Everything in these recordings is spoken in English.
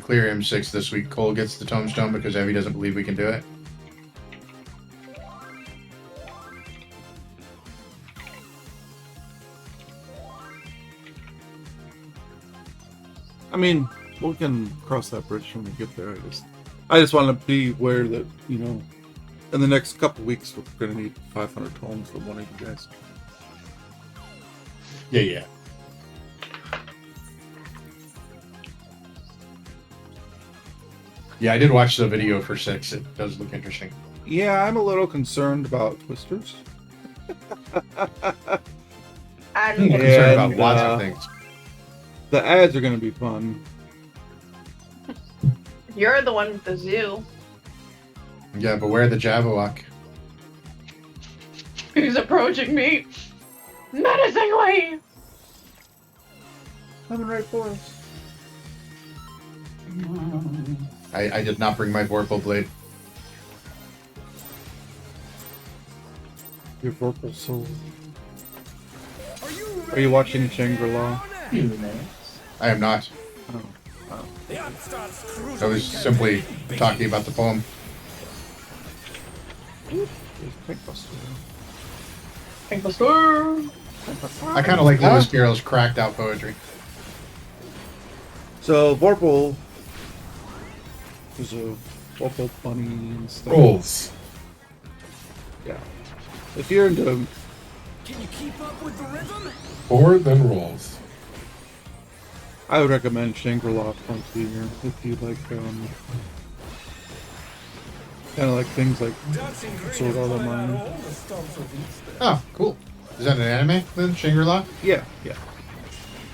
clear M6 this week. Cole gets the tombstone because Evie doesn't believe we can do it. I mean, we can cross that bridge when we get there. I just want to be aware that, you know, in the next couple weeks we're going to need 500 tomes from one of you guys. Yeah. Yeah, I did watch the video for 6. It does look interesting. Yeah, I'm a little concerned about twisters. I'm concerned about lots of things. The ads are going to be fun. You're the one with the zoo. Yeah, beware the Jabberwock. He's approaching me menacingly. Coming right for us. I did not bring my Vorpal blade. Your Vorpal soul. Are you watching Shangri-La? I am not. Oh. I was simply talking about the poem. I kind of like Lewis Carroll's cracked out poetry. So Vorpal is a Vorpal bunny and stuff. Rolls. Yeah. If you're into, Can you keep up with the rhythm? 4, then rolls. I would recommend Shangri-La Frontier if you like, kind of like things like Sword Art Online. Oh, cool. Is that an anime then, Shangri-La? Yeah.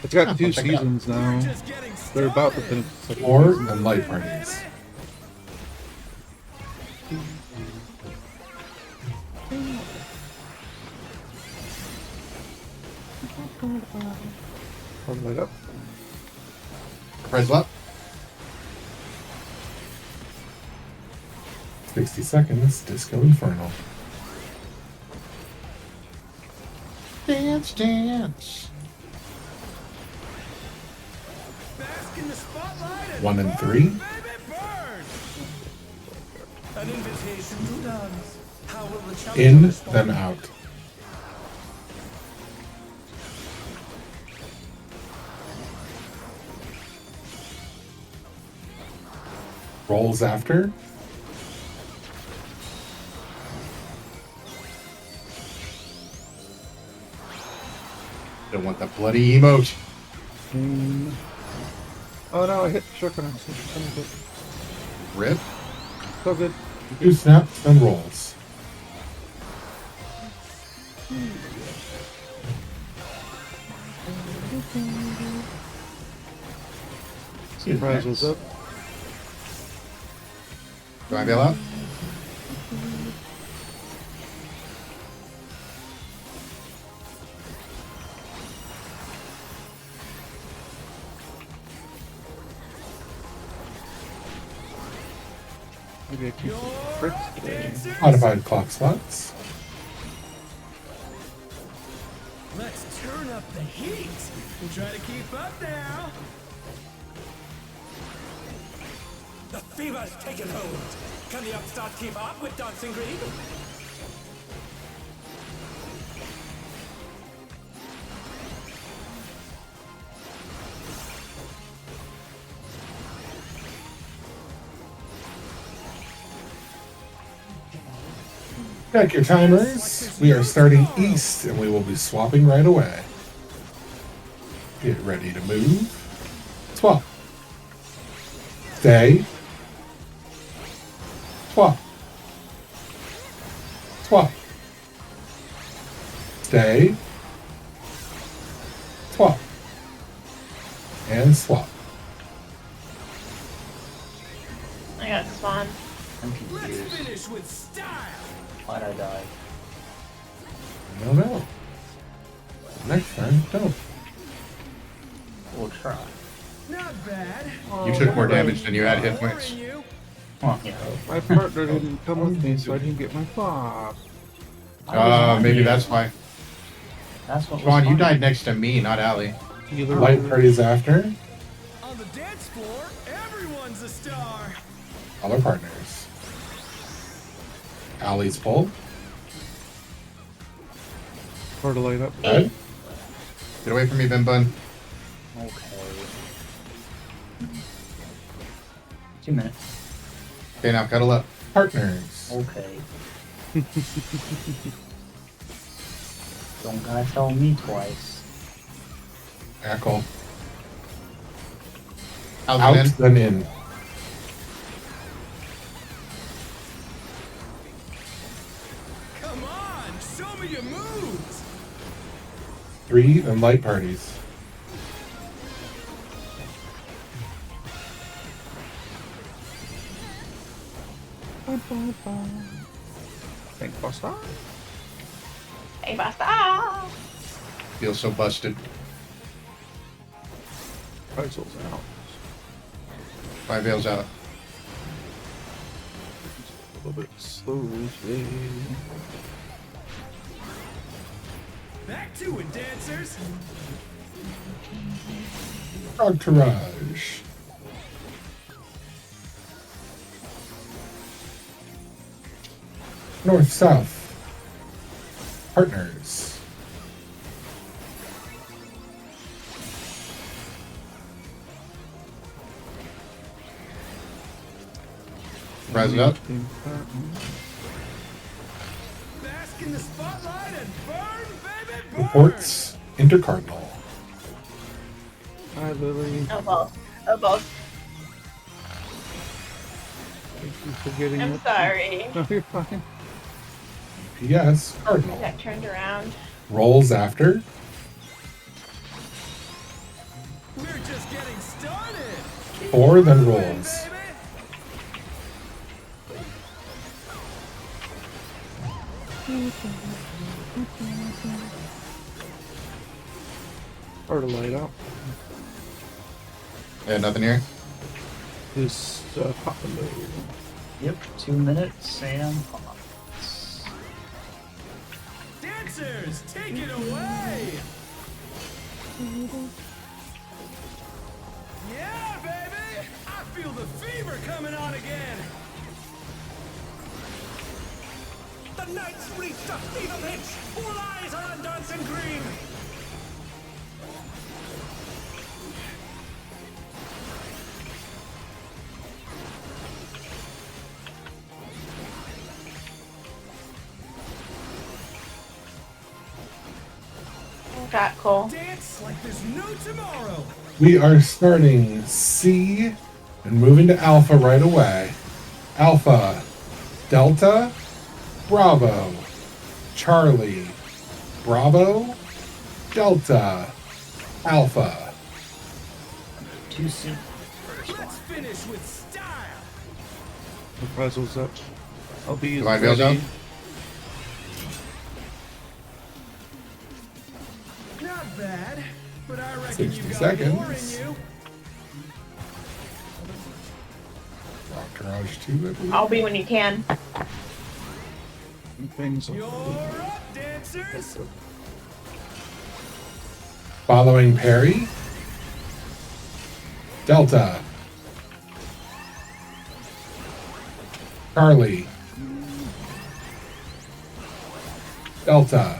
It's got I'll 2 check it out. seasons now. They're about to finish the second 4, season. and light parties. All the way up. Press what? 60 seconds, Disco Inferno. Dance, dance. Bask in the spotlight 1 and 3. baby, burn. An invitation to dance. How will the challenger In, respond? then out. Rolls after. Don't want that bloody emote. Oh no, I hit the shotgun. Rip. So good. 2 snaps, then rolls. Surprise was up. Do I bail out? Maybe I keep Fritz today. Modified clock slots. Let's turn up the heat. We'll try to keep up now. The fever's taken hold. Can the upstart keep up with Dancing Green? Check your timers. We are starting east and we will be swapping right away. Get ready to move. Swap. Stay. Swap. Swap. Stay. Swap. And swap. I got spawn. I'm Let's confused. finish with style. Why'd I die? I don't know. Next time, don't. We'll try. Not bad. You took more damage than you had hit points. You. Well, you know. My partner didn't come with me, so I didn't get my fob. Maybe that's why. That's what Sean, was you fun. died next to me, not Allie. Either Light parties after. On the dance floor, everyone as a star. Color partners. Alley's pull. Hard to light up. Red. Get away from me, Bim Bun. Okay. 2 minutes. Okay, now cuddle up. Partners. Okay. Don't gotta tell me twice. Echo. Out, Out, then. then in. Come on, show me your moves. 3, then light parties. Think Buster. Hey, basta! Feel so busted. Puzzles out. 5 veils out. A little bit slowly. Back to it, dancers. Entourage. North, south. Partners. Rise it up. Bask in the spotlight and burn, baby, burn. Reports. Intercardinal. Hi, Lily. Oh, both. Oh, both. Thank you for getting I'm it. sorry. No, you're fine. Yes, I Cardinal. got turned around. Rolls after. We're just getting started. 4, then Moving, rolls. baby. Hard to light up. Yeah, nothing here. This Popolo. Yep, 2 minutes and pops. Dancers, take it away. Yeah, baby. I feel the fever coming on again. The night's reached a fever pitch. All eyes are on dancing green. Got Cole. Dance like there's no tomorrow. We are starting C and moving to Alpha right away. Alpha. Delta. Bravo. Charlie. Bravo. Delta. Alpha. Too soon. First Let's one. finish with style. The puzzle's up. I'll be Divine veils out. Not bad, but I reckon 60 you got more in seconds. you. Entourage 2, I believe. I'll be when you can. Things You're up, dancers. Following Perry. Delta. Charlie. Delta.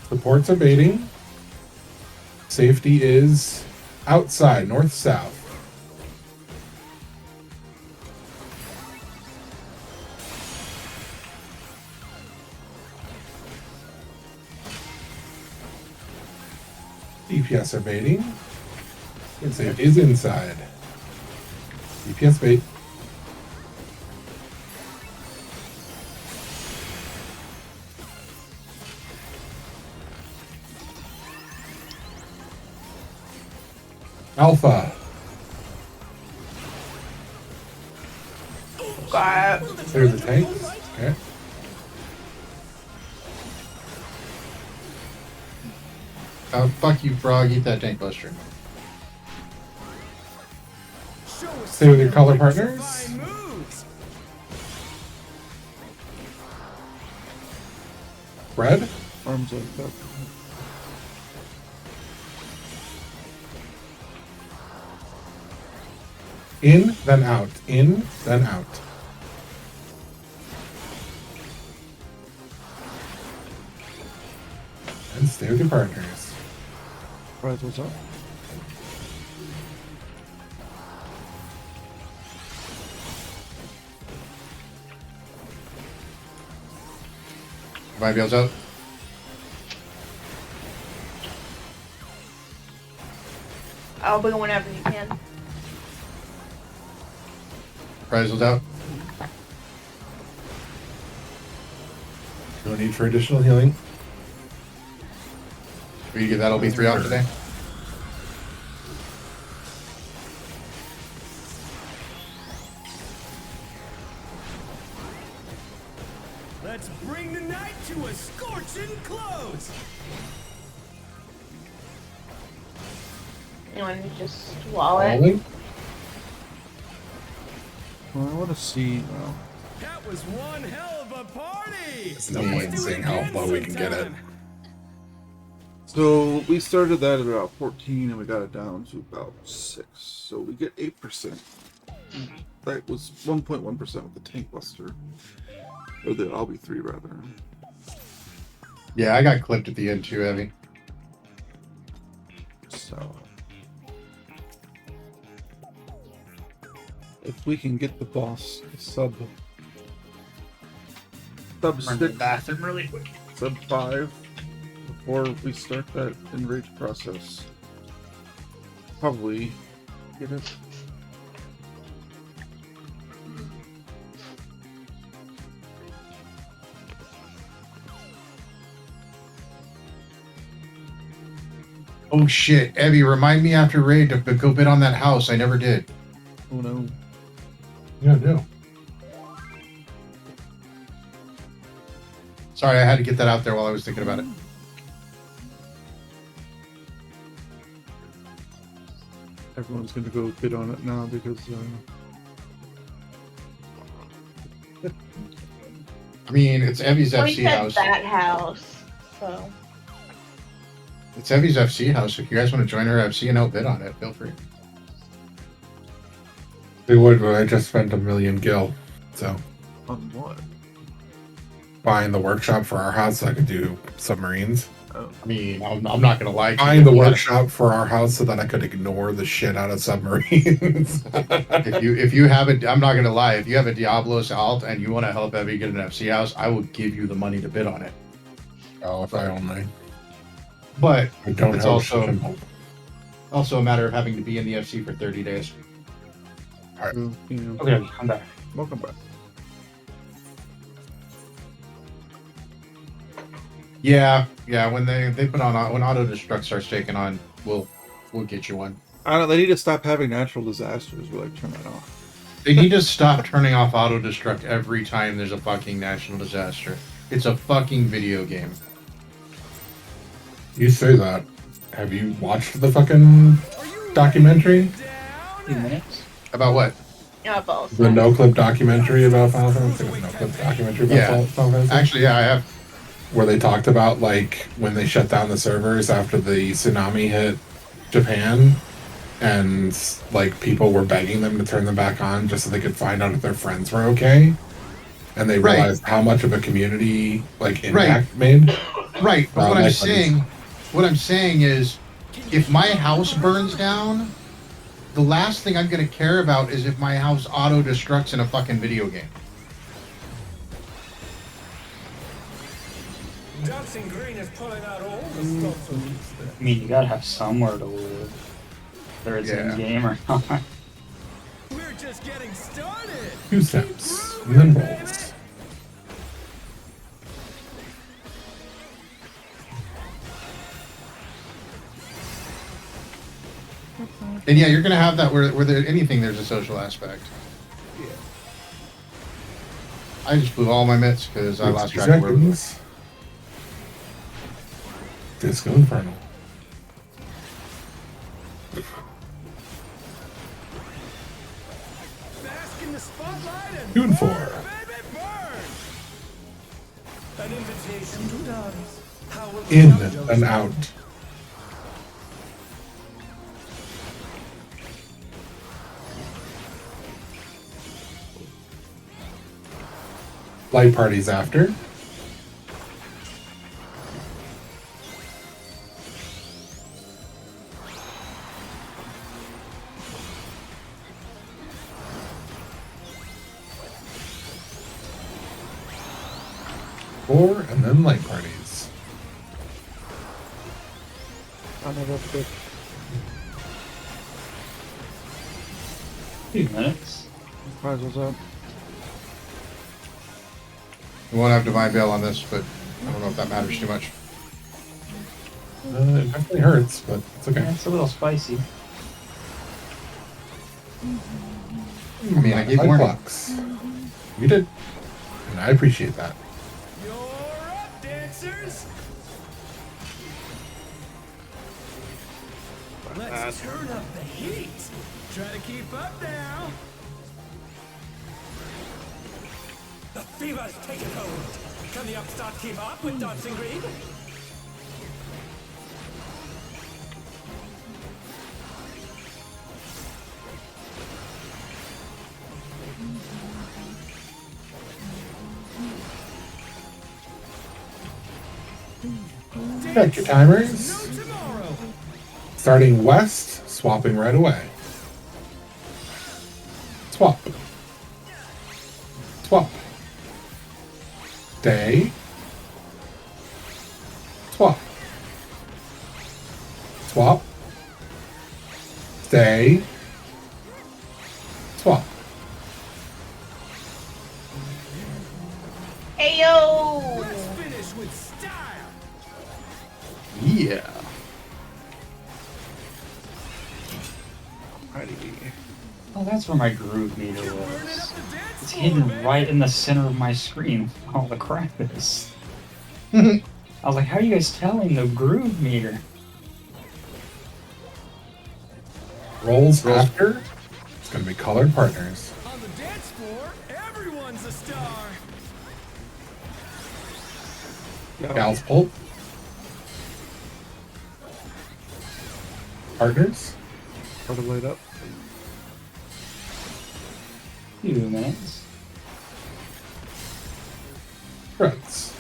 Supports abating. Safety is outside, north, south. DPS abating. Safety is inside. DPS bait. Alpha. Got There's the tanks. Okay. Fuck you, frog. Eat that tank buster. Show us Stay with your some color electrifying partners. moves. Red. Arms like that. In, then out. In, then out. And stay with your partners. Right, what's up? Everybody else out? I'll be whenever you can. Prizel's out. No need for additional healing. We get that'll be 3 out today. Let's bring the night to a scorching close. You want to just wall it? Falling? Well, I want to see. That was one hell of a party. There's no point in seeing how low we can get it. So we started that at about 14 and we got it down to about 6. So we get 8%. That was 1.1% with the tank buster. Or the LB3 rather. Yeah, I got clipped at the end too, Heavy. So if we can get the boss to sub Run to the 6, bathroom really quick. sub 5 before we start that enrage process, probably get it. Oh shit, Evie, remind me after raid to go bid on that house. I never did. Oh no. Yeah, no. Sorry, I had to get that out there while I was thinking about it. Everyone's gonna go bid on it now because I mean, it's Evie's Well, you FC said house. that house, so It's Evie's FC house. If you guys want to join her FC and outbid on it, feel free. They would, but I just spent $1 million gil. So, on what? buying the workshop for our house so I could do submarines. Oh, I mean, I'm not gonna lie to Buying you. the If you had- workshop for our house so that I could ignore the shit out of submarines. If you have a, I'm not gonna lie. If you have a Diablos alt and you want to help Evie get an FC house, I will give you the money to bid on it. Oh, if I only. But I don't It's have also- simple. also a matter of having to be in the FC for 30 days. so, you know, Okay, I'm back. welcome back. Yeah. When they put on when auto destruct starts taking on, we'll get you one. I don't. They need to stop having natural disasters. Where like turn that off. They need to stop turning off auto destruct every time there's a fucking national disaster. It's a fucking video game. You say that. Have you watched the fucking documentary? 2 minutes. About what? yeah, both. The no clip documentary about Final Fantasy? No clip documentary about Yeah. Final Fantasy? Actually, yeah, I have. Where they talked about like when they shut down the servers after the tsunami hit Japan, and like people were begging them to turn them back on just so they could find out if their friends were okay, and they Right. realized how much of a community like impact made. Right, but Wow, what I'm that's funny. saying is, if my house burns down, the last thing I'm gonna care about is if my house auto destructs in a fucking video game. Dancing Green is pulling out all the stops on these. I mean, you gotta have somewhere to live, whether it's Yeah. in game or not. We're just getting started. 2 steps, and then rolls. And yeah, you're gonna have that where there anything there's a social aspect. Yeah. I just blew all my mitts because I lost 60 track of where we were. seconds. Disco Inferno. Bask in the spotlight and Tune burn, 4. baby, burn. An invitation to dance. How will In JoJo's and out. Light parties after. Four, and then light parties. Another bit. 2 minutes. Prizes up. We won't have Divine Veil on this, but I don't know if that matters too much. It definitely hurts, but it's Yeah, okay. it's a little spicy. I mean, I gave Five warning. bucks. You did. And I appreciate that. You're up, dancers! Let's turn up the heat! Try to keep up now! The fever's taken hold! Can the upstart keep up with Dancing Green? Check your timers. No tomorrow! Starting west, swapping right away. Swap. Swap. Stay. Swap. Swap. Stay. Swap. Ayo! Let's finish with style! Yeah. Alrighty. Oh, that's where my groove meter Burning up was. the dance It's floor, hidden baby. right in the center of my screen. All the crap is. I was like, how are you guys telling the groove meter? Rolls after. It's going to be colored partners. On the dance floor, everyone's a star! Gal's pulp. Partners. Put it light up. 2 minutes. Threads.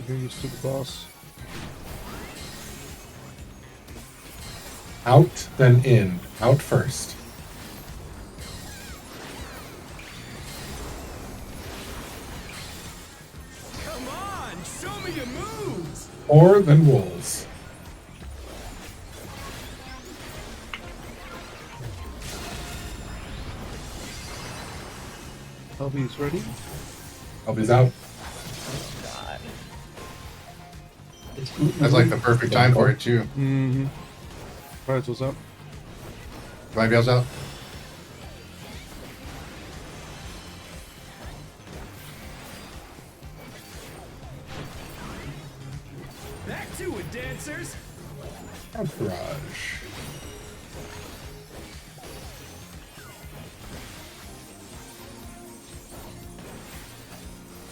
You're used to the boss. Out, then in. Out first. Come on, show me your moves! Or then wolves. LB's ready. Elby's out. It's That's like the perfect time for it, too. Mm-hmm. Prizes up. Divine Veil's out. Back to it, dancers! Entourage.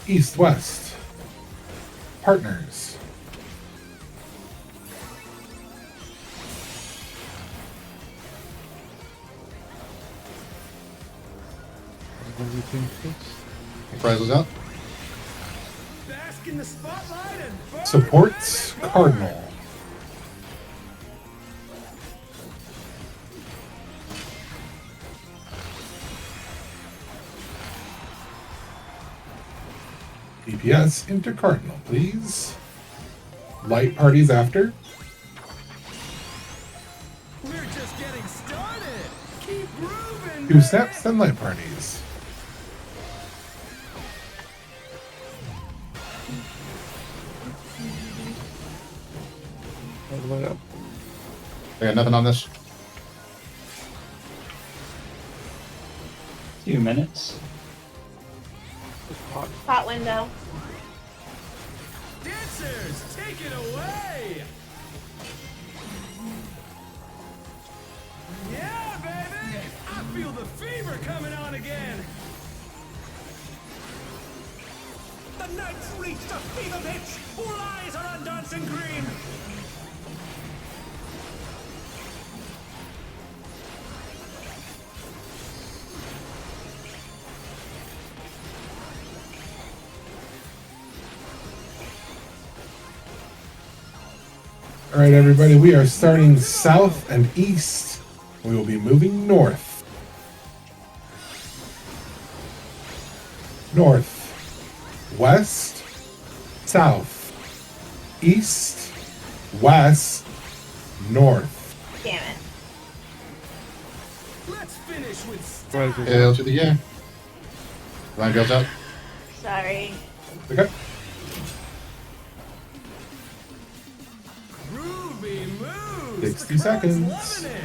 East, west. Partners. Everything fixed. Prizes out. Bask in the spotlight and burn, Supports baby, burn. Cardinal. DPS into Cardinal, please. Light parties after. We're just getting started! Keep grooving, 2 baby. steps, then light parties. Put it light up. I got nothing on this. 2 minutes. Hot window. Dancers, take it away! Yeah, baby! I feel the fever coming on again! The The night's reached a fever pitch. All eyes are on dancing green. All right, everybody, we are starting south and east. We will be moving north. North, west, south, east, west, north. Damn it. Let's finish with Right, Hail to the yeah. Line goes up. Sorry. Okay. groovy moves. 60 The crowd's seconds. loving it.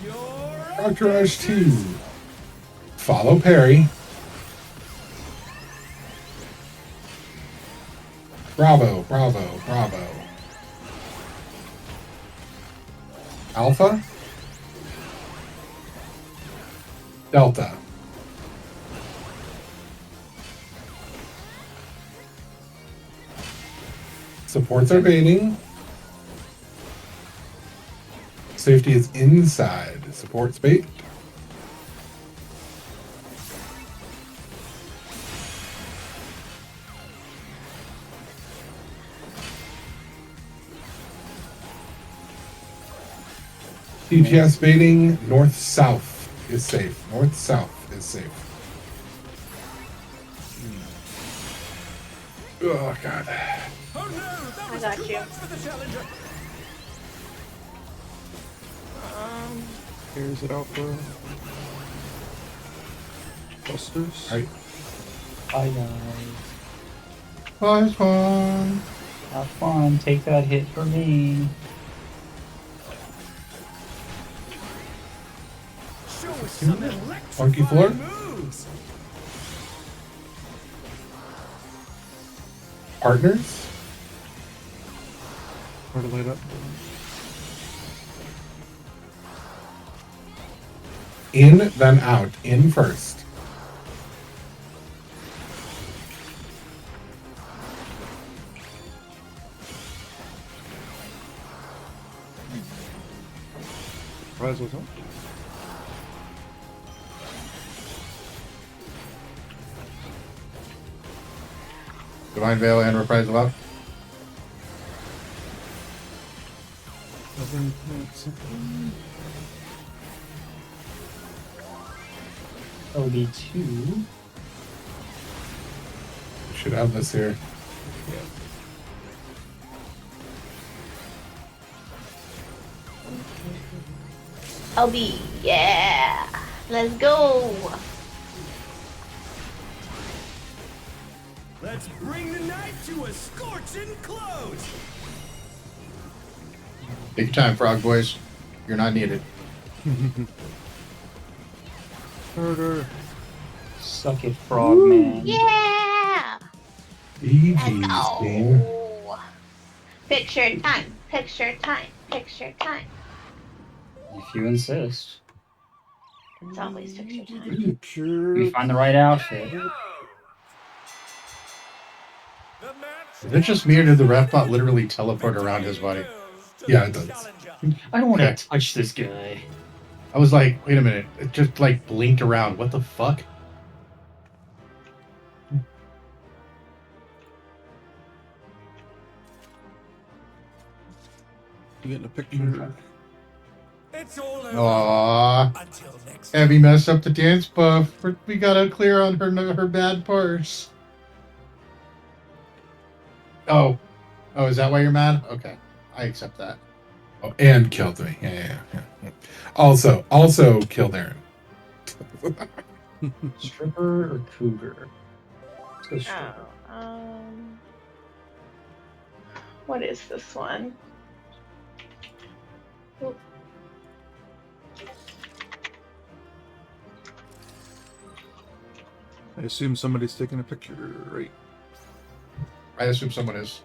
You're Entourage 2. Follow Perry. Bravo, bravo, bravo. Alpha. Delta. Supports are baiting. Safety is inside. Supports bait. TPS baiting. North-south is safe. North-south is safe. Oh, God. Oh no, that I was got too you. much for the challenger. Here's it out for Busters. All right. Bye guys. Nice one. Have fun. Take that hit for me. Show us some Funky floor. electrifying moves. Partners. Hard to light up. In, then out. In first. Rise was up. Divine Veil and Reprisal up. OB2. Should have this here. LB, yeah. Let's go. Let's bring the night to a scorching close. Take your time, Frog Boys. You're not needed. Murder. Suck it, frogman. Yeah. GG's, team. Go. Picture time. Picture time. Picture time. If you insist. It's always picture time. Let me Picture. find the right outfit. The match Is it just me or did the ref bot literally teleport around his body? Yeah, it does. I don't want to Okay. touch this guy. I was like, wait a minute. It just like blinked around. What the fuck? You getting a picture? It's all over. Aww. Until next Abby messed up the dance buff. We gotta clear on her bad parts. Oh. Oh, is that why you're mad? Okay. I accept that. Oh, and killed me. Yeah. Also killed Aaron. Stripper or cougar? Let's go stripper. Oh, what is this one? Oop. I assume somebody's taking a picture, right? I assume someone is.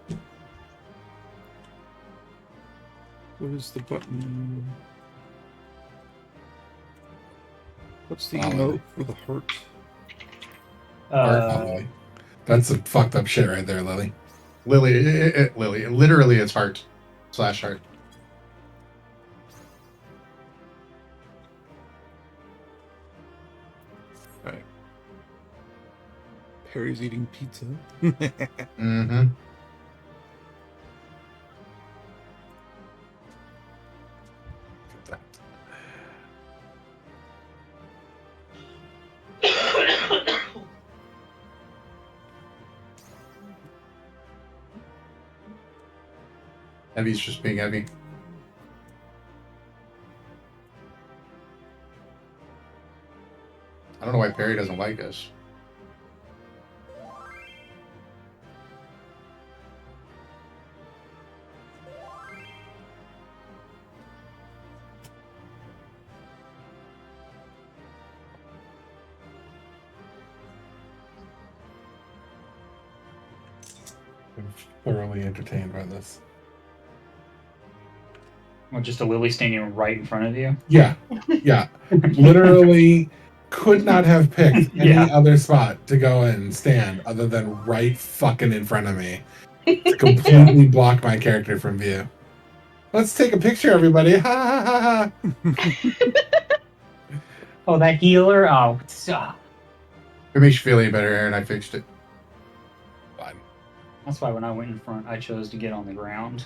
What is the button? What's the Oh. emote for the heart? That's some fucked up shit right there, Lily. Lily. Literally, it's heart/heart. Right. Perry's eating pizza. Mm-hmm. Heavy's just being heavy. I don't know why Perry doesn't like us. I'm thoroughly entertained by this. Well, just a Lily standing right in front of you. Yeah. Literally could not have picked any Yeah. other spot to go and stand other than right fucking in front of me to completely block my character from view. Let's take a picture, everybody. Ha ha ha ha. Oh, that healer. Oh, It makes you feel any better, Aaron. I fixed it. Fine. that's why when I went in front, I chose to get on the ground.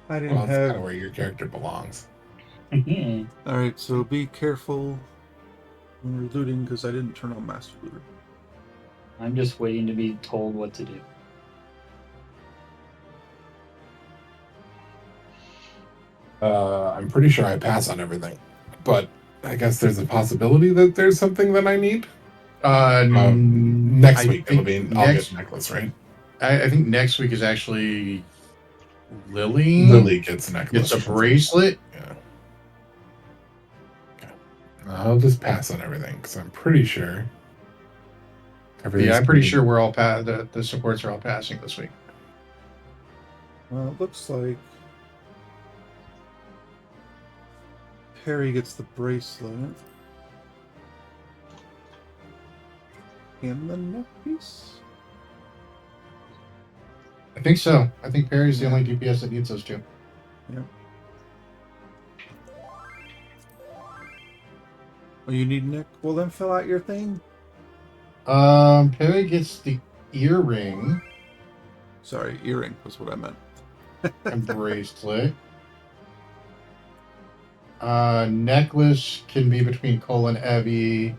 I didn't Well, that's have. kind of where your character belongs. Alright, so be careful when you're looting because I didn't turn on Master Looter. I'm just waiting to be told what to do. I'm pretty sure I pass on everything, but I guess there's a possibility that there's something that I need. Next week it'll be an August necklace, right? I think next week is actually Lily. Lily gets a necklace. It's a bracelet. Yeah. Okay. I'll just pass on everything because I'm pretty sure. Yeah, I'm pretty sure we're all the supports are all passing this week. Well, it looks like Perry gets the bracelet. And the neck piece? I think so. I think Perry's the only DPS that needs those two. Yeah. Oh, you need Nick? Well, then fill out your thing. Perry gets the earring Sorry, earring was what I meant. and bracelet. Necklace can be between Cole and Evie.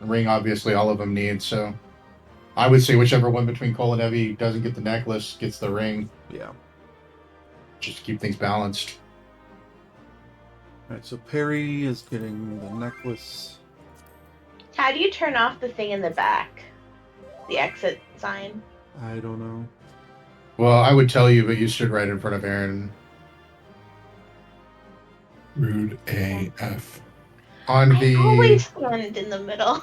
The ring, obviously, all of them need, so I would say whichever one between Cole and Evie doesn't get the necklace gets the ring. Yeah. Just to keep things balanced. Alright, so Perry is getting the necklace. How do you turn off the thing in the back? The exit sign? I don't know. Well, I would tell you, but you stood right in front of Aaron. Rude AF. On I the always stand in the middle.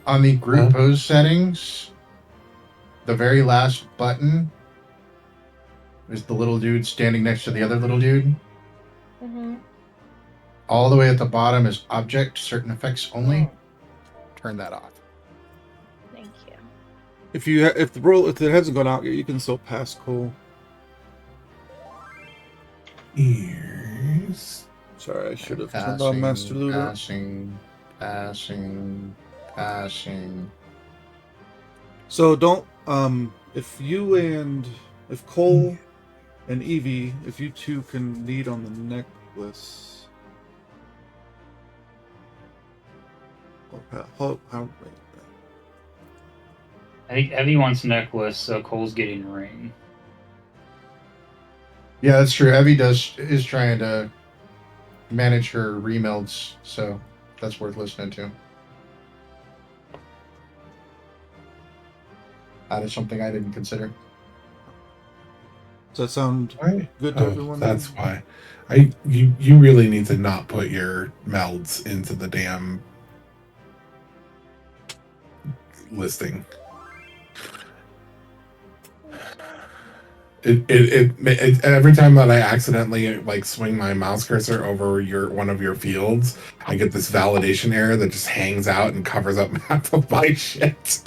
on the group pose settings, the very last button is the little dude standing next to the other little dude. Mm-hmm. All the way at the bottom is object, certain effects only. Turn that off. Thank you. If it hasn't gone out yet, you can still pass Cole. Ears. Sorry, I should have turned on Master Looter. Passing. So don't if Cole and Evie, if you two can lead on the necklace. Wait. I think Evie wants necklace, so Cole's getting ring. Yeah, that's true. Evie is trying to manage her remelds, so that's worth listening to. That is something I didn't consider. Does that sound good to everyone? That's why. You really need to not put your melds into the damn listing. Every time that I accidentally like swing my mouse cursor over one of your fields, I get this validation error that just hangs out and covers up half of my shit.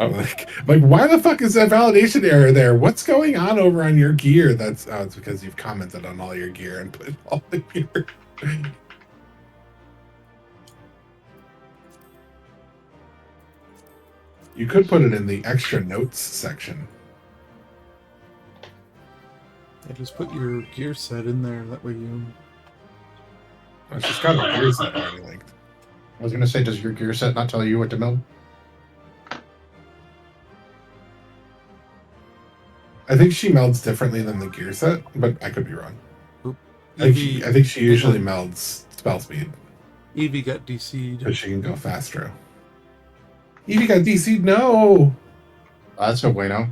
I'm like, why the fuck is that validation error there? What's going on over on your gear? It's because you've commented on all your gear and put all the gear. You could put it in the extra notes section. Yeah, just put your gear set in there. That way you. It's just got a gear set already linked. I was gonna say, does your gear set not tell you what to build? I think she melds differently than the gear set, but I could be wrong. Oop. I think she usually melds spell speed. Evie got DC'd. But she can go faster. Evie got DC'd? No! That's no bueno.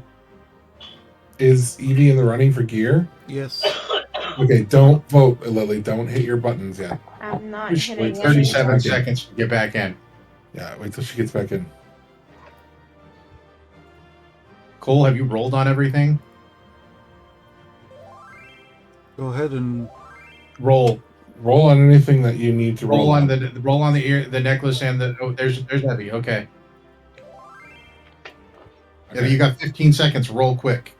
Is Evie in the running for gear? Yes. Okay, don't vote, Lily. Don't hit your buttons yet. I'm not Wait, hitting 37 anything. seconds to get back in. Yeah, wait till she gets back in. Cole, have you rolled on everything? Go ahead and Roll. Roll on anything that you need to Roll on the ear, the necklace, and the. Oh, there's heavy. Okay. Okay. Yeah, you got 15 seconds. Roll quick.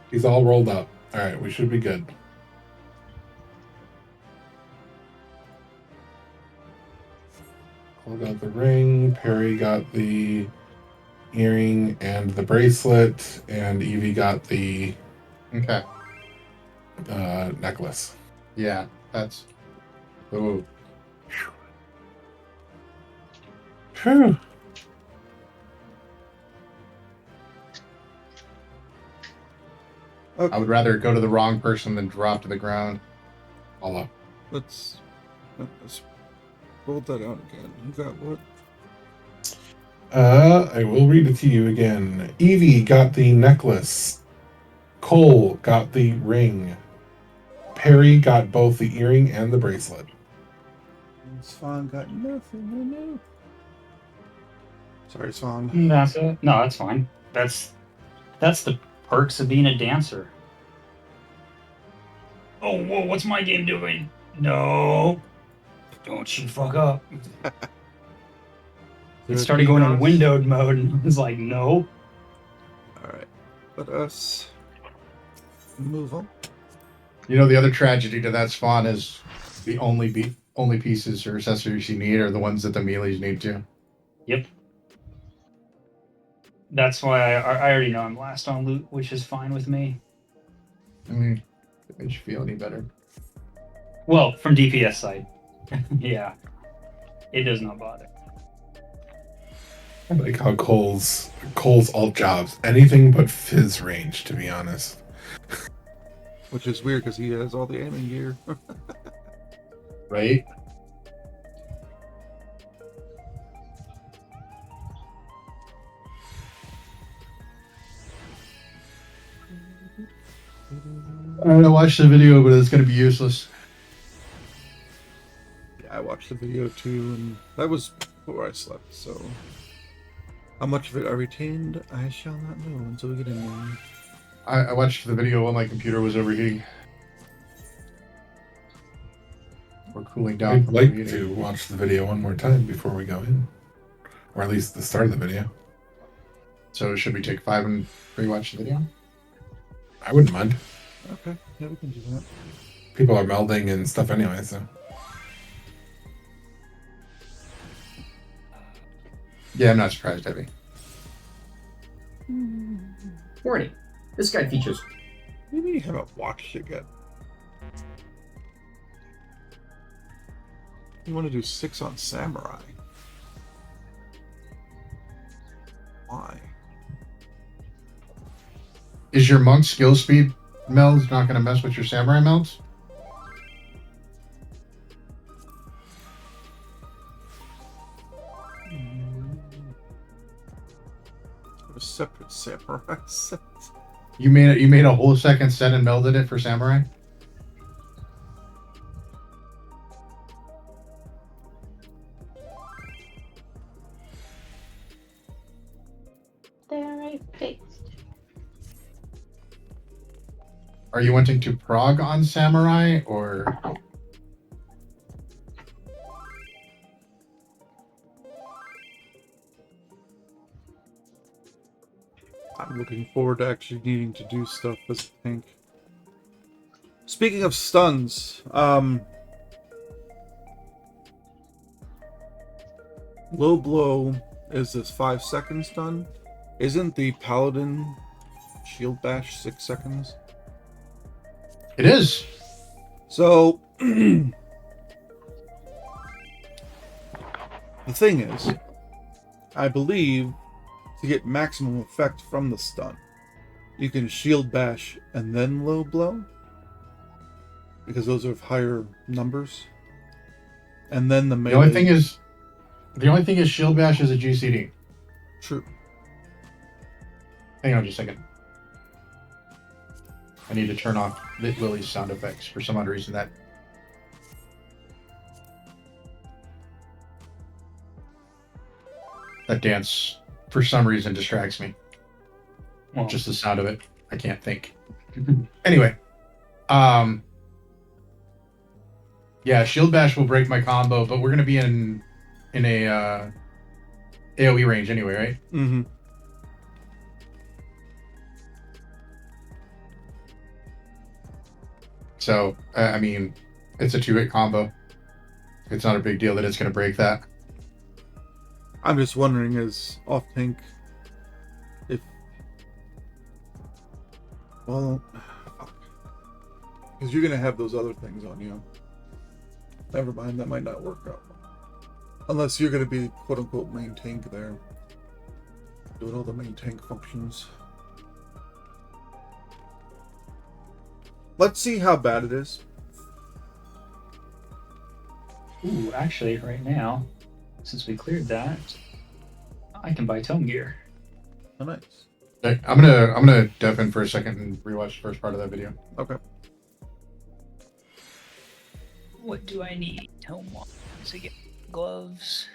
He's all rolled up. All right, we should be good. Cole got the ring. Perry got the earring and the bracelet, and Evie got the Okay. necklace. Yeah, that's. Oh. Phew. I would rather go to the wrong person than drop to the ground. All up. let's roll that out again. You got what? I will read it to you again. Evie got the necklace. Cole got the ring. Perry got both the earring and the bracelet. Swan got nothing. I know. Sorry, Swan. That's it. No, that's fine. That's the perks of being a dancer. Oh, whoa! What's my game doing? No! Don't you fuck up! It started going in windowed mode, and I was like, no. All right, let us move on. You know, the other tragedy to that spawn is the only pieces or accessories you need are the ones that the melees need to. Yep. That's why I already know I'm last on loot, which is fine with me. I mean, it makes you feel any better. Well, from DPS side. Yeah. It does not bother. I like how Cole's alt jobs anything but fizz range, to be honest. Which is weird because he has all the aiming gear. Right? I'm gonna watch the video, but it's gonna be useless. Yeah, I watched the video too, and that was before I slept. So, how much of it I retained, I shall not know until we get in there. I watched the video while my computer was overheating. Or cooling down. I'd from like overheating. to watch the video one more time before we go in. Or at least the start of the video. So should we take 5 and rewatch the video? I wouldn't mind. Okay, yeah, we can do that. People are melding and stuff anyway, so. Yeah, I'm not surprised, Debbie. Warning. This guide features Maybe you haven't watched it yet. You want to do 6 on Samurai? Why? Is your monk skill speed melds not going to mess with your samurai melds? A separate Samurai set. You made a whole second set and melded it for samurai? Copy paste. Are you wanting to prog on Samurai or? I'm looking forward to actually needing to do stuff as a tank. Speaking of stuns, low blow is this 5-second stun. Isn't the paladin shield bash 6 seconds? It is. So the thing is, I believe to get maximum effect from the stun, you can shield bash and then low blow, because those are higher numbers. And then the melee. The only thing is shield bash is a GCD. True. Hang on just a second. I need to turn off Lily's sound effects for some odd reason. That dance for some reason distracts me. Well, Just the sound of it. I can't think. Anyway, yeah, shield bash will break my combo, but we're gonna be in a AOE range anyway, right? Mm-hmm. So I mean, it's a 2-hit combo. It's not a big deal that it's gonna break that. I'm just wondering, as off tank, if because you're gonna have those other things on you. Never mind, that might not work out. Unless you're gonna be quote unquote main tank there, doing all the main tank functions. Let's see how bad it is. ooh, actually, right now, since we cleared that, I can buy tone gear. Oh, nice. Okay, I'm gonna dip in for a second and rewatch the first part of that video. Okay. What do I need? Tone wands again. Gloves.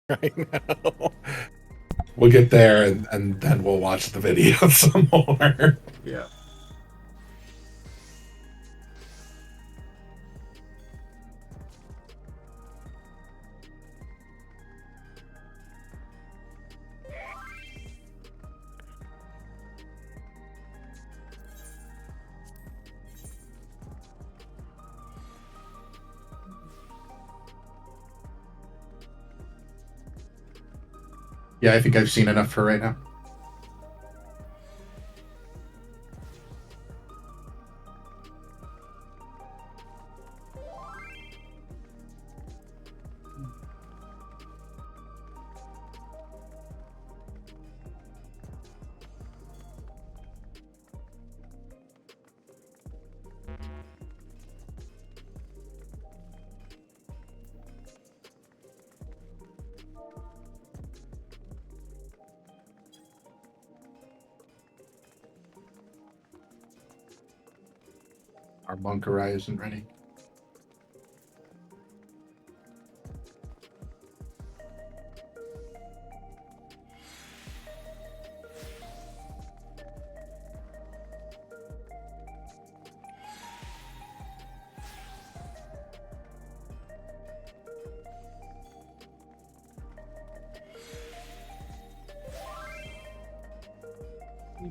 right now. We'll get there and then we'll watch the video some more. Yeah. Yeah, I think I've seen enough for right now. Our bunker eye isn't ready.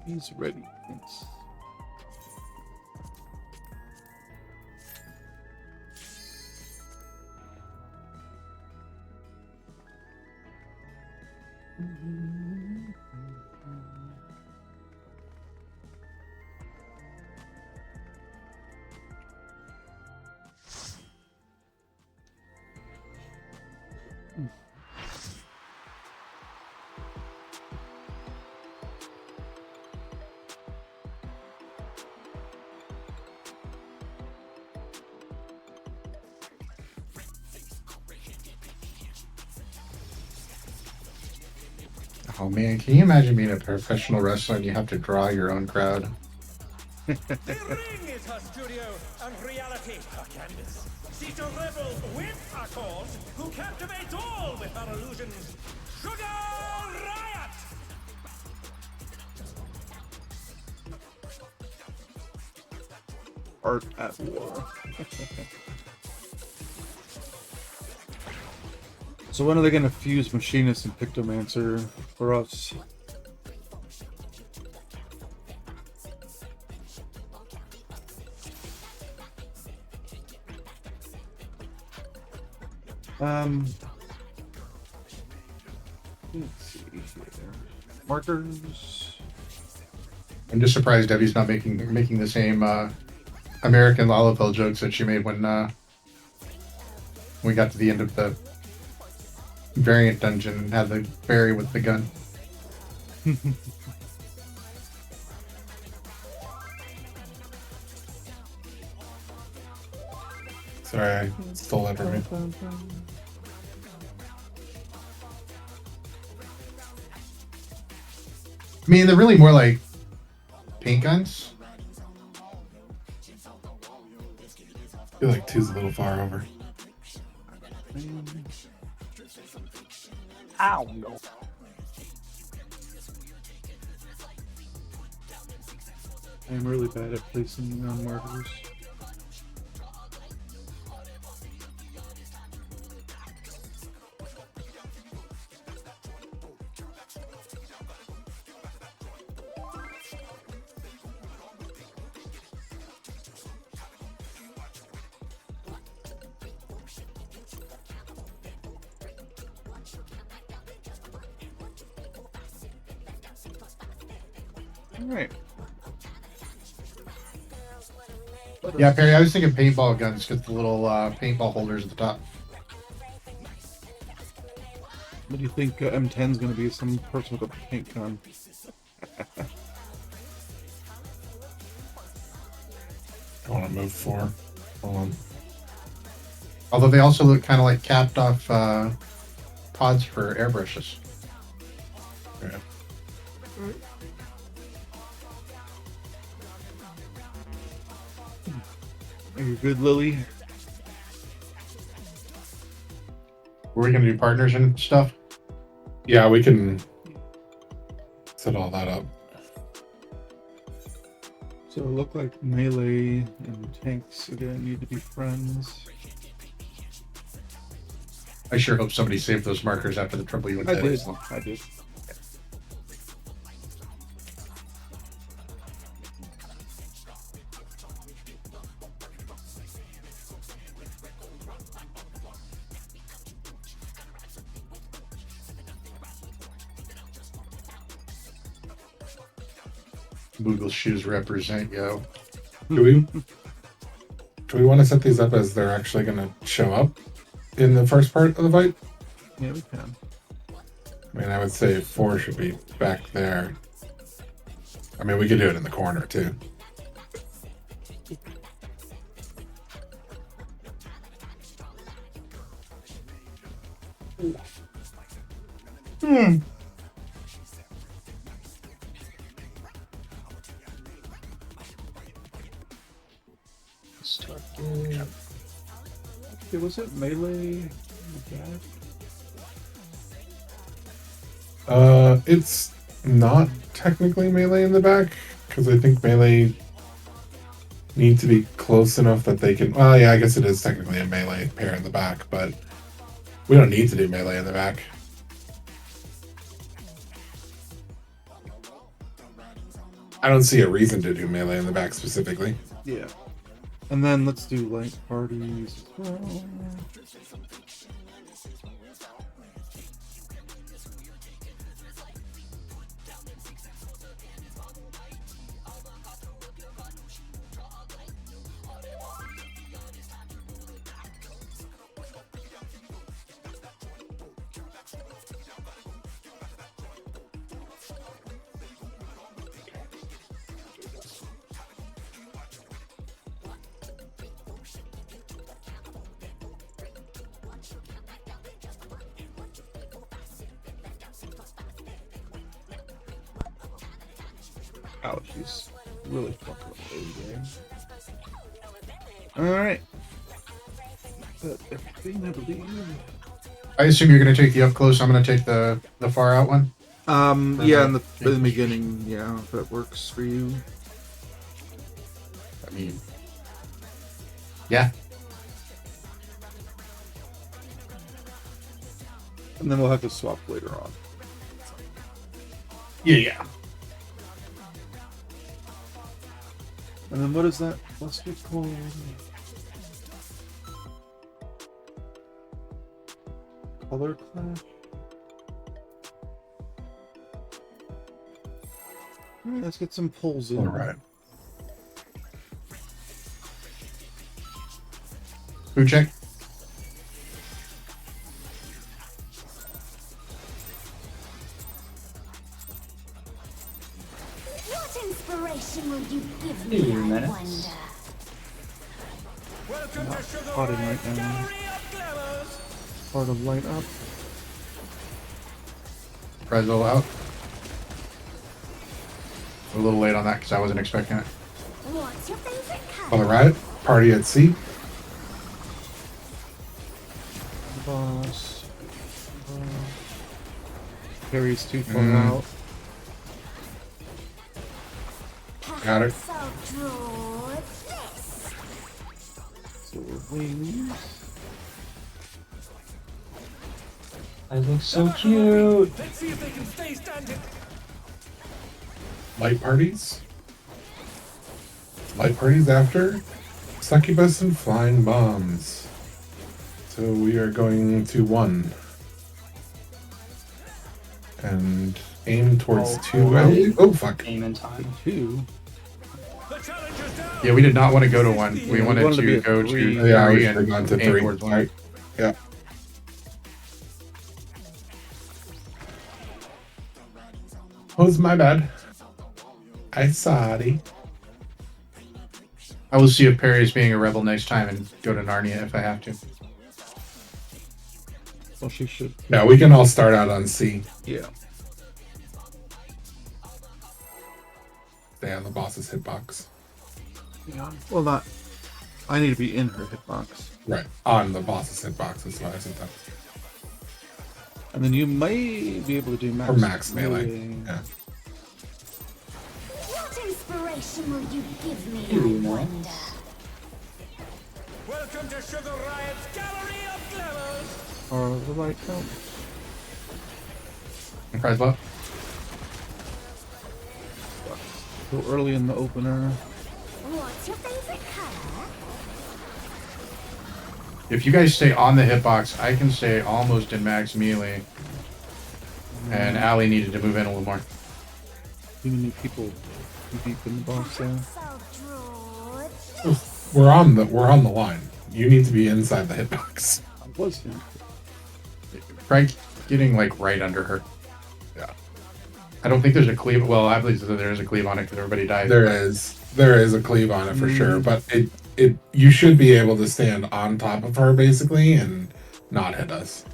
He's ready. Thanks. Oh man, can you imagine being a professional wrestler and you have to draw your own crowd? The ring is her studio, and reality her canvas. She's a rebel with a cause, who captivates all with her illusions. Sugar Riot! Art at war. So when are they gonna fuse Machinist and Pictomancer for us? Let's see here. Markers. I'm just surprised Debbie's not making the same American Lalafell jokes that she made when we got to the end of the variant dungeon and had the fairy with the gun. Sorry, I stole that from you. I mean, they're really more like paint guns. I feel like two's a little far over. Ow, no. I'm really bad at placing markers. Alright. Yeah, Perry, I was thinking paintball guns because the little paintball holders at the top. What do you think M10's gonna be? Some person with a paint gun. I want to move 4. Hold on. Although they also look kind of like capped off pods for airbrushes. Yeah. Are you good, Lily? Were we going to do partners and stuff? Yeah, we can set all that up. So it looked like melee and tanks again need to be friends. I sure hope somebody saved those markers after the trouble you went I to. did. I did. Google shoes represent, yo. Do we want to set these up as they're actually going to show up in the first part of the fight? Yeah, we can. I mean, I would say 4 should be back there. I mean, we could do it in the corner too. Okay, was it melee in the back? It's not technically melee in the back because I think melee need to be close enough that they can. Well, yeah, I guess it is technically a melee pair in the back, but we don't need to do melee in the back. I don't see a reason to do melee in the back specifically. Yeah. And then let's do light parties as well. Ouch, he's really fucking away there. Alright. But everything, I believe. I assume you're going to take the up close. I'm going to take the far out one. Yeah, in the beginning, yeah, if that works for you. I mean, yeah. And then we'll have to swap later on. Yeah. And then what is that cluster called? Color clash? Alright, let's get some pulls in. All right. Food check. What inspiration will you give Few me, I minutes. wonder? Welcome to Sugar hot in Ray right now. Gallery of Glamours. Part of light up. Prezzo out. A little late on that because I wasn't expecting it. What's your favorite All color? right. Party at sea. Boss. Carries too far Mm. out. Got it. So draw this. So wings. I look so cute. Let's see if they can stay standing. Light parties. Light parties after succubus and flying bombs. So we are going to 1 and aim towards Oh, 2. oh. Oh fuck! Aim in time. 2. The challenger's down. Yeah, we did not want to go to 1. We wanted wanted to be to at go 3. to Yeah, we 3 should have gone to aim 3. towards 1. Right. Yeah. Oh, it's my bad. I sorry. I will see if Perry's being a rebel next time and go to Narnia if I have to. Well, she should. Yeah, we can all start out on C. Yeah. Stay on the boss's hitbox. Yeah. Well, not. I need to be in her hitbox. Right. On the boss's hitbox is what I said that. And then you might be able to do max, Or max melee. Yeah. What inspiration will you give me, Ooh, I nice. wonder? Welcome to Sugar Riot's Gallery of Glamours! Or the light count. Prize what? Go early in the opener. What's your favorite color? If you guys stay on the hitbox, I can stay almost in max melee. And Allie needed to move in a little more. Too many people deep in the box there. I'll draw this. We're on the line. You need to be inside the hitbox. I was here. Right, getting like right under her. Yeah. I don't think there's a cleave. Well, I believe there is a cleave on it because everybody died. There is a cleave on it for sure, but you should be able to stand on top of her basically and not hit us.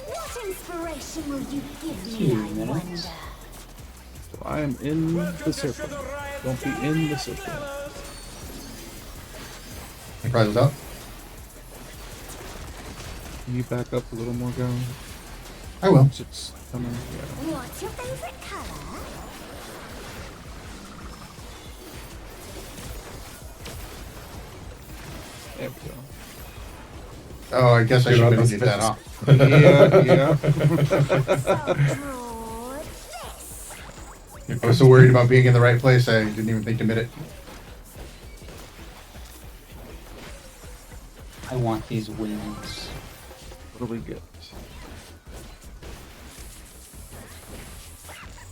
What inspiration will you give me, 2 I minutes. wonder? So I am in the circle. Don't be in the circle. Prize was up. Can you back up a little more, go? I will. It's coming. Yeah. What's your favorite color? There we go. Oh, I guess I Dude, should I have was get that pissed. off. Yeah. I'll draw this. I was so worried about being in the right place, I didn't even think to admit it. I want these wings. What do we get?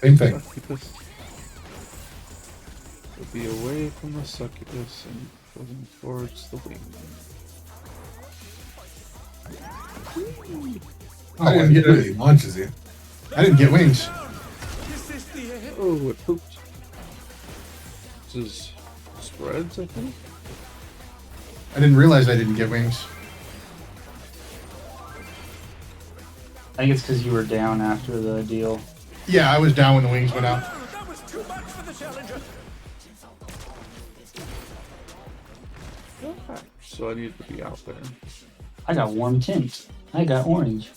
Same thing. Succubus. We'll be away from the succubus and going towards the wing. Oh, I didn't get it. He launches you. I didn't get wings. Is this the end? Oh, it pooped. This is spreads, I think. I didn't realize I didn't get wings. I think it's because you were down after the deal. Yeah, I was down when the wings went out. Oh, that was too much for the challenger! So I need to be out there. I got warm tint. I got orange.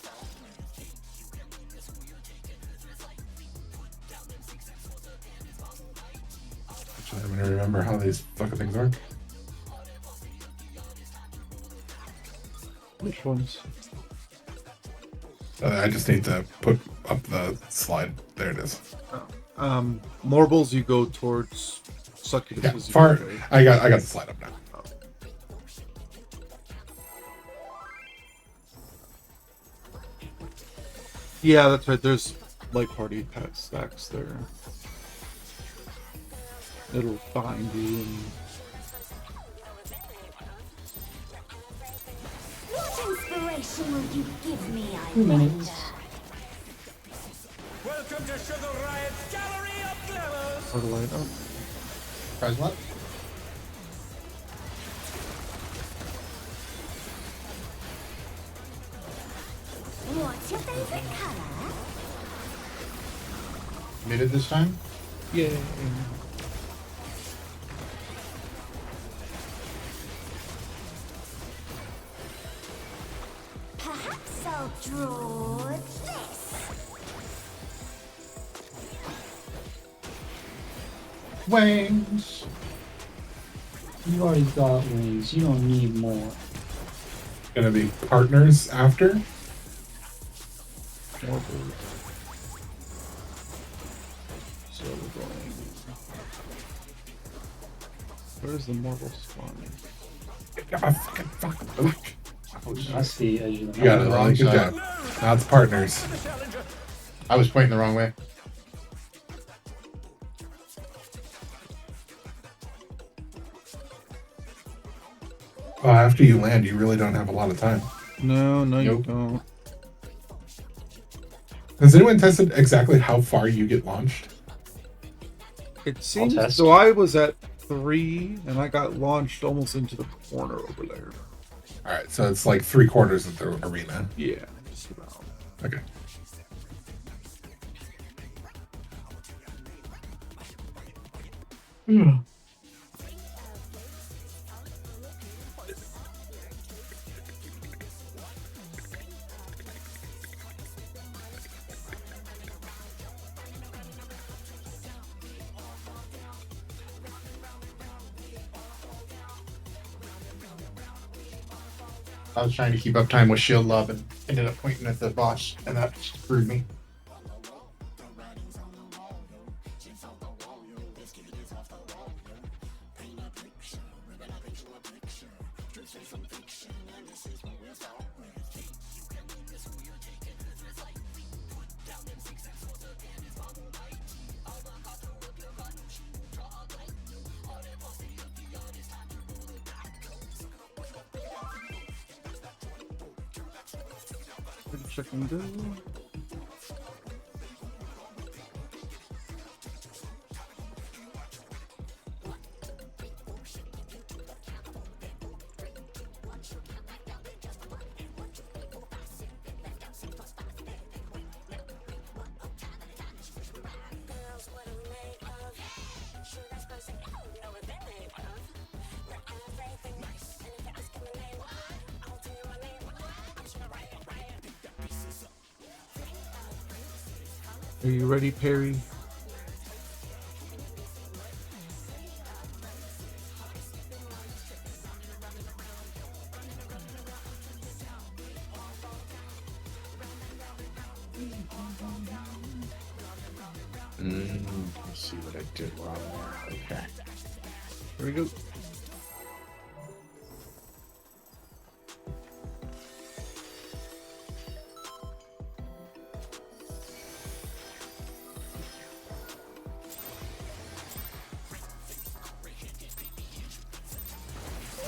Actually, I'm gonna remember how these fucking things work. Which ones? I just need to put up the slide. There it is. Marbles, you go towards Yeah, succubuses. you far. go away. I got the slide up now. Yeah, that's right. There's light party pack stacks there. It'll find you and What inspiration will you give me, I 2 wonder? minutes. Welcome to Sugar Riot's Gallery of Glamours! or the light up. Prize what? What's your favorite color? Muted this time? Yeah. Perhaps I'll draw this. Wings! You already got wings. You don't need more. Gonna be partners after. Marbles. So we're going. Where's the marble spawning? Ah, fuck. That's the edge of the You got map. it, Wrong Lily. Good side. job. Now it's partners. The challenger! I was pointing the wrong way. Well, after you land, you really don't have a lot of time. No, you Nope. don't. Has anyone tested exactly how far you get launched? It seems test. so. I was at 3, and I got launched almost into the corner over there. All right, so it's like 3/4 of the arena. Yeah, just about. Okay. I was trying to keep up time with Shield Love and ended up pointing at the boss, and that screwed me. Check and go. Are you ready, Perry? Let's see what I did wrong there. Okay. Here we go.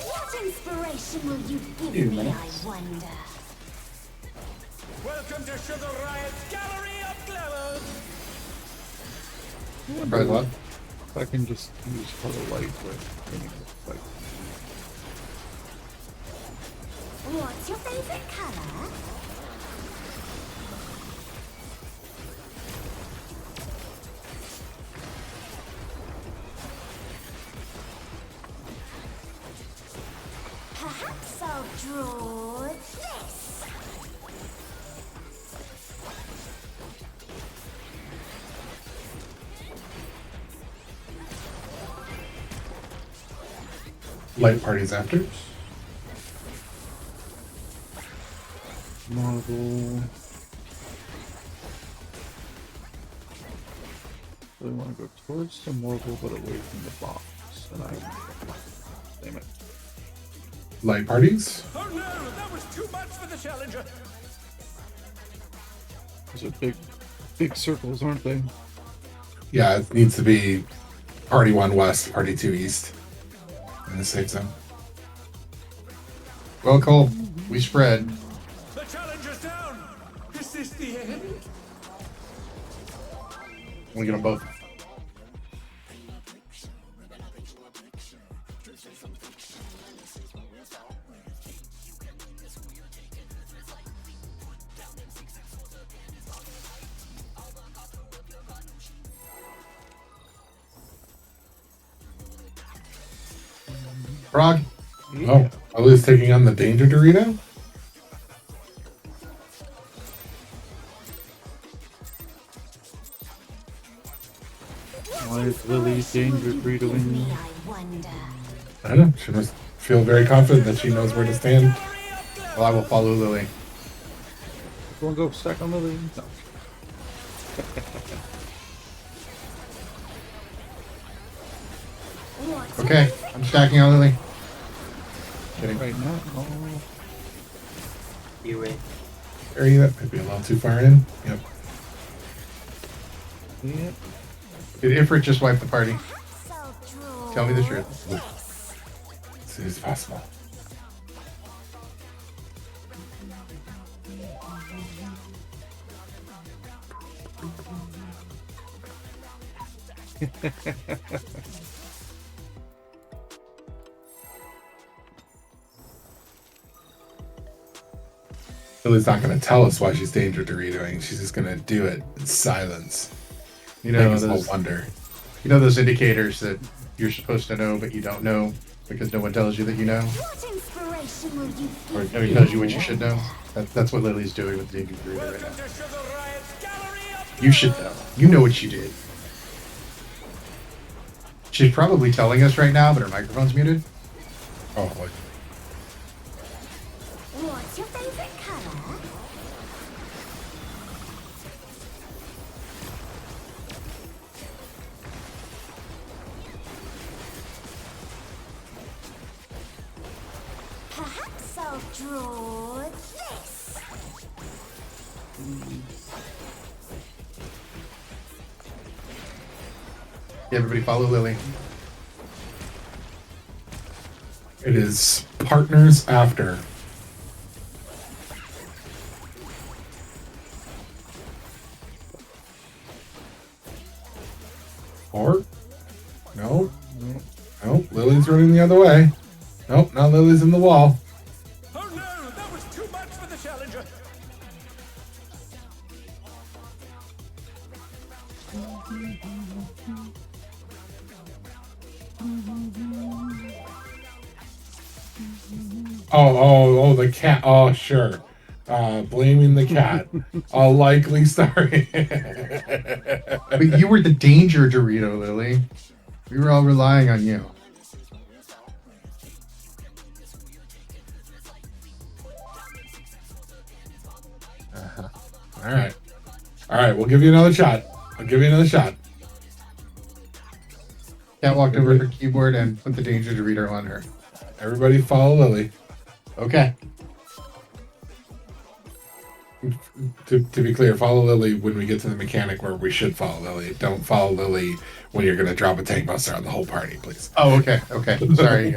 What inspiration will you give me, I wonder? Welcome to Sugar Riot's Gallery of Glamour. Probably what? If I can just use color light with any like What's your favorite color? Perhaps I'll draw this. Light parties after. marble. So I want to go towards the marble but away from the box. And damn it. Light parties? Oh no, that was too much for the challenger. Those are big circles, aren't they? Yeah, it needs to be party 1 west, party 2 east. In the safe zone. Well, Cole, we spread. The challenger's down. Is this the end? We get them both. Prog. Oh, Ollie's taking on the Danger Dorito? Why is Lily danger breeding? I wonder. I don't know. She must feel very confident that she knows where to stand. Well, I will follow Lily. Everyone go stack on Lily. No. What's Okay, I'm stacking on Lily. Kidding. Right now. Oh. You win. Area that might be a little too far in. Yep. Yeah. Did Ifrit just wipe the party? I'll draw Tell me the truth. this. As soon as possible. Lily's not going to tell us why she's Danger Doritoing. She's just going to do it in silence. You Make know us all those. wonder. You know those indicators that you're supposed to know, but you don't know because no one tells you that you know, What inspiration will you or give nobody me? tells you what you should know. That's what Lily's doing with the Dinky Burrito right Welcome now. to Sugar Riot's Gallery of You should know. You know what you did. She's probably telling us right now, but her microphone's muted. Oh, like, What's your favorite color? Perhaps I'll draw this. Yeah, everybody follow Lily. it is partners after. Or no, no, Lily's running the other way. Nope, now Lily's in the wall. Oh no, that was too much for the challenger. Oh, the cat. Oh, sure. Blaming the cat. A likely story. But you were the danger, Dorito, Lily. We were all relying on you. All right. All right, we'll give you another shot. I'll give you another shot. Cat walked over to her keyboard and put the danger Dorito on her. Everybody follow Lily. Okay. To be clear, follow Lily when we get to the mechanic where we should follow Lily. Don't follow Lily when you're going to drop a tank buster on the whole party, please. Oh, okay. Okay. Sorry.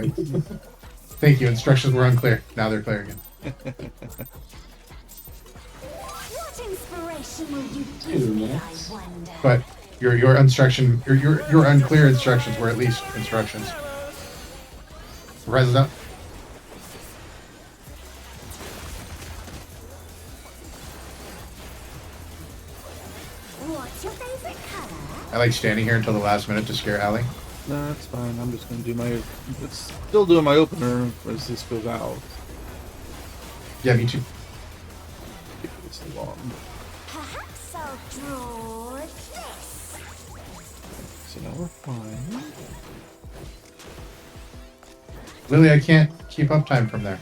Thank you. Instructions were unclear. Now they're clear again. What inspiration will you give me, I wonder? But your instruction, your unclear instructions were at least instructions. Rise up. What's your favorite color? I like standing here until the last minute to scare Allie. No, that's fine. I'm just gonna do my. It's still doing my opener as this goes out. Yeah, me too. It's long. Perhaps I'll draw this. So now we're fine. Lily, I can't keep up time from there.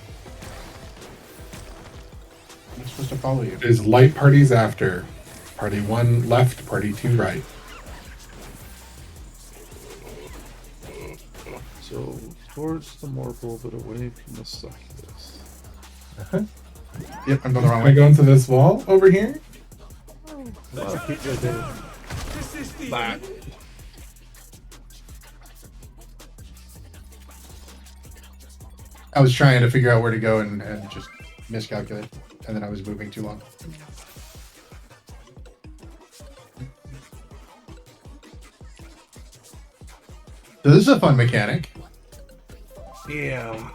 I'm supposed to follow you. It is light parties after. Party 1 left, party 2 right. So towards the marble, but away from the succubus. Yep, I'm going the wrong Am I way. going to this wall over here? Well, keep right there. This is the Back. I was trying to figure out where to go and just miscalculate, and then I was moving too long. So this is a fun mechanic. Yeah.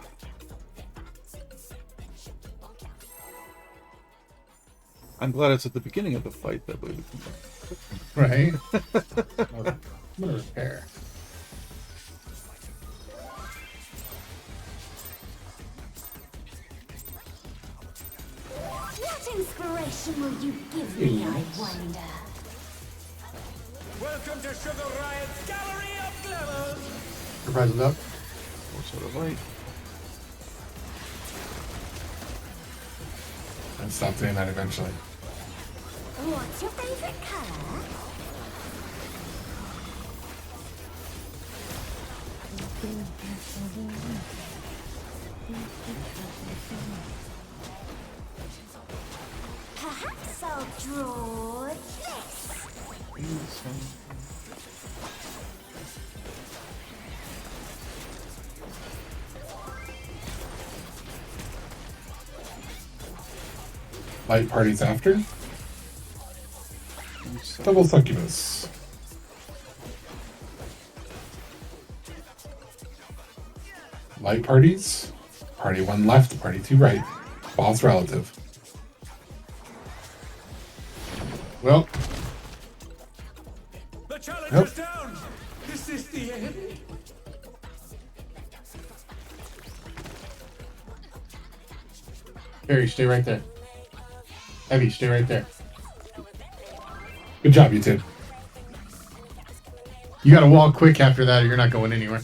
I'm glad it's at the beginning of the fight that way we can. Right? I'm gonna repair. What inspiration will you give me, I wonder? Welcome to Sugar Riot's Gallery of Glamour. Surprise is up. Or sort of light. And stop doing that eventually. What's your favorite color? Perhaps I'll draw this. Light parties after. Double succubus. Light parties. Party 1 left, party 2 right. Boss relative. Well, The challenger's Nope. down. This is the end. Harry, stay right there. Evie, stay right there. Good job, you two. You gotta walk quick after that or you're not going anywhere.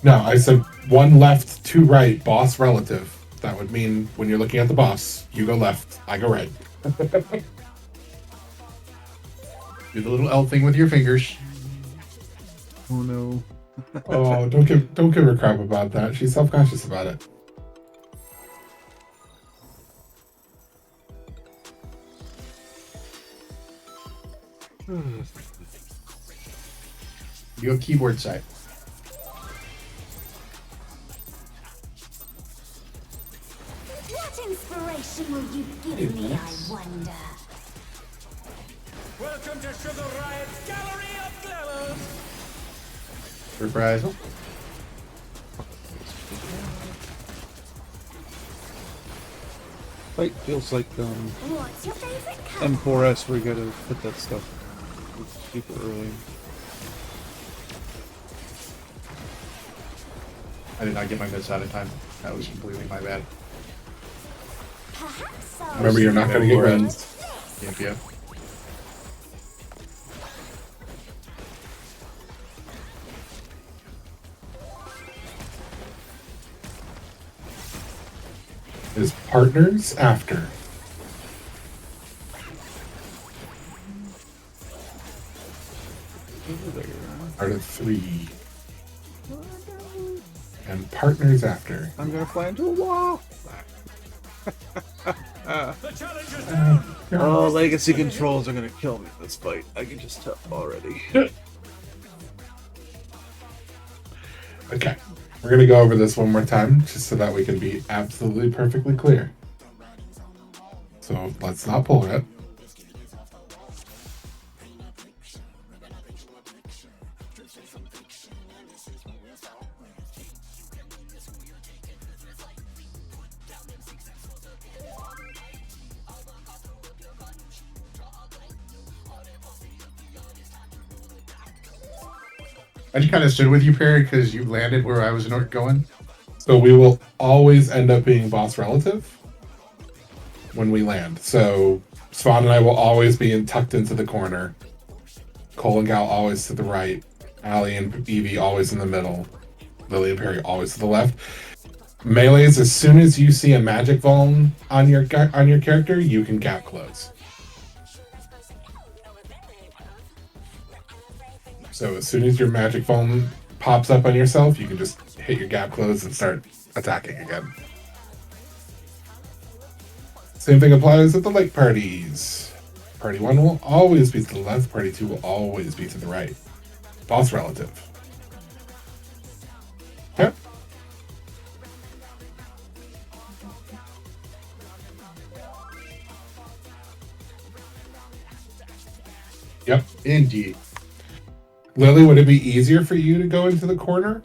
No, I said one left, two right, boss relative. That would mean when you're looking at the boss, you go left, I go right. Do the little L thing with your fingers. Oh no. Oh, don't give her crap about that. She's self-conscious about it. You have keyboard side. What inspiration will you give me, I wonder? Welcome to Sugar Riot's Gallery of Glamours. Surprise. Fight feels like What's your favorite color? M4S where you gotta put that stuff super early. I did not get my bits out of time. That was completely my bad. Perhaps Remember, you're not going to get wins. Yep, yep. Is partners after. Over there. Part of 3. And partners after. I'm gonna fly into a wall. The challenge is down. Oh, legacy controls are gonna kill me in this fight. I can just tell already. Okay. We're going to go over this one more time, just so that we can be absolutely perfectly clear. So let's not pull it. I just kind of stood with you, Perry, because you landed where I was going. So we will always end up being boss relative when we land. So Spawn and I will always be tucked into the corner. Cole and Gal always to the right. Allie and Evie always in the middle. Lily and Perry always to the left. Melees, as soon as you see a magic vuln on your character, you can gap close. So as soon as your magic foam pops up on yourself, you can just hit your gap close and start attacking again. Same thing applies at the lake parties. Party 1 will always be to the left, Party 2 will always be to the right. Boss relative. Yep. Yep. Indeed. Lily, would it be easier for you to go into the corner?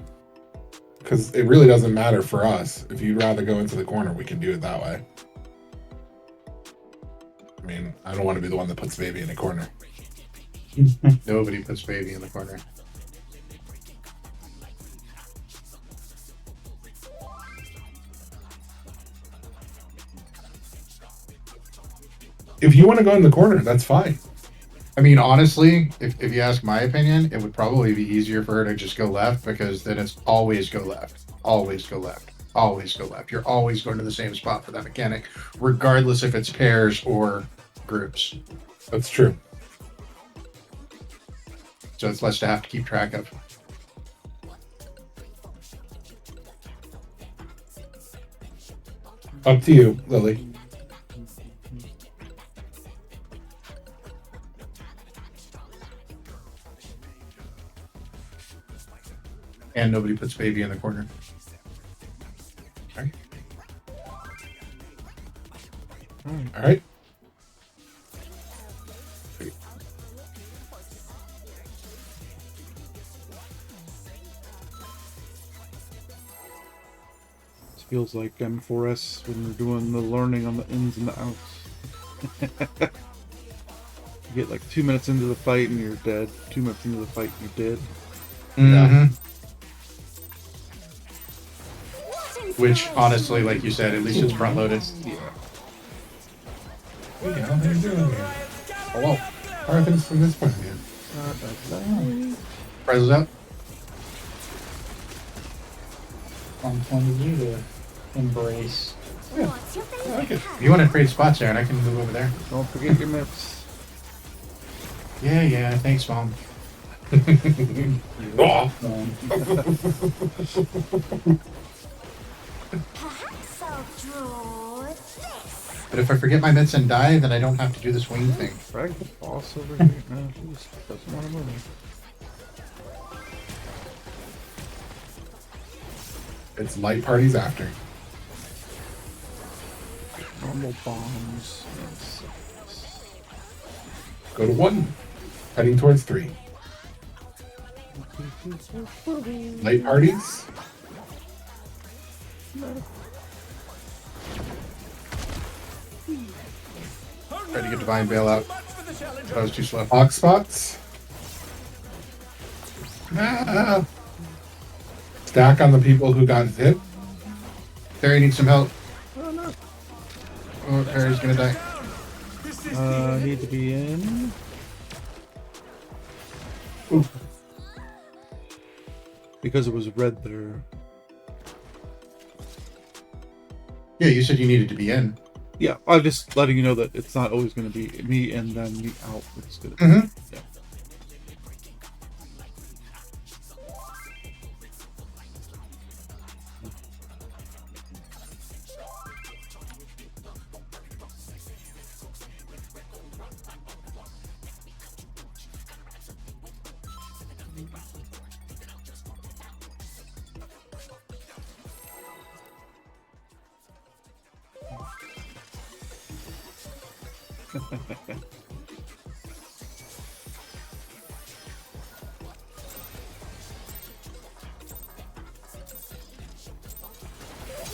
Because it really doesn't matter for us. If you'd rather go into the corner, we can do it that way. I mean, I don't want to be the one that puts baby in a corner. Nobody puts baby in the corner. If you want to go in the corner, that's fine. I mean, honestly, if you ask my opinion, it would probably be easier for her to just go left because then it's always go left, always go left, always go left. You're always going to the same spot for that mechanic, regardless if it's pairs or groups. That's true. So it's less to have to keep track of. Up to you, Lily. And nobody puts baby in the corner. Okay. All right. This feels like M4S when we're doing the learning on the ins and the outs. You get like 2 minutes into the fight and you're dead. 2 minutes into the fight and you're dead. Mhm. What Which, inspiration honestly, will like you said, at least it's front loaded. Yeah. Hey, how are you doing here? Hello. How are things from this point of view? Prices up. One point of view to embrace. What's your I favorite like it. If color? you want to trade spots there, and I can move over there. Don't forget your mitts. Yeah, thanks, Mom. Oh. Perhaps I'll draw this. But if I forget my mitts and die, then I don't have to do the swing thing. Drag the boss over here. No, she just doesn't want to move. It's light parties after. Normal bombs. Yes. Go to 1. Heading towards 3. Light parties. Tried to get divine bailout. But I was too slow. Hawk spots. Ah. Stack on the people who got hit. Terry needs some help. Oh, Terry's gonna die. Need to be in. Because it was red there. Yeah, you said you needed to be in. Yeah, I'm just letting you know that it's not always going to be me and then me out. It's gonna be, Mhm. yeah.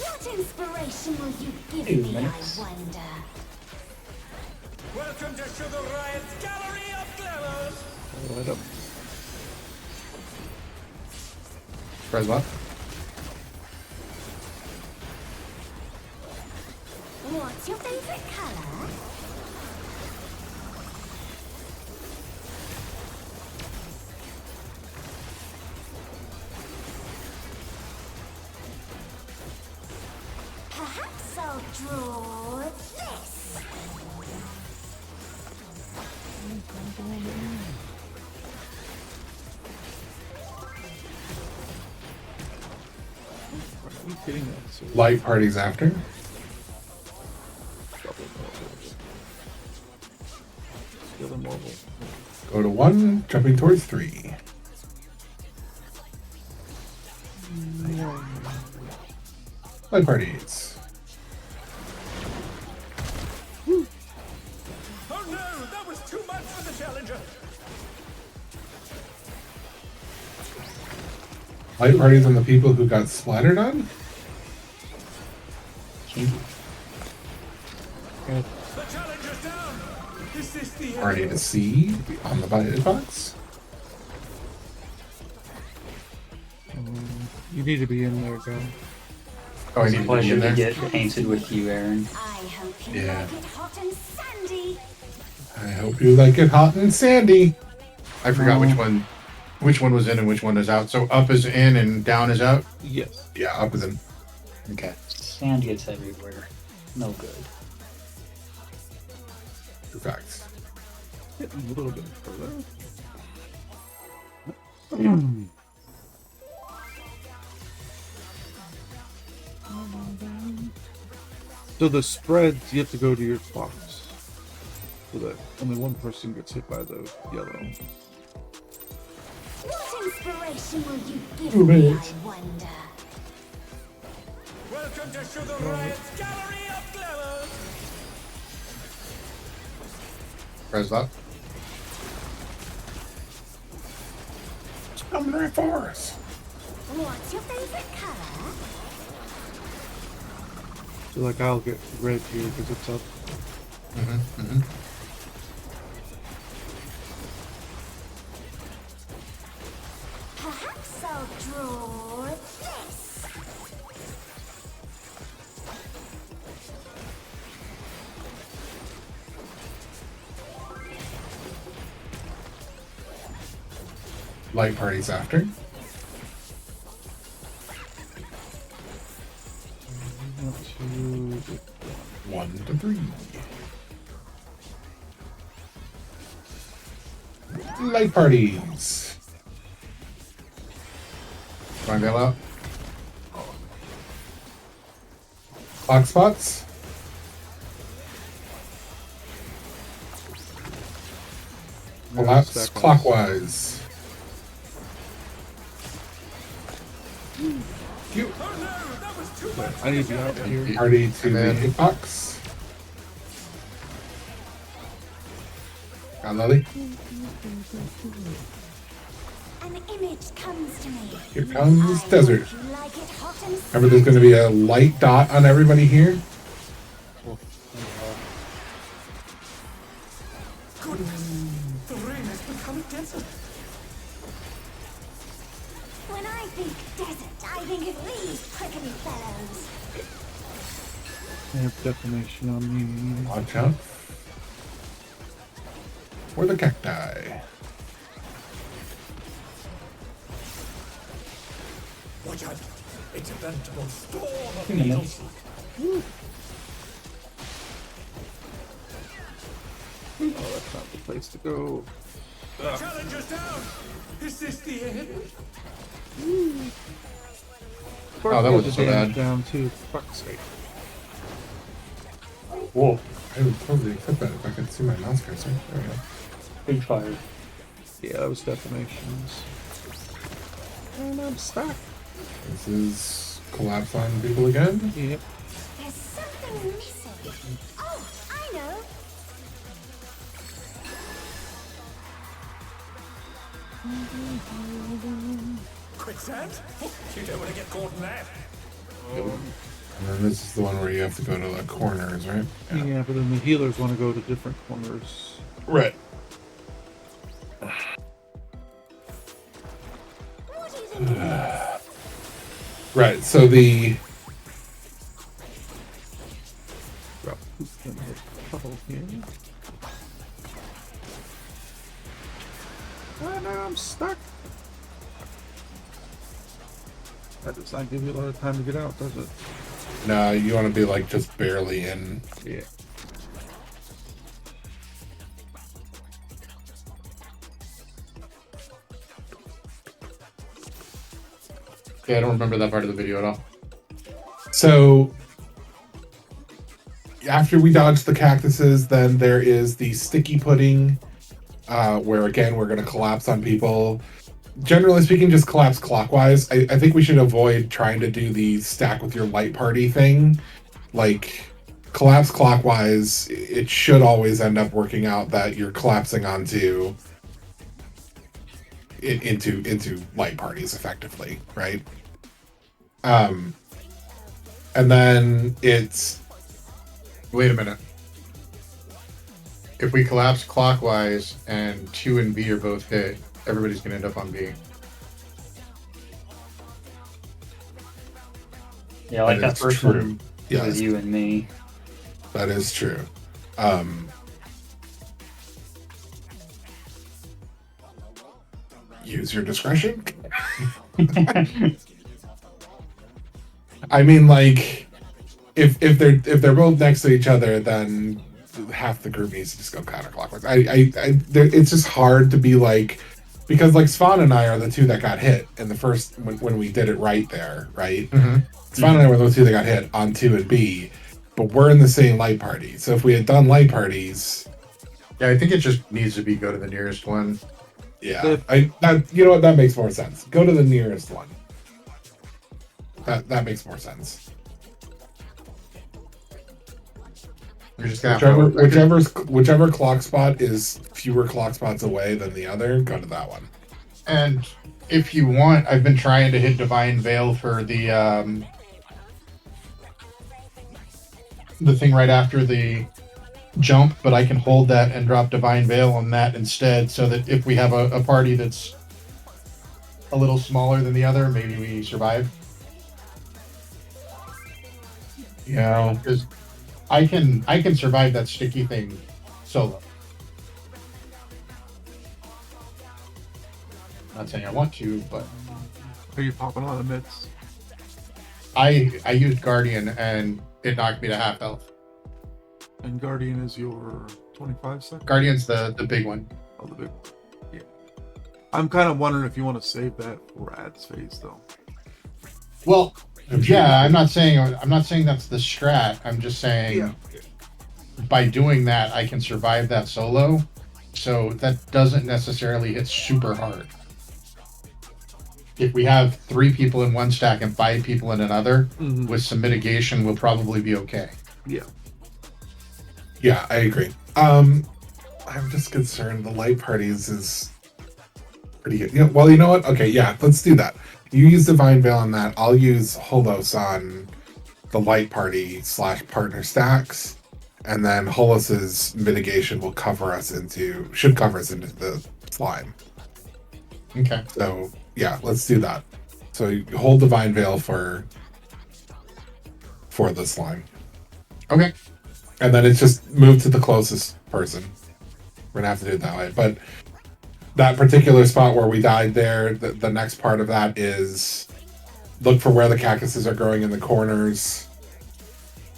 What inspiration will you give 2 me, minutes. I wonder? Welcome to Sugar Riot's Gallery of Glamours. Right up. Press what? What's your favorite color? Perhaps I'll draw this. Are you kidding me? So Light parties after. the other marble. Go to 1. Jumping towards 3. Light parties. Oh no, that was too much for the challenger. Light parties on the people who got splattered on. Kinky. The challenger's down. Is this the end? Party to C on the budget box. You need to be in there, guy. Oh, I It's need a to be pleasure in to there. get painted with you, Aaron. I hope you Yeah. like it hot and sandy. I hope you like it hot and sandy. I forgot No. which one was in and which one is out. So up is in and down is out. Yes. Yeah, up is in. Okay. Sand gets everywhere. No good. True facts. Getting a little bit further. So the spreads, you have to go to your box. So that only one person gets hit by the yellow. What inspiration will you give Ooh, me, right. I wonder? Welcome to Sugar Riot's Gallery of Glamours. Press that. I'm right for us. What's your favorite color? So like I'll get red here because it's up. light parties after. Want to 1 to 3. Light parties. Divine Veil out. Clock spots. Collapse stack ones. clockwise. You Oh no, that was too much. I need to be out here. party to the Amen. hitbox. Got Lily. An image comes to me. Here comes I Desert. would like it hot and Remember, there's going to be a light dot on everybody here. Goodness, the rain has become a desert. When I think desert, I think of these prickly fellows. I have defamation on me. Watch out for the cacti. Watch out. It's a veritable storm of 2 minutes. needles. Oh, that's not the place to go. Challengers down. Is this the end? Oh, that wasn't so bad. Down too. Fuck's sake. Whoa. I would totally accept that if I could see my mouse cursor. There we go. Big fire. Yeah, that was defamations. And I'm stuck. This is collapse on people again. Yep. There's something missing. Oh, I know. Quicksand? Oh, you don't want to get caught in that. And then this is the one where you have to go to the corners, right? Yeah, but then the healers want to go to different corners. Right. What is it? Right, so the Drop who's gonna hit trouble here. And I'm stuck. That does not give you a lot of time to get out, does it? no, you want to be like just barely in. Yeah. Yeah, I don't remember that part of the video at all. So after we dodge the cactuses, then there is the sticky pudding, where again we're going to collapse on people. Generally speaking, just collapse clockwise. I think we should avoid trying to do the stack with your light party thing. Like, collapse clockwise, it should always end up working out that you're collapsing onto into light parties effectively, right? And then it's Wait a minute. If we collapse clockwise and 2 and B are both hit, everybody's going to end up on B. Yeah, like that is first true. one. It Yes. was you and me. That is true. Use your discretion. I mean, like, if they're both next to each other, then half the group needs to just go counterclockwise. It's just hard to be like, because like Svan and I are the two that got hit in the first when we did it right there, right? Mm-hmm. Svan and I were the two that got hit on 2 and B, but we're in the same light party. So if we had done light parties, Yeah, I think it just needs to be go to the nearest one. yeah, you know what, that makes more sense. Go to the nearest one. That makes more sense. You're just gonna have to, Whichever clock spot is fewer clock spots away than the other, go to that one. and if you want, I've been trying to hit Divine Veil for the thing right after the jump, but I can hold that and drop Divine Veil on that instead, so that if we have a party that's a little smaller than the other, maybe we survive. Yeah. Because I can survive that sticky thing solo. Not saying I want to, but Are you popping a lot of mids? I used Guardian and it knocked me to half health. And Guardian is your 25 second? Guardian's the big one. Oh, the big. Yeah. I'm kind of wondering if you want to save that for ads phase though. Well, yeah, I'm not saying that's the strat. I'm just saying by doing that I can survive that solo. So that doesn't necessarily hit super hard. If we have 3 people in one stack and 5 people in another, with some mitigation, we'll probably be okay. Yeah. Yeah, I agree. I'm just concerned the light parties is pretty good. Well, you know what? Okay, yeah, let's do that. You use Divine Veil on that. I'll use Holos on the light party / partner stacks. And then Holos's mitigation will should cover us into the slime. Okay. So yeah, let's do that. So you hold Divine Veil for the slime. Okay. And then it's just move to the closest person. We're gonna have to do it that way. But that particular spot where we died there, the next part of that is look for where the cactuses are growing in the corners.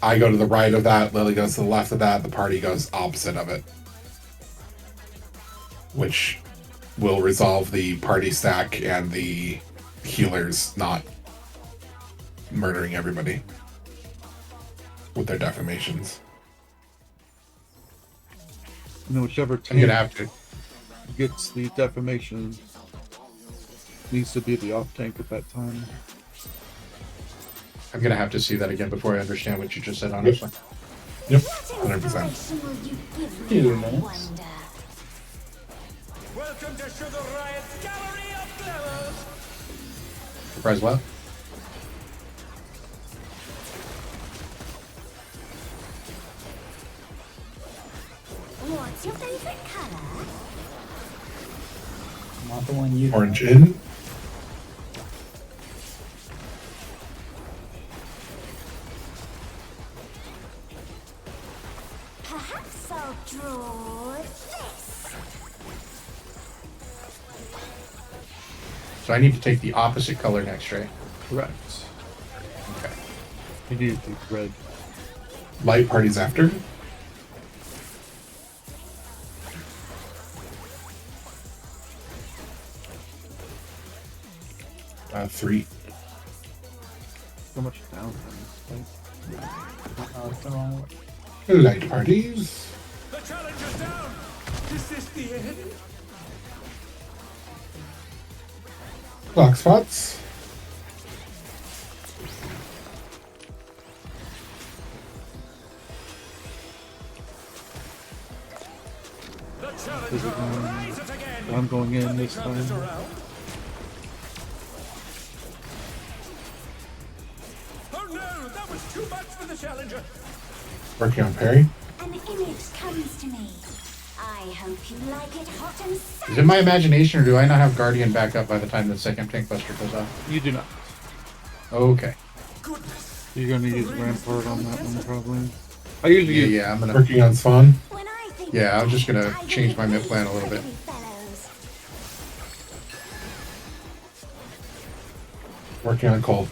I go to the right of that, Lily goes to the left of that, the party goes opposite of it. Which will resolve the party stack and the healers not murdering everybody with their defamations. And then whichever I'm tank gonna have to. gets the defamation needs to be the off tank at that time. I'm gonna have to see that again before I understand what you just said. Honestly. Yep. What 100%. inspiration will you give 2 me, I minutes. wonder? Welcome to Sugar Riot's Gallery of Glamours. Surprise what? What's your favorite color? Not the one you. Orange in. Perhaps I'll draw this. So I need to take the opposite color next, right? Correct. Okay. You need to do red. Light parties after. Three. So much downtime. It's the wrong way. Light parties. The challenge is down. Is this the end? Block spots. The challenger rises again. I'm going in Can they this turn this time. around? Oh no, that was too much for the challenger. Working on parry. An image comes to me. I hope you like it hot and Is sunny. it my imagination, or do I not have Guardian back up by the time the second tank buster goes off? You do not. Okay. Goodness. You're gonna use Rampart on that one probably. I usually Yeah, use yeah. I'm gonna. Working on spawn. When I think Yeah, of I'm just gonna I change my think mid plan a little bit. fellows. Working on Colt.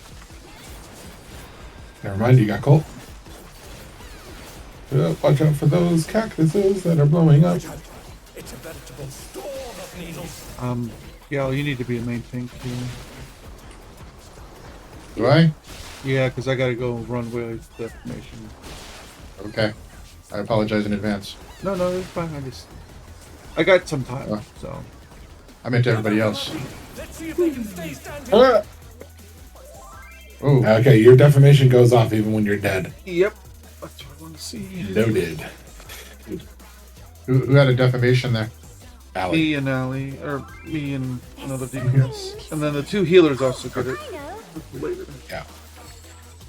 Never mind, you got Colt. Watch out for those cactuses that are blowing up. It's a veritable storm of needles. yeah, you need to be a main tank too. Do I? Yeah, because I gotta go run with defamation. Okay. I apologize in advance. No, it's fine. I got some time, Oh. so. I meant to everybody else. Let's see if they can stay standing. Ah! Oh, Okay, your defamation goes off even when you're dead. Yep. That's what I want to see. Loaded. who had a defamation there? Allie. Me and Allie, or me and another DPS. And then the 2 healers also get it I know. later. Yeah.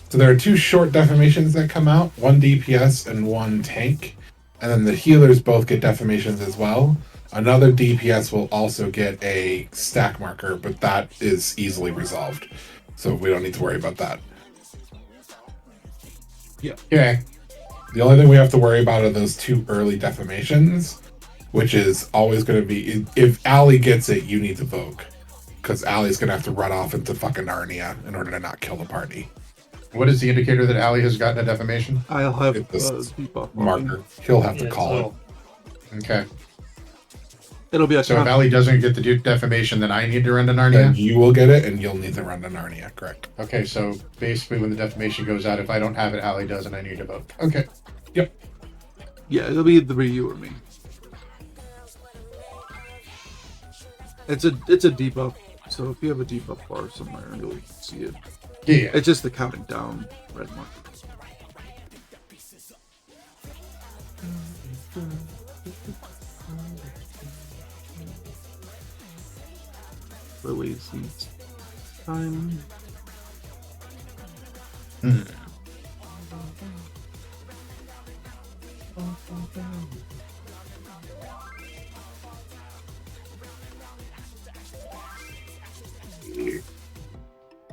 So there are 2 short defamations that come out, 1 DPS and 1 tank. And then the healers both get defamations as well. Another DPS will also get a stack marker, but that is easily resolved. So we don't need to worry about that. Okay. The only thing we have to worry about are those 2 early defamations, which is always going to be, if Allie gets it, you need to Vogue. because Allie's gonna have to run off into fucking Narnia in order to not kill the party. What is the indicator that Allie has gotten a defamation? I'll have Get this debuff marker. He'll have to Yeah, call it. Okay. It'll be a So if Allie doesn't get the defamation, then I need to run to Then Narnia? you will get it, and you'll need to run to Narnia. Correct. Okay, so basically when the defamation goes out, if I don't have it, Allie does, and I need to vote. Okay. Yeah, it'll be either you or me. It's a debuff, so if you have a debuff bar somewhere, you'll see it. Yeah. It's just the counting down red mark. Release time.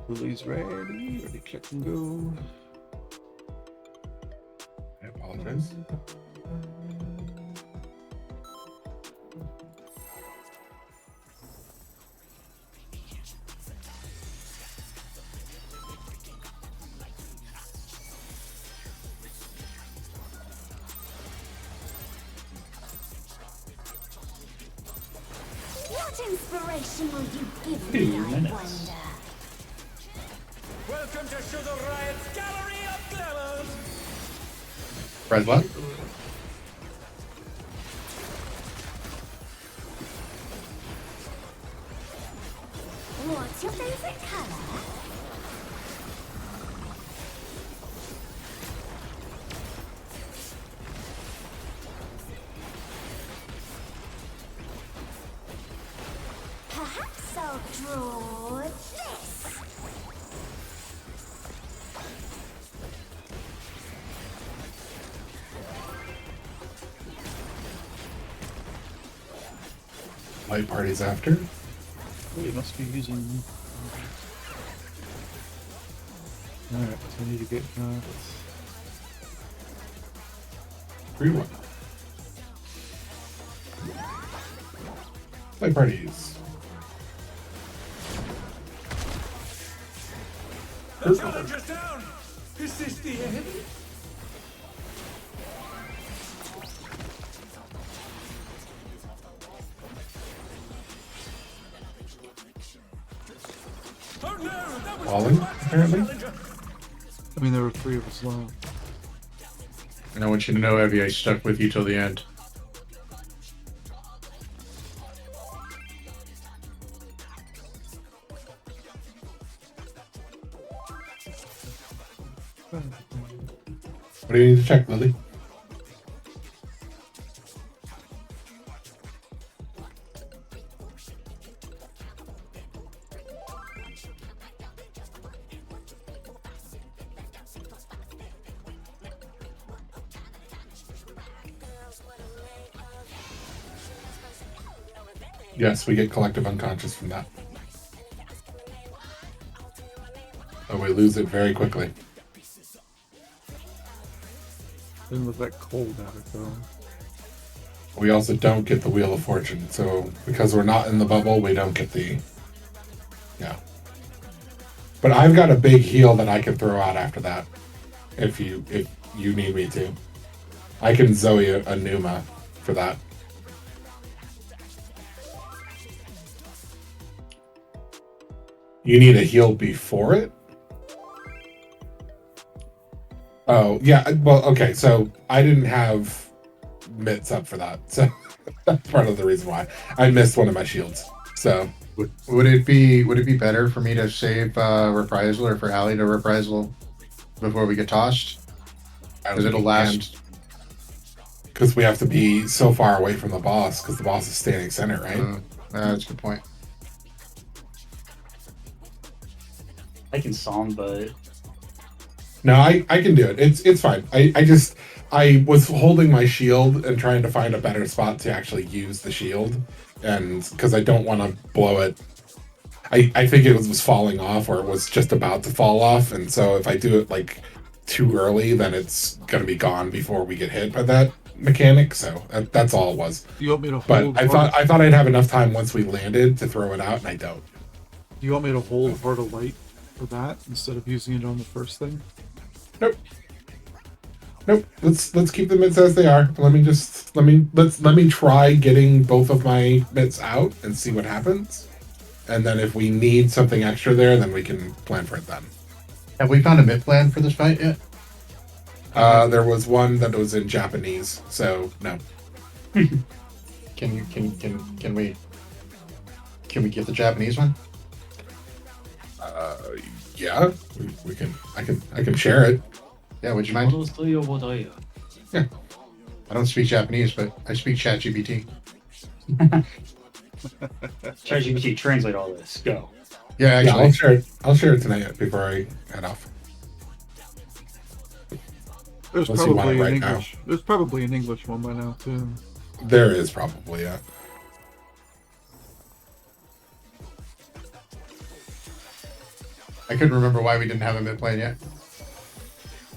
Lily's ready click and go. I apologize. What inspiration will you give 2 me, I minutes. wonder? Welcome to Sugar Riot's Gallery of Glamours! Red what? What's your favorite color? Perhaps I'll draw this. Light parties after. We must be using. Alright, so I need to get Rerun. Light parties. The challenger's down! Is this the end? Oh no! That was Falling, too much for the apparently. challenger. I mean, there were 3 of us left. And I want you to know, Evie, I stuck with you till the end. What do you need to check, Lily? Yes, we get collective unconscious from that. But we lose it very quickly. Didn't look that cold at it though. We also don't get the Wheel of Fortune, so because we're not in the bubble, we don't get the... Yeah. But I've got a big heal that I can throw out after that, if you need me to. I can Zoe a Numa for that. You need a heal before it? Oh, yeah, well, okay, so I didn't have mitts up for that, so that's part of the reason why. I missed one of my shields, so... Would it be better for me to save reprisal or for Allie to reprisal before we get tossed? Because it'll last. Because we have to be so far away from the boss, because the boss is standing center, right? That's a good point. I can song, but No, I can do it. It's fine. I was holding my shield and trying to find a better spot to actually use the shield, and because I don't want to blow it. I think it was falling off, or it was just about to fall off, and so if I do it like too early, then it's gonna be gone before we get hit by that mechanic. So that's all it was. Do you want me to But hold? I thought I'd have enough time once we landed to throw it out, and I don't. Do you want me to hold Heart of Light for that instead of using it on the first thing? Nope. Nope. Let's keep the mitts as they are. Let me try getting both of my mitts out and see what happens. And then if we need something extra there, then we can plan for it then. Have we found a mid plan for this fight yet? There was one that was in Japanese, so no. Can we get the Japanese one? Yeah, we can. I can share it. Yeah, would you mind? I don't speak Japanese, but I speak ChatGPT. ChatGPT, translate all this. Go. Yeah, Yeah, actually, I'll share it tonight before I head off. There's Unless you want it probably right an now. English. There's probably an English one by now too. There is probably, yeah. I couldn't remember why we didn't have a mid plan yet.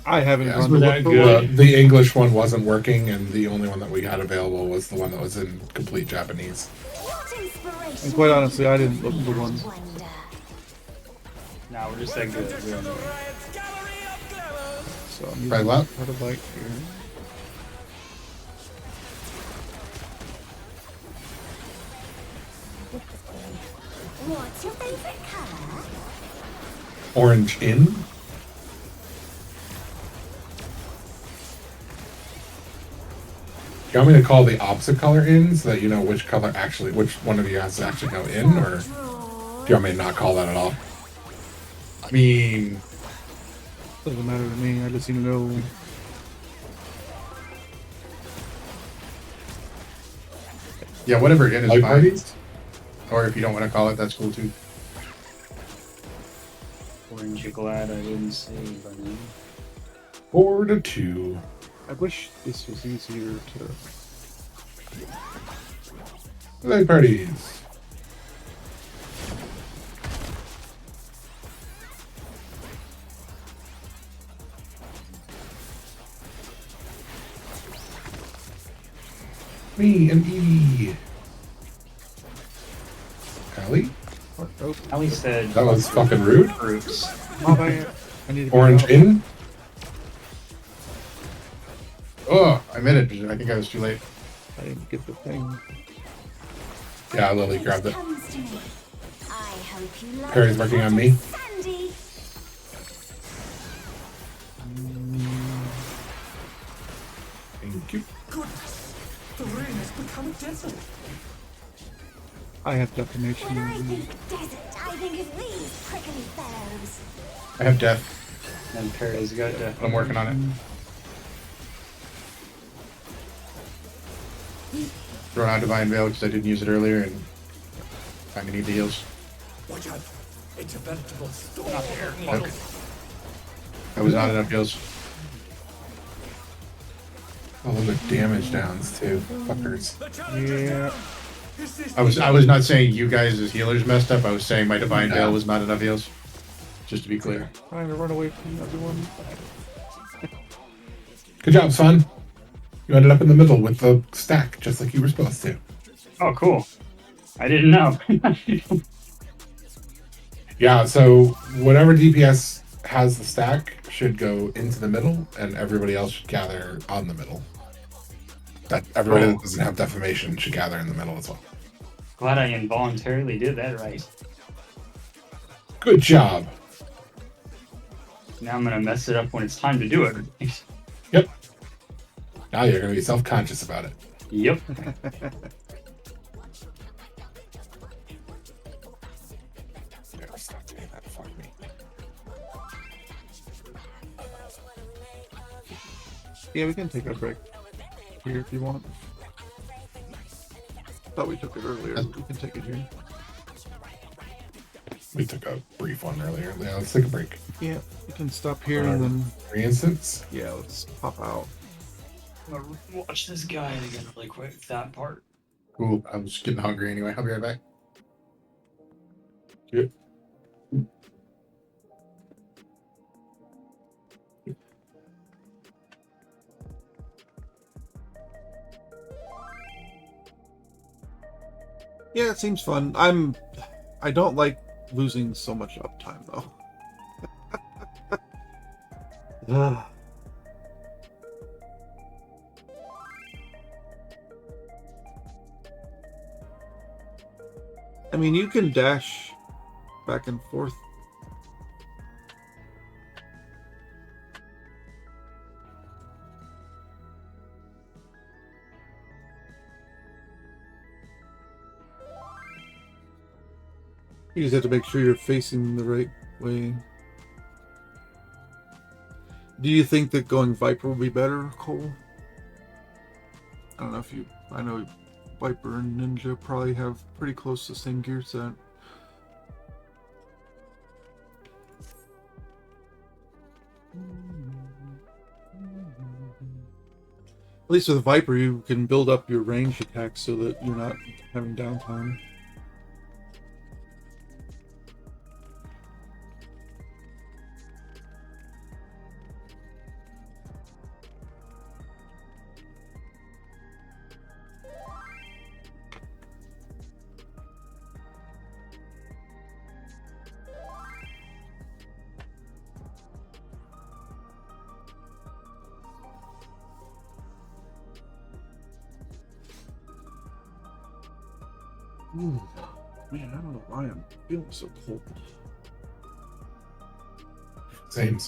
I haven't Yeah, gone we're to that look for good. one. The English one wasn't working, and the only one that we had available was the one that was in complete Japanese. What inspiration And quite will honestly, you I didn't look give for me, one. Wonder? Nah, we're just that good. We don't know. Riot's gallery of glamours. So I'm using Right, what? Heart of Light here. What's your favorite color? Orange in? You want me to call the opposite color in so that you know which one of you has to actually go in, or do you want me to not call that at all? I mean, Doesn't matter to me. I just need to know. yeah, whatever it is Like fine. parties? Or if you don't want to call it, that's cool too. Orange, you're glad I didn't say by name. 4-2. I wish this was easier to. Like parties. Me and Evie. Allie? Oh, Ali said That was fucking rude. groups. my bad. I need to get Orange out. in? Oh, I made it. I think I was too late. I didn't get the thing. Yeah, Lily grabbed it. Comes to me. I hope you like Perry's working on me. Sandy. Thank you. Goodness, the rain has become desert. I have defamation. When I think desert, I think of these prickly fellows. I have death. And Perry's got death. I'm working on it. Throwing out Divine Veil because I didn't use it earlier and kind of need the heals. Watch out. It's a veritable storm. Okay. That was not enough heals. Oh, those are damage downs too. Fuckers. The challenger Yeah. down. Is this I was not saying you guys as healers messed up. I was saying my Divine No. Veil was not enough heals. Just to be clear. Trying to run away from everyone. Good job, son. You ended up in the middle with the stack, just like you were supposed to. Oh, cool. I didn't know. Yeah, so whatever DPS has the stack should go into the middle, and everybody else should gather on the middle. That everybody that doesn't have defamation should gather in the middle as well. Glad I involuntarily did that right. Good job. Now I'm gonna mess it up when it's time to do it. Yep. Now you're gonna be self-conscious about it. Yep. Yeah, stop doing that. Fuck me. Yeah, we can take a break here if you want. Thought we took it earlier. But we can take it here. We took a brief one earlier. Yeah, let's take a break. Yeah, we can stop here and then. For instance, Yeah, let's pop out. I'm gonna watch this guy again really quick. That part. Cool. I was getting hungry anyway. I'll be right back. Yep. Yeah, it seems fun. I don't like losing so much uptime though. Ugh. I mean, you can dash back and forth. You just have to make sure you're facing the right way. Do you think that going Viper would be better, Cole? I don't know if you... I know Viper and Ninja probably have pretty close to the same gear set. At least with Viper, you can build up your range attacks so that you're not having downtime. Ooh, man, I don't know why I'm feeling so cold. Same.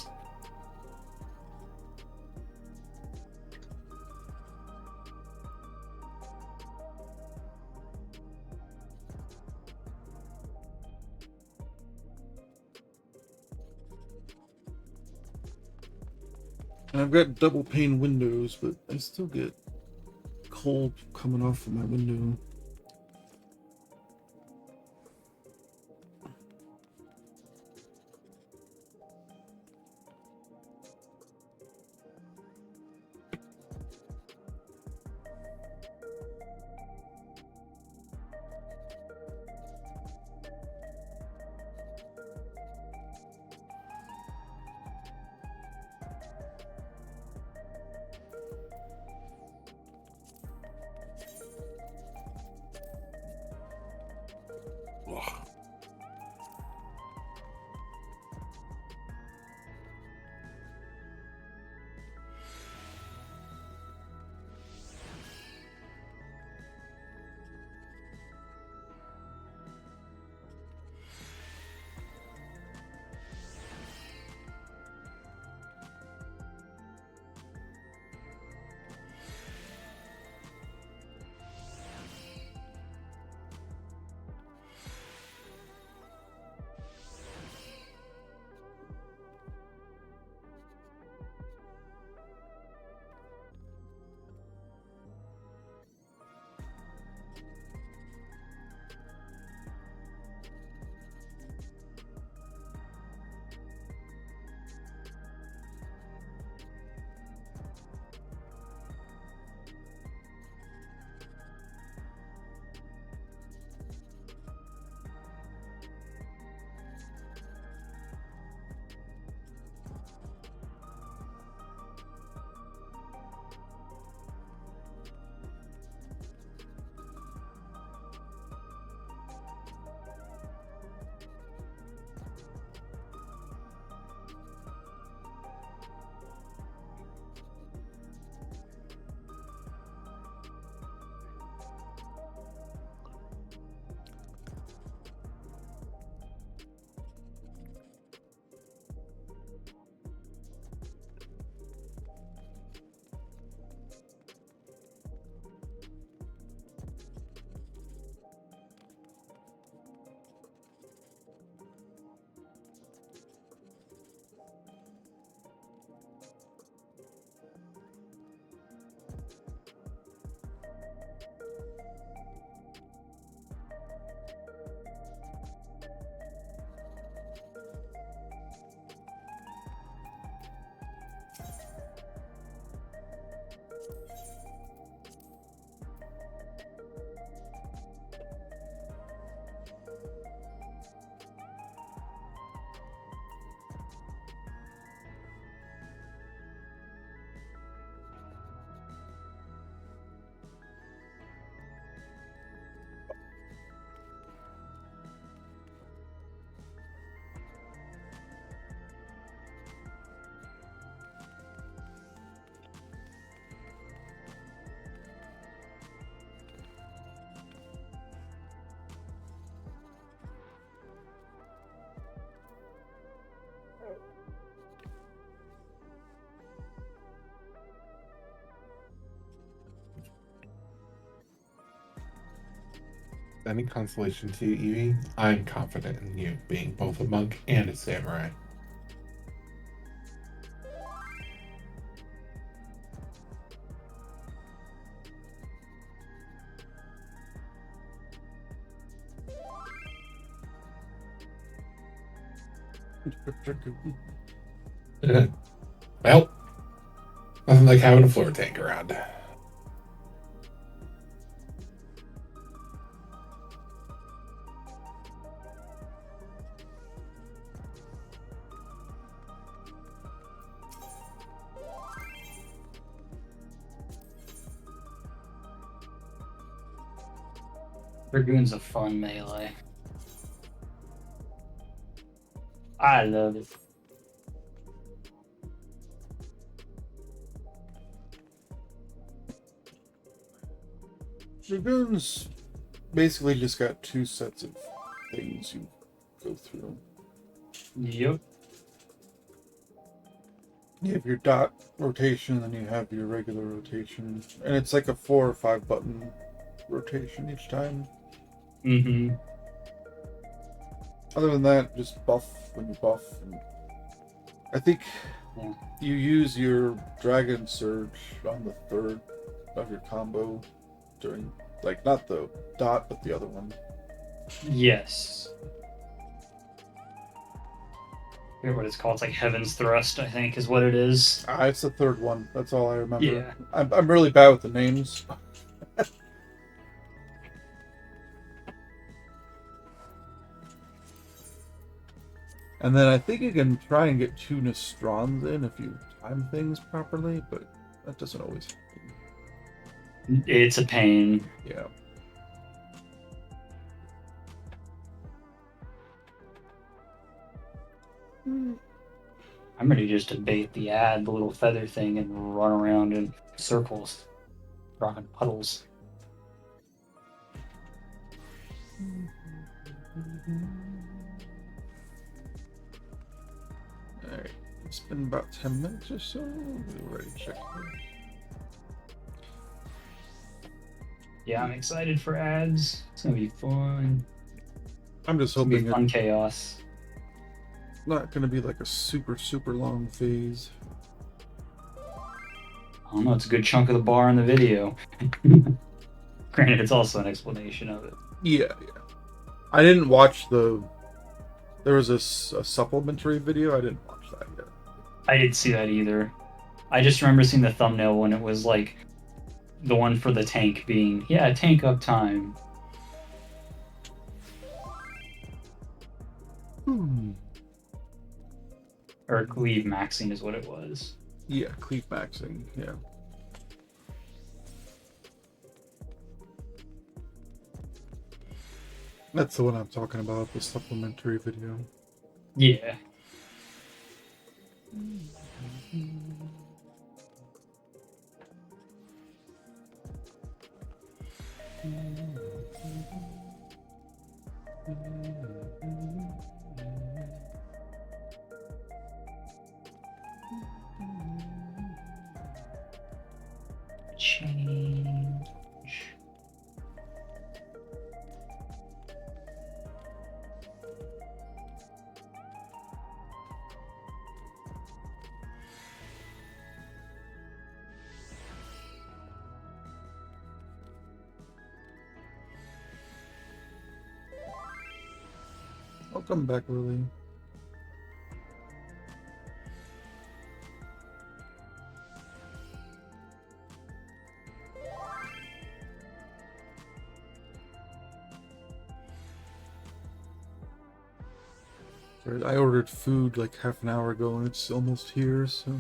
And I've got double pane windows, but I still get cold coming off of my window. Any consolation to you, Evie? I'm confident in you being both a monk and a samurai. Well, nothing like having a floor tank around. Dragoon's a fun melee. I love it. Dragoons basically just got two sets of things you go through. Yep. You have your dot rotation, and you have your regular rotation, and it's like a 4 or 5 button rotation each time. Mm-hmm. Other than that, just buff when you buff. And I think Yeah. you use your Dragon Surge on the third of your combo during, like, not the dot, but the other one. Yes. I forget what it's called. It's like Heaven's Thrust, I think, is what it is. It's the third one. That's all I remember. Yeah. I'm really bad with the names. And then I think you can try and get 2 Nostrons in if you time things properly, but that doesn't always happen. It's a pain. Yeah. I'm ready just to bait the ad, the little feather thing, and run around in circles, rocking puddles. Alright. It's been about 10 minutes or so. We're ready to check in. Yeah, I'm excited for ads. It's gonna be fun. I'm just It's gonna be hoping fun it's chaos. not going to be like a super, super long phase. I don't know, it's a good chunk of the bar in the video. Granted, it's also an explanation of it. Yeah, yeah. I didn't watch the... There was a supplementary video. I didn't watch that yet. I didn't see that either. I just remember seeing the thumbnail when it was like the one for the tank being, yeah, tank up time. Or cleave maxing is what it was. Yeah, cleave maxing, yeah. That's the one I'm talking about, the supplementary video. Yeah. Change. I'll come back early. I ordered food like half an hour ago and it's almost here, so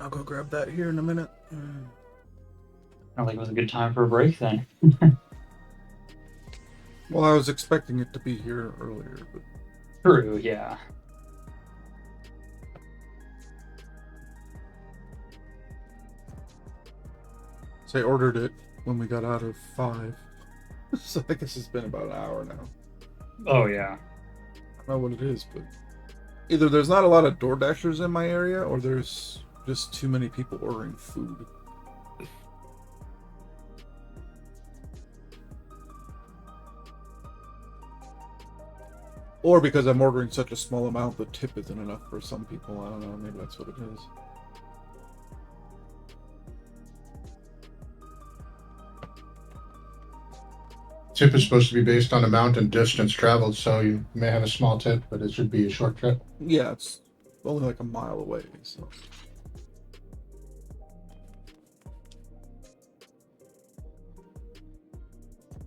I'll go grab that here in a minute. I think it was a good time for a break then. Well, I was expecting it to be here earlier, but True, yeah. so I ordered it when we got out of 5. So I guess it's been about an hour now. Oh, yeah. I don't know what it is, but either there's not a lot of Door Dashers in my area, or there's just too many people ordering food. Or because I'm ordering such a small amount, the tip isn't enough for some people. I don't know. Maybe that's what it is. Tip is supposed to be based on amount and distance traveled, so you may have a small tip, but it should be a short trip. Yeah, it's only like a mile away, so.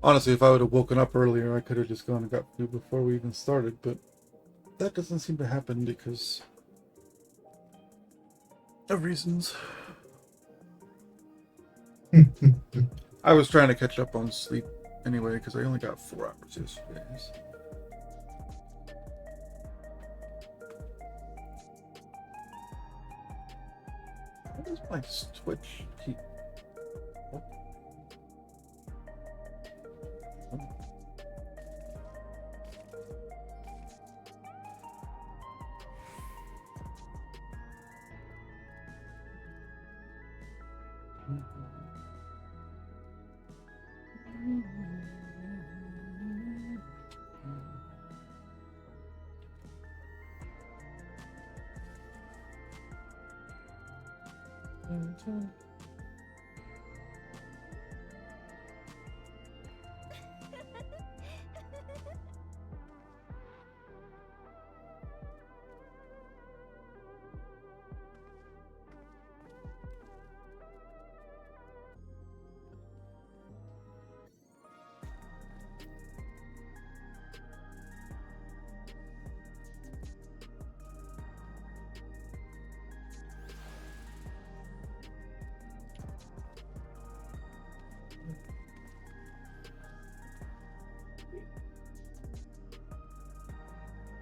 Honestly, if I would have woken up earlier, I could have just gone and got food before we even started, but that doesn't seem to happen because of reasons. I was trying to catch up on sleep anyway, because I only got 4 hours yesterday. So. Why does my Twitch keep...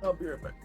I'll be right back.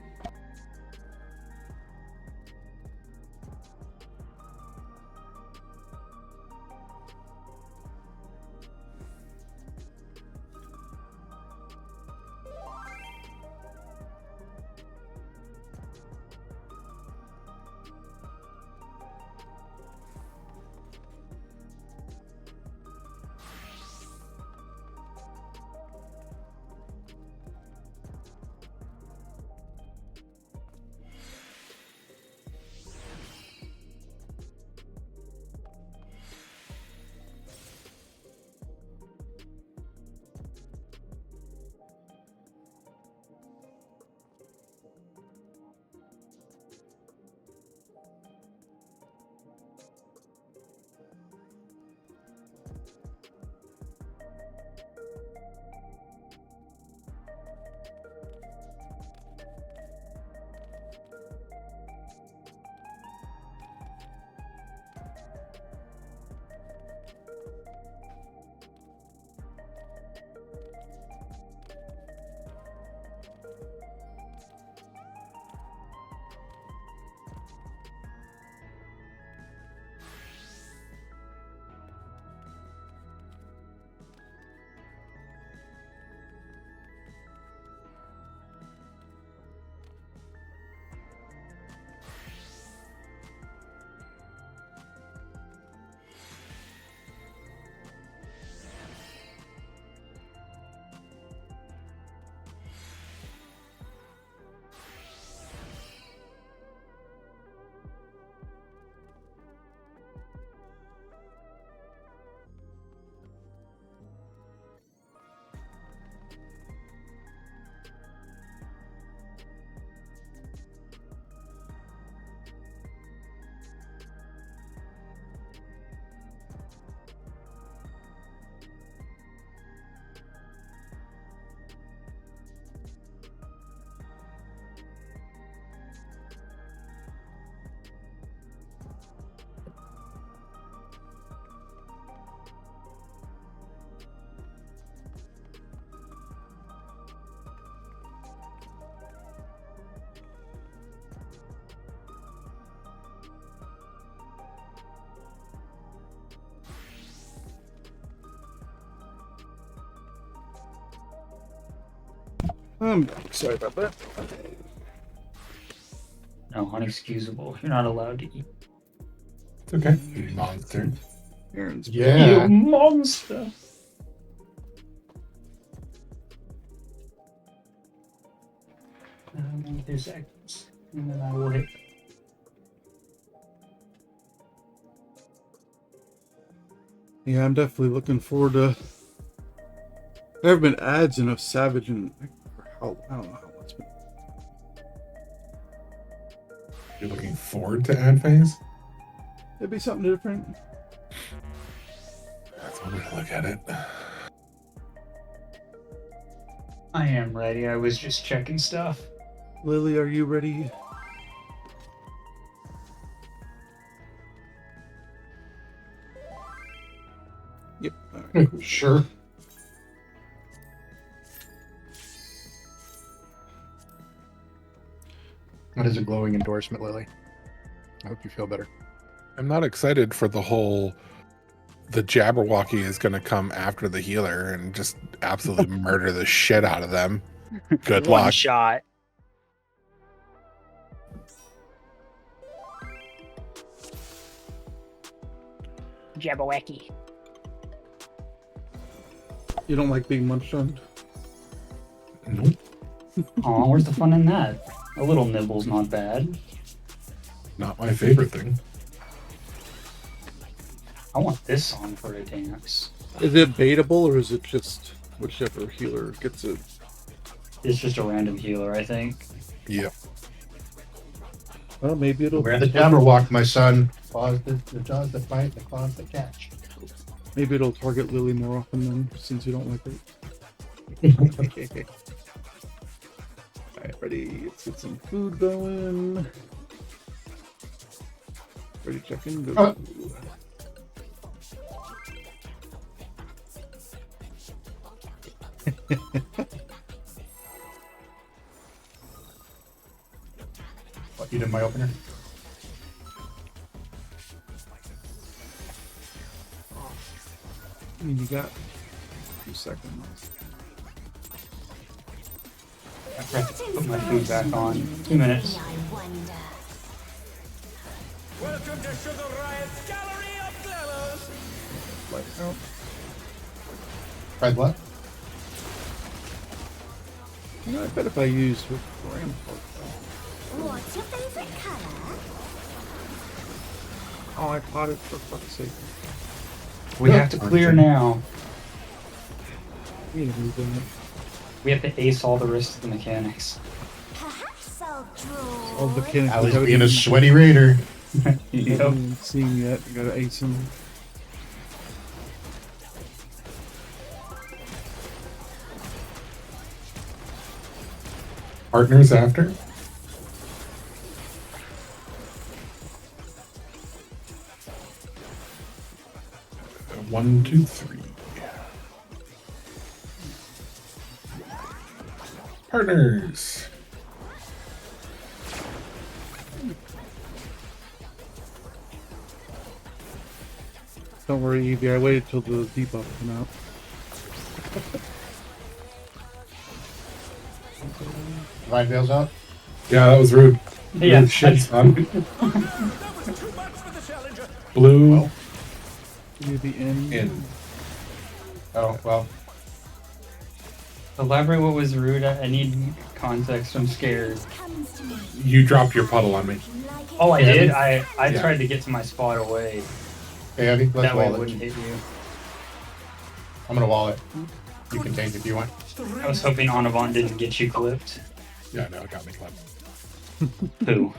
Sorry about that. No, unexcusable. You're not allowed to eat. It's okay. You monster. Aaron's Yeah. You monster. 2 seconds. And then I will hit. Yeah, I'm definitely looking forward to. There have been ads in a Savage and I don't know how much. You're looking forward to ad phase? It'd be something different. That's one way to look at it. I am ready. I was just checking stuff. Lily, are you ready? Yep. All right, cool. Sure. That is a glowing endorsement, Lily. I hope you feel better. I'm not excited for the Jabberwocky is going to come after the healer and just absolutely murder the shit out of them. Good One luck. shot. Jabberwocky. You don't like being munched on? Nope. Aw, where's the fun in that? A little nibble's not bad. Not my favorite thing. I want this song for a dance. Is it baitable or is it just whichever healer gets it? It's just a random healer, I think. Yeah. Well, maybe it'll. Wear the Jabberwock, my son. Claws the jaws that bite, the claws that catch. Maybe it'll target Lily more often then, since you don't like it. Alright, ready. Let's get some food going. Ready, check in, go. What, you did my opener? I mean, you got a few seconds. I have to put my food back on. 2 minutes. Welcome to Sugar Riot's Gallery of Glamours. Like, oh, Tried what? you know, I bet if I use her Rampart. What's your favorite color? Oh, I caught it for fuck's sake. We have to clear now. We need to move in it. We have to ace all the rest of the mechanics. Perhaps I'll draw. All the mechanics I was haven't being a even- sweaty raider. haven't Yep. even seen yet. You gotta ace them. Partners after? One, two, three. Partners. Don't worry, Evie. I waited till the debuff came out. Divine Veil's out. Yeah, that was rude. Yeah. Rude shit, son. That was too much for the challenger. Blue Near the end. in. Oh, well. Elaborate what was rude. I need context. I'm scared. Comes to me You dropped your puddle on me. like Oh, I Yeah, did? but- I Yeah. tried to get to my spot away. Hey, Abby, let's That way it wall wouldn't it. hit you. I'm gonna wall it. You can tank if you want. I was hoping Anavon didn't get you clipped. Yeah, no, it got me clipped. Who?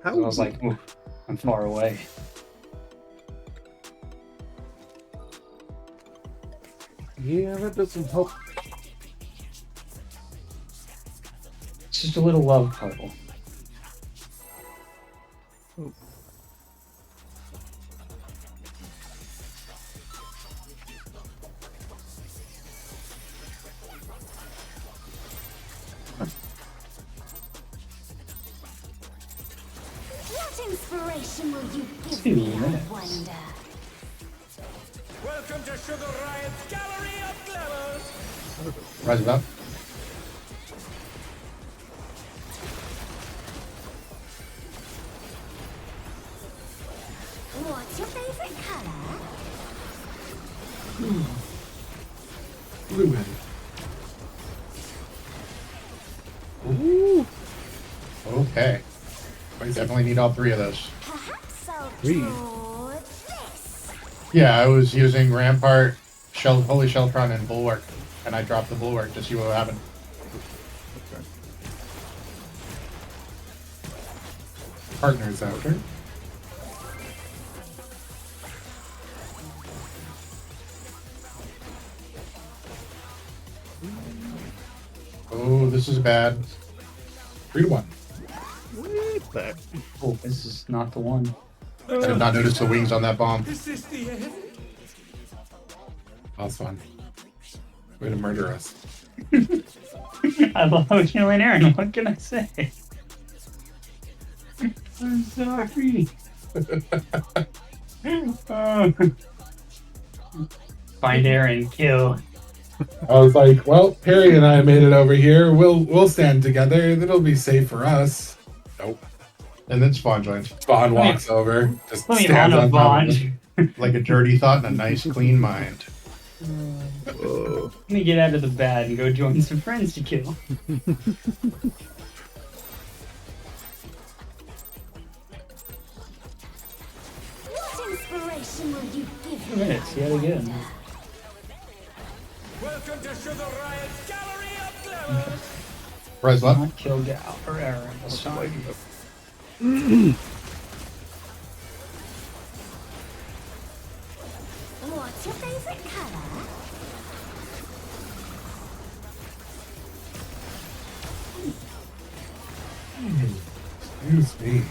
How? I was like, ooh, I'm far away. Yeah, that doesn't help. It's just a little love puddle. Oh. what inspiration will you give 2 me, I minutes. wonder? Welcome to Sugar Riot's Gallery of Glamours. Rise it up. What's your favorite color? Blue in. Definitely need all 3 of those. Perhaps I'll Three. draw this. Yeah, I was using Rampart, Holy Sheltron, and Bulwark, and I dropped the Bulwark to see what happened. Okay. Partners after. Oh, this is bad. 3 to 1. Way back. Oh, this is not the one. I did not notice the wings on that bomb. Is this the end? That's fun. Way to murder us. I love killing Aaron. What can I say? I'm sorry. Oh. Find Aaron, kill. I was like, well, Perry and I made it over here. We'll stand together. It'll be safe for us. Nope. And then Spawn joins. Spawn walks over, just Let me stands on a on top of it. bond. Like a dirty thought and a nice, clean mind. Whoa. Let me get out of the bad and go join some friends to kill. What inspiration will you give 2 me? minutes, yet again. Welcome to Sugar Riot's Gallery of Glamour. Res left. Not kill Gal or Aaron this time. What's your favorite color? Excuse me.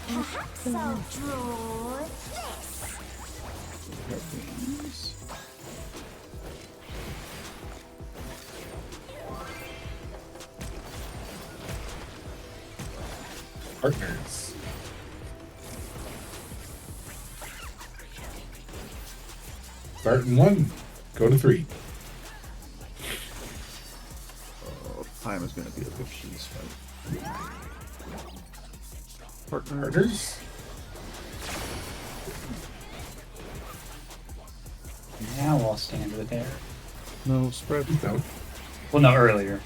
Perhaps I'll draw this. Partners. Start in 1. Go to 3. Oh, time is going to be a big cheese fight. Partner. Partners. Now I'll stand with Aaron. No spread. No. Well, no, earlier.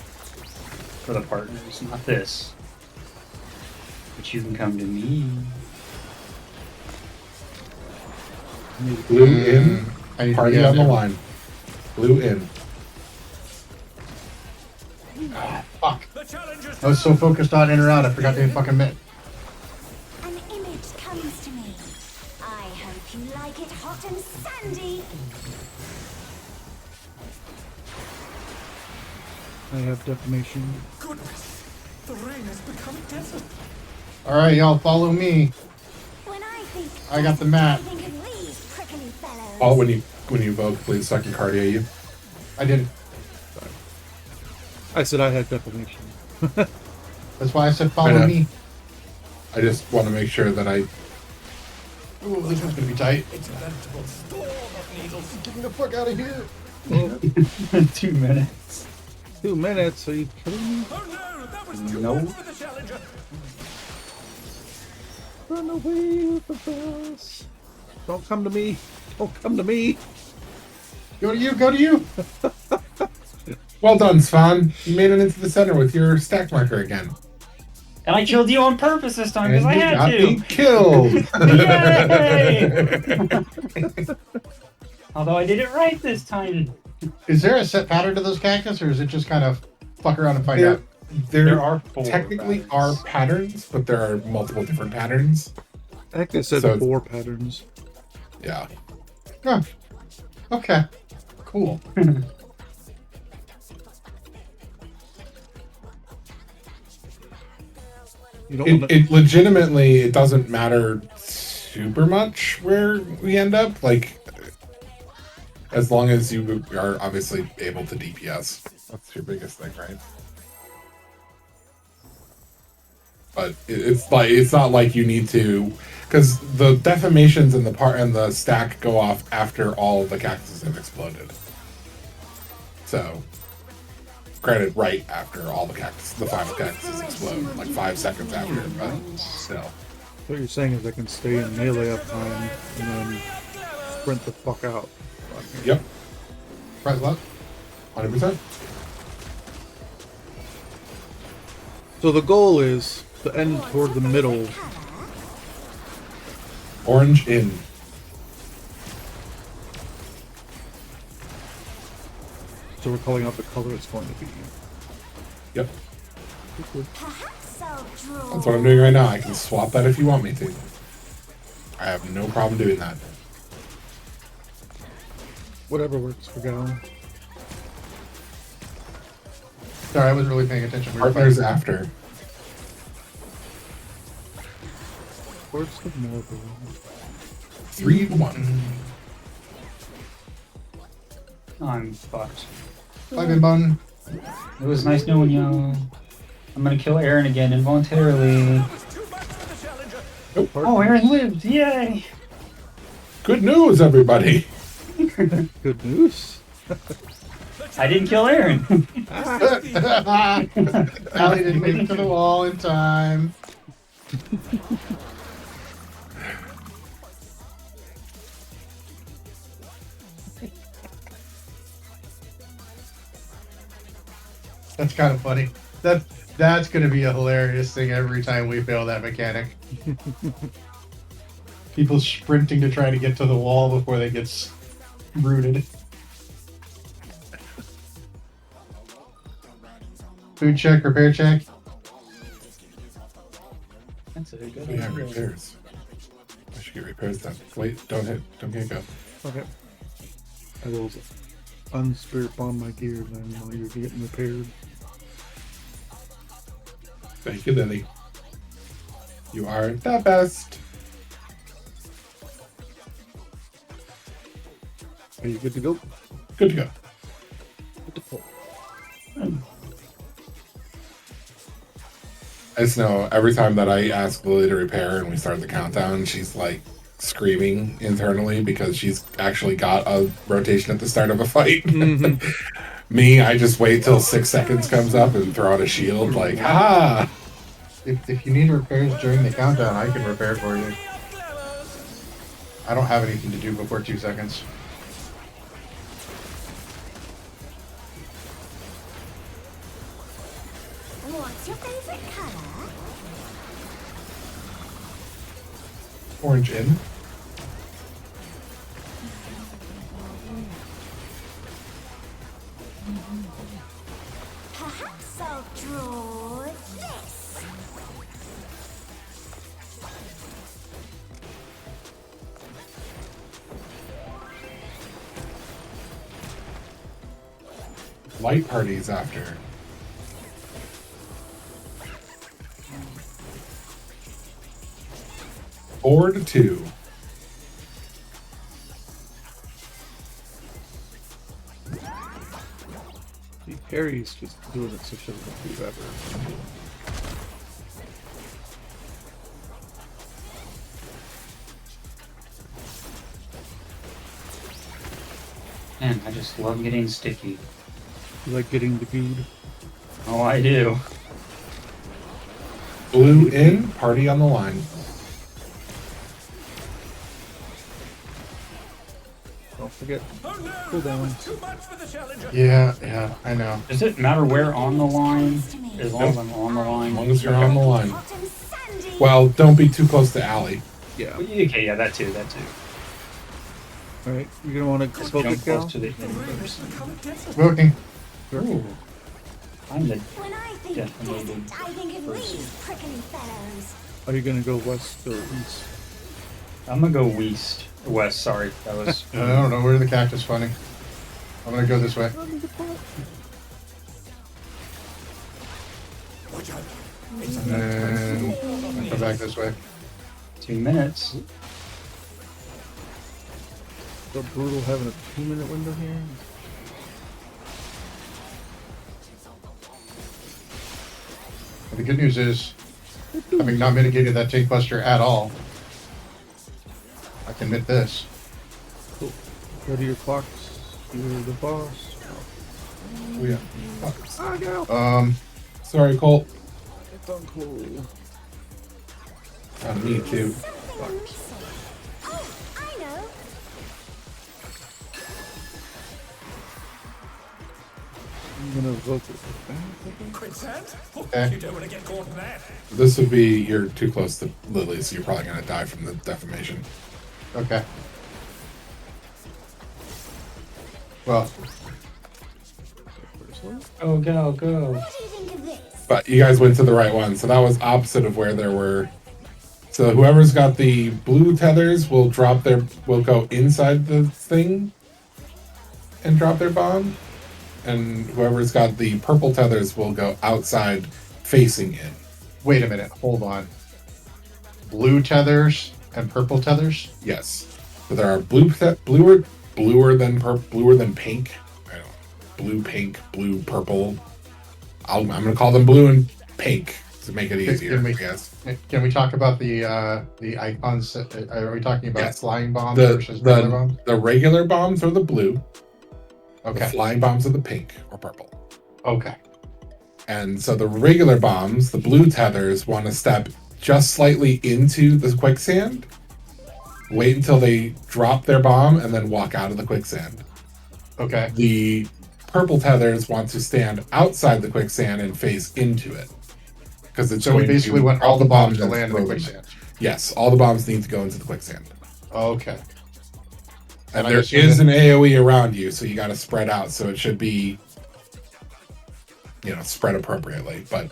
For the partners, not this. But you can come to me. Blue in. I need to Party be on the there. line. Blue in. Fuck. The challengers I was so focused on in or out, I forgot to fucking mitt. An image comes to me. I hope you like it hot and sandy. I have defamation. Goodness, the rain has become a desert. Alright, y'all, follow me. When I think I got the map. I think of these prickly fellows. Oh, when you vote, please suck your cardio you. I did it. I said I had defamation. That's why I said I follow know. me. I just want to make sure that I. Ooh, this one's gonna be tight. It's a veritable storm of needles. Get me the fuck out of here. 2 minutes. 2 minutes? Are you kidding me? Oh no, that was too No. much for the challenger. Run away with the bus. Don't come to me. Don't come to me. Go to you, go to you. Well done, Svan. You made it into the center with your stack marker again. And I killed you on purpose this time And because I you had got to. me killed. Yay! Although I did it right this time. Is there a set pattern to those cactus, or is it just kind of fuck around and find There, out? there are 4 technically patterns. are patterns, but there are multiple different patterns. I think they said So- 4 patterns. Yeah. Huh. Okay. Cool. You don't want to. It legitimately, it doesn't matter super much where we end up. Like, as long as you are obviously able to DPS. That's your biggest thing, right? But it's not like you need to, because the defamations and the stack go off after all the cactuses have exploded. So, granted, right after all the final cactuses explode, like 5 seconds after, but still. What you're saying is I can stay in melee up time and then sprint the fuck out. Yep, Press left. 100%. So the goal is to end toward the middle. Orange in. So we're calling out the color it's going to be. Yep. Perhaps I'll draw. That's what I'm doing right now. I can swap that if you want me to. I have no problem doing that. Whatever works for Gal. Sorry, I wasn't really paying attention. We were Partners fighting. after. Where's the marble? 3-1. I'm fucked. Bye, Bin Bun. It was nice knowing you. I'm gonna kill Aaron again involuntarily. Nope. Oh, Aaron lived! Yay! Good news, everybody. Good news. I didn't kill Aaron. Allie didn't make it to the wall in time. That's kind of funny. That's going to be a hilarious thing every time we fail that mechanic. People sprinting to try to get to the wall before they get rooted. Food check, repair check. That's a good Yeah, idea. repairs. I should get repairs done. Wait, don't get go. Okay. I will unspirit bomb my gear then while you're getting repaired. Thank you, Lily. You are the best. Are you good to go? Good to go. Good to pull. I just know every time that I ask Lily to repair and we start the countdown, she's like screaming internally because she's actually got a rotation at the start of a fight. Me, I just wait till 6 seconds comes up and throw out a shield like, ha! If you need repairs during the countdown, I can repair for you. I don't have anything to do before 2 seconds. What's your favorite color? Orange in. Perhaps I'll draw this. Light parties after. Board 2. See, Harry's just doing it so she doesn't do ever. Man, I just love getting sticky. You like getting the good? Oh, I do. Blue in, party on the line. Don't forget. Oh no! Cool down. Too much for the challenger. Yeah, I know. Does it matter where on the line? As long as I'm on the As line. long as you're on the line. Hot and sandy. Well, don't be too close to Allie. Yeah. Okay, yeah, that too. Alright, you're gonna want to Just smoke jump it, Gal? close to the universe. Smoking. Ooh. I'm the When I think Yeah, desert, I think of these prickly fellows. Are you gonna go west or east? I'm gonna go west, sorry. That was I don't know where the cactus funny. I'm gonna go this way. And then I'll come back this way. 2 minutes. So brutal having a 2-minute window here. But the good news is, having not mitigated that tank buster at all, I can admit this. Cool. Ready your clocks. You're the boss. Oh, yeah. Ah, Gal. Sorry, Colt. It's uncool. Me too. Something missing. Oh, I know. gonna vote it back, I think. Quicksand? Oh, Okay. you don't want to get caught in that. This would be you're too close to Lily, so you're probably gonna die from the defamation. Okay. Well, First one. Oh, go, go. What do you think of this? But you guys went to the right one, so that was opposite of where there were. So whoever's got the blue tethers will go inside the thing and drop their bomb, and whoever's got the purple tethers will go outside facing in. wait a minute. Hold on. Blue tethers and purple tethers? Yes, so there are bluer than pink. I don't know, blue, pink, blue, purple. I'm gonna call them blue and pink to make it easier. I guess. Can we talk about the icons? Are we talking about Yes. flying bombs versus regular bombs? The regular bombs are the blue. The Okay. flying bombs are the pink or purple. Okay. And so the regular bombs, the blue tethers, want to step just slightly into the quicksand, wait until they drop their bomb, and then walk out of the quicksand. Okay. The purple tethers want to stand outside the quicksand and face into it. Because it's So we going basically to want all the bombs to and land in the throw them. quicksand. Yes, all the bombs need to go into the quicksand. Okay. And I there assume is that- an AoE around you, so you got to spread out. So it should be, spread appropriately. But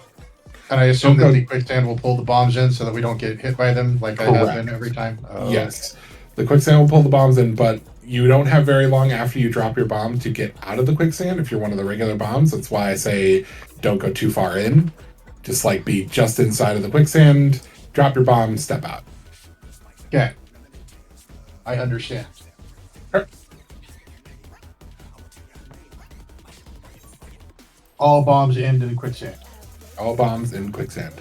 And I assume Don't that go- the quicksand will pull the bombs in so that we don't get hit by them like I have been every time. Oh, yes, the quicksand will pull the bombs in, but you don't have very long after you drop your bomb to get out of the quicksand if you're one of the regular bombs. That's why I say don't go too far in. Just be just inside of the quicksand, drop your bomb, step out. Okay. I understand. All bombs end in quicksand. All bombs in quicksand.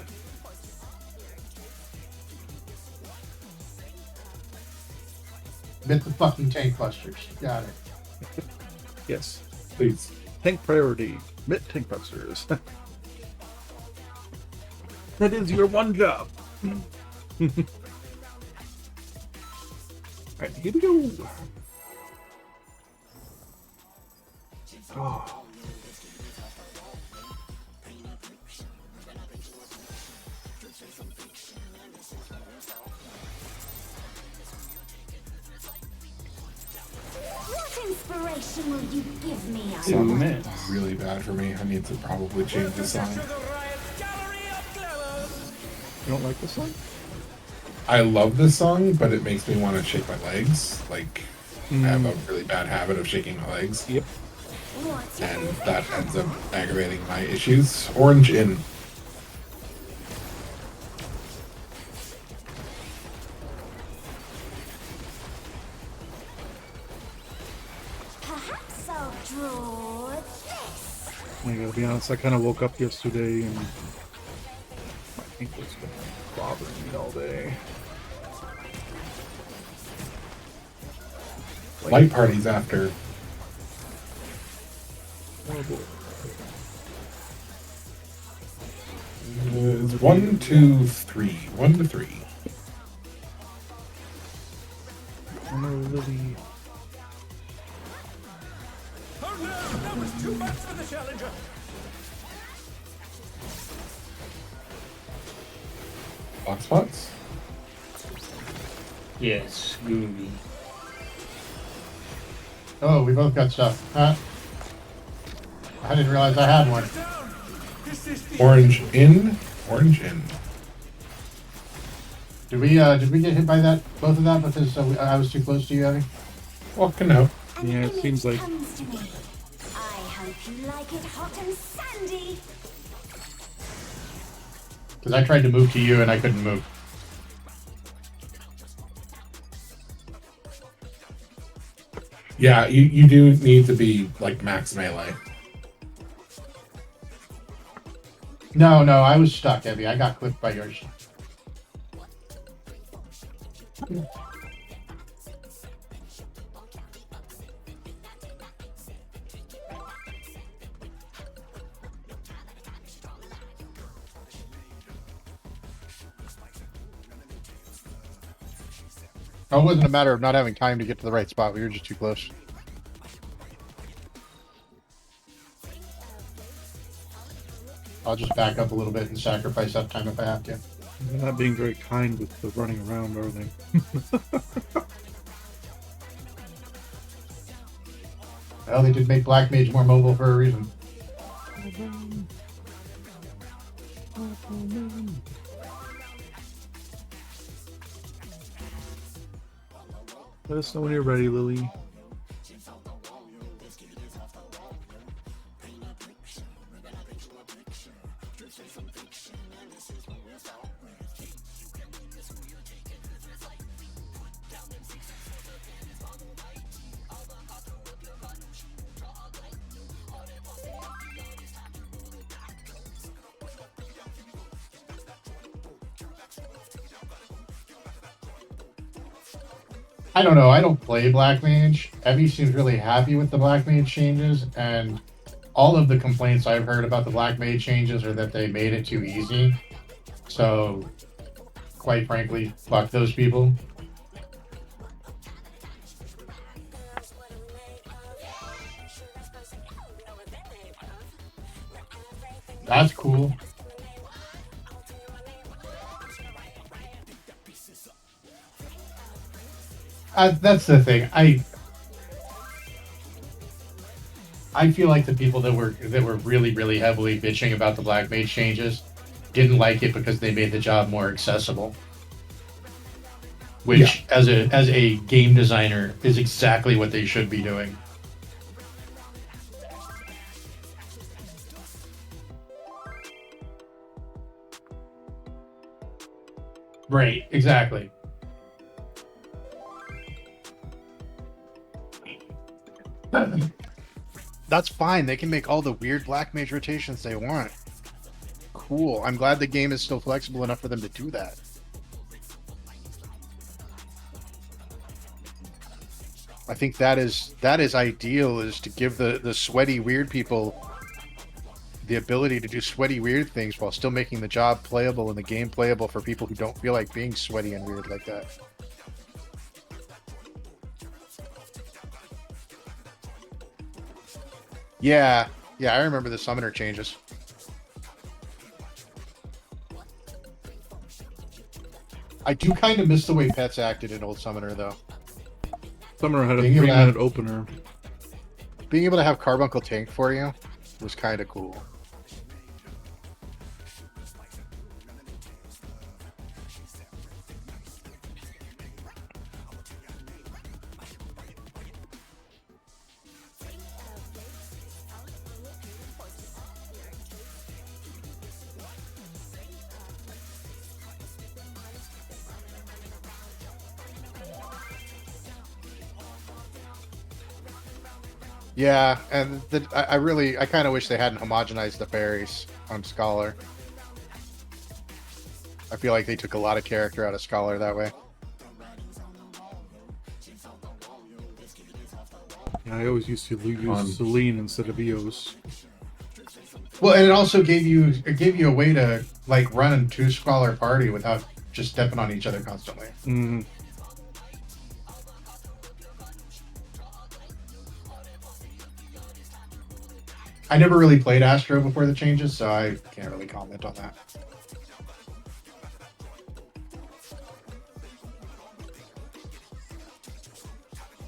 Hit the fucking tank busters. Got it. Yes. Please. Tank priority. Mid tank busters. That is your one job. Alright, here we go. Oh. What inspiration will you give me? 2 minutes. Really bad for me. I need to probably change the song. To the Riot Gallery of Glamour. You don't like this one? I love this song, but it makes me want to shake my legs. I have a really bad habit of shaking my legs, Yep. What's and that ends up aggravating my issues. Orange in. Perhaps I'll draw this. I gotta be honest, I kind of woke up yesterday and my ankle's been bothering me all day. Light parties after. Oh boy. It's 1, 2, 3. 1 to 3. Oh no, Lily. Oh no, that was too much for the challenger. Box spots? Yes, Gooby. Oh, we both got stuff. Huh? I didn't realize I had one. Down. This is the Orange in. Orange in. Did we get hit by that? Both of that because I was too close to you, Abby? Walking out. An Yeah, it image seems like- comes to me. I hope you like it hot and sandy. Because I tried to move to you and I couldn't move. Yeah, you do need to be max melee. No, I was stuck, Abby. I got clipped by yours. Oh, it wasn't a matter of not having time to get to the right spot. We were just too close. I'll just back up a little bit and sacrifice uptime if I have to. They're not being very kind with the running around, are they? Well, they did make Black Mage more mobile for a reason. Let us know when you're ready, Lily. I don't know. I don't play Black Mage. Evie seems really happy with the Black Mage changes, and all of the complaints I've heard about the Black Mage changes are that they made it too easy. So, quite frankly, fuck those people. That's cool. That's the thing. I feel like the people that were really heavily bitching about the Black Mage changes didn't like it because they made the job more accessible. Which, as a game designer, is exactly what they should be doing. Right, exactly. That's fine. They can make all the weird Black Mage rotations they want. Cool. I'm glad the game is still flexible enough for them to do that. I think that is ideal, is to give the sweaty weird people the ability to do sweaty weird things while still making the job playable and the game playable for people who don't feel like being sweaty and weird like that. Yeah, I remember the summoner changes. I do kind of miss the way pets acted in Old Summoner, though. Summoner had a Being able to 3-minute opener. Being able to have Carbuncle tank for you was kind of cool. Yeah, and I kind of wish they hadn't homogenized the fairies on Scholar. I feel like they took a lot of character out of Scholar that way. Yeah, I always used to use Celine instead of Eos. Well, and it also gave you a way to like run a 2-Scholar party without just stepping on each other constantly. Mm-hmm. I never really played Astro before the changes, so I can't really comment on that.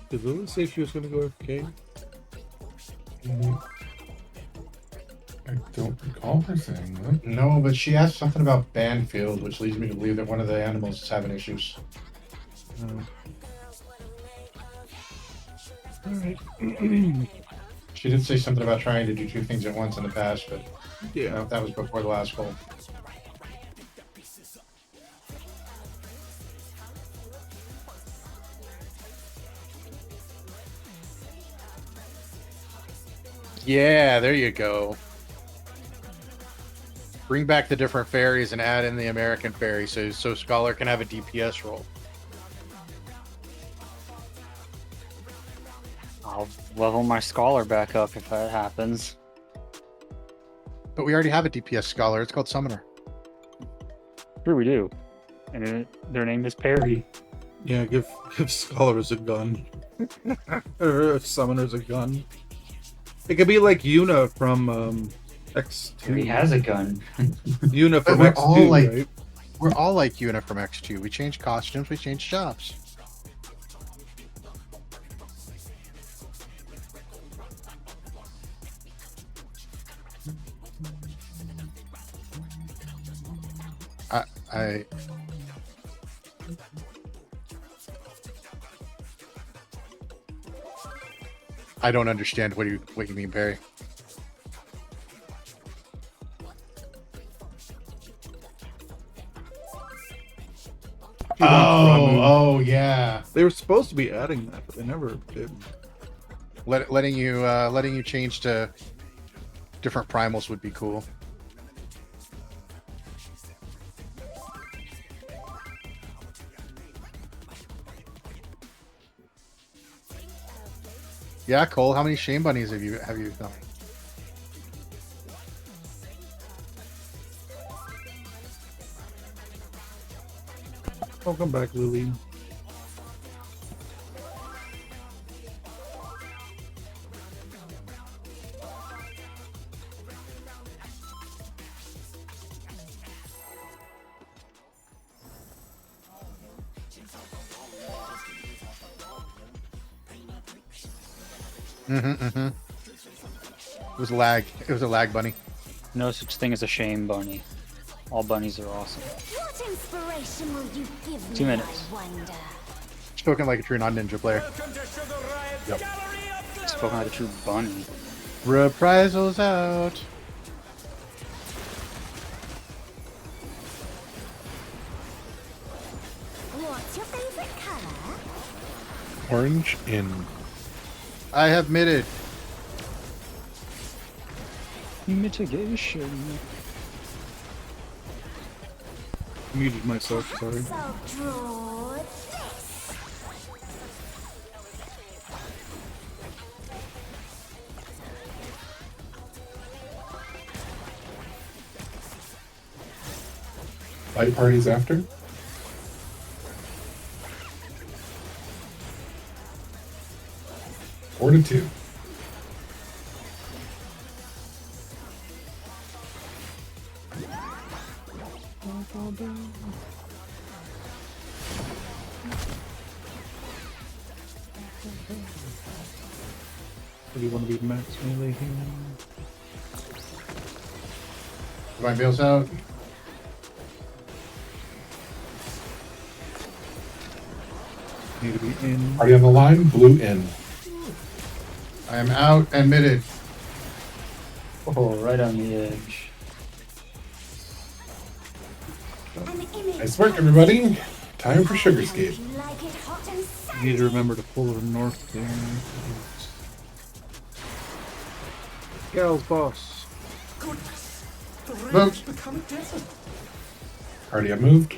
Did Lily say she was going to go FK? I don't recall her saying that. No, but she asked something about Banfield, which leads me to believe that one of the animals is having issues. Alright. She did say something about trying to do 2 things at once in the past, but Yeah. that was before the last goal. Yeah, there you go. Bring back the different fairies and add in the American fairy so Scholar can have a DPS role. I'll level my Scholar back up if that happens. But we already have a DPS Scholar. It's called Summoner. Sure we do. And their name is Perry. Yeah, give Scholars a gun. Or if Summoners a gun. It could be like Yuna from X2. He has a gun. Una But from we're X2, all like- right? We're all like Una from X2. We change costumes, we change jobs. I I don't understand what you mean, Barry. Oh, yeah. They were supposed to be adding that, but they never did. Letting you change to different primals would be cool. Yeah, Cole, how many shame bunnies have you done? Welcome back, Lily. It was lag. It was a lag bunny. No such thing as a shame bunny. All bunnies are awesome. What inspiration will you give me, 2 minutes. I wonder? Spoken like a true non-ninja player. Welcome to Sugar Riot's Yep. Gallery of Glory. Spoken like a true bunny. Reprisals out. What's your favorite color? Orange in. I have mitted. Mitigation. Muted myself, sorry. So draw this. Light parties after? Four to two. Or do you want to be max melee here? My meals out. Need to be in. Party on the line, blue in. I am out and mitted. Oh, right on the edge. An image Nice work, everybody. Time for Sugar Hope Skate. you like it hot and You need to sandy. remember to pull her north there. Gal's boss. Goodness, the Look. rain's become a desert. Party up moved.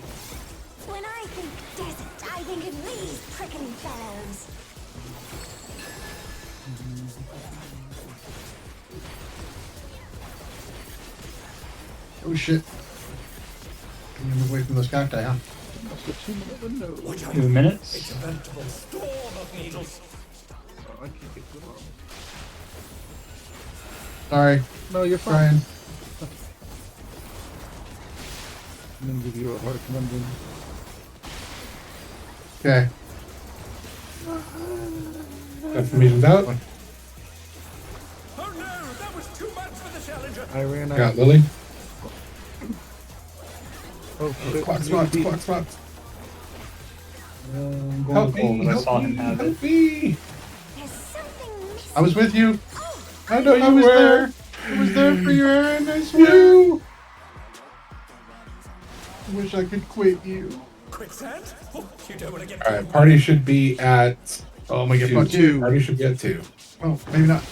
When I think desert, I think of these prickly fellows. Oh shit. Can you move away from those cacti, huh? Watch out. 2 minutes. It's a veritable storm of needles. Oh, I can't get to it. Sorry. No, you're fine. Trying. I'm gonna give you a hard conundrum. Okay. Defamation's out. Oh no, that was too much for the challenger. I ran out. Got Lily. Oh, shit. Clock spots, clock spots. I'm going Help to pull, me, but I I saw him have help it. me. There's something missing. I was with you. I know you I was were. there. I was there for you, Aaron. I swear. I wish I could quit you. Quicksand? Oh, you don't want to get All right, party should be at Oh, I'm gonna get two. fucked too. Party should be at 2. Oh, maybe not.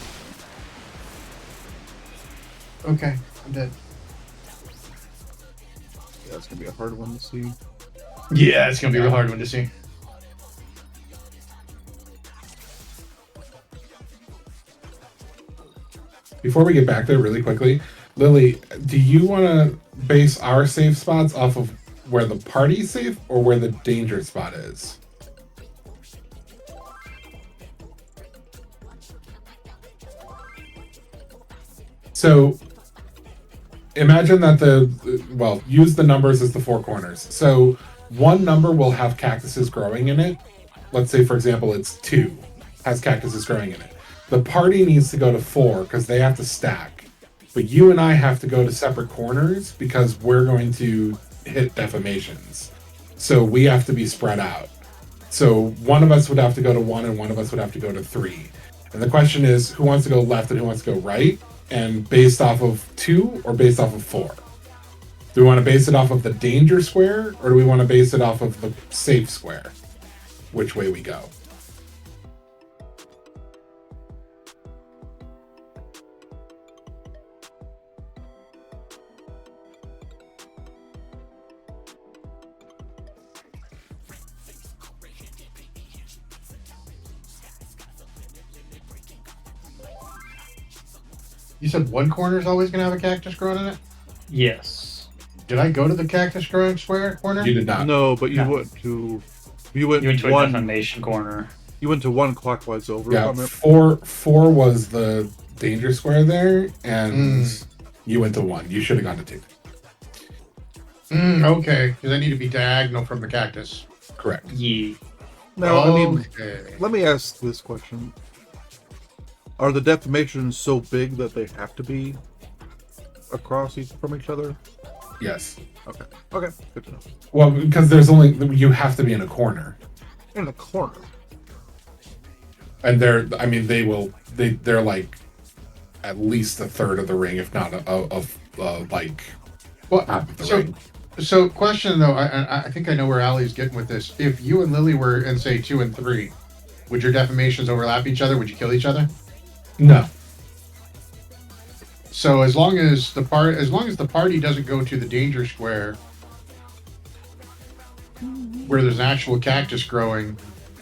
Okay, I'm dead. Yeah, that's gonna be a hard one to see. Yeah, it's gonna be a real hard one to see. Before we get back there, really quickly, Lily, do you want to base our safe spots off of where the party's safe or where the danger spot is? So, imagine that use the numbers as the four corners. So one number will have cactuses growing in it. Let's say, for example, it's 2 has cactuses growing in it. The party needs to go to 4 because they have to stack. But you and I have to go to separate corners because we're going to hit deformations. So we have to be spread out. So one of us would have to go to 1 and one of us would have to go to 3. And the question is, who wants to go left and who wants to go right? And based off of 2 or based off of 4? Do we want to base it off of the danger square or do we want to base it off of the safe square? Which way we go? You said one corner is always going to have a cactus growing in it? Yes. Did I go to the cactus growing square corner? You did not. No, but you No. went to. You went to one. a defamation corner. You went to one clockwise over. Yeah, from it. 4 was the danger square there, and you went to 1. You should have gone to 2. Okay, because I need to be diagonal from the cactus. Correct. Yeah. Now, I mean, Okay. let me ask this question: are the deformations so big that they have to be across from each other? Yes. Okay. Okay. Good to know. Well, because there's only you have to be in a corner, In the corner. and they're like at least a third of the ring, if not like Well, half of the so, ring. so question though, I think I know where Allie's getting with this. If you and Lily were in say 2 and 3, would your deformations overlap each other? Would you kill each other? No. So as long as the party doesn't go to the danger square where there's an actual cactus growing,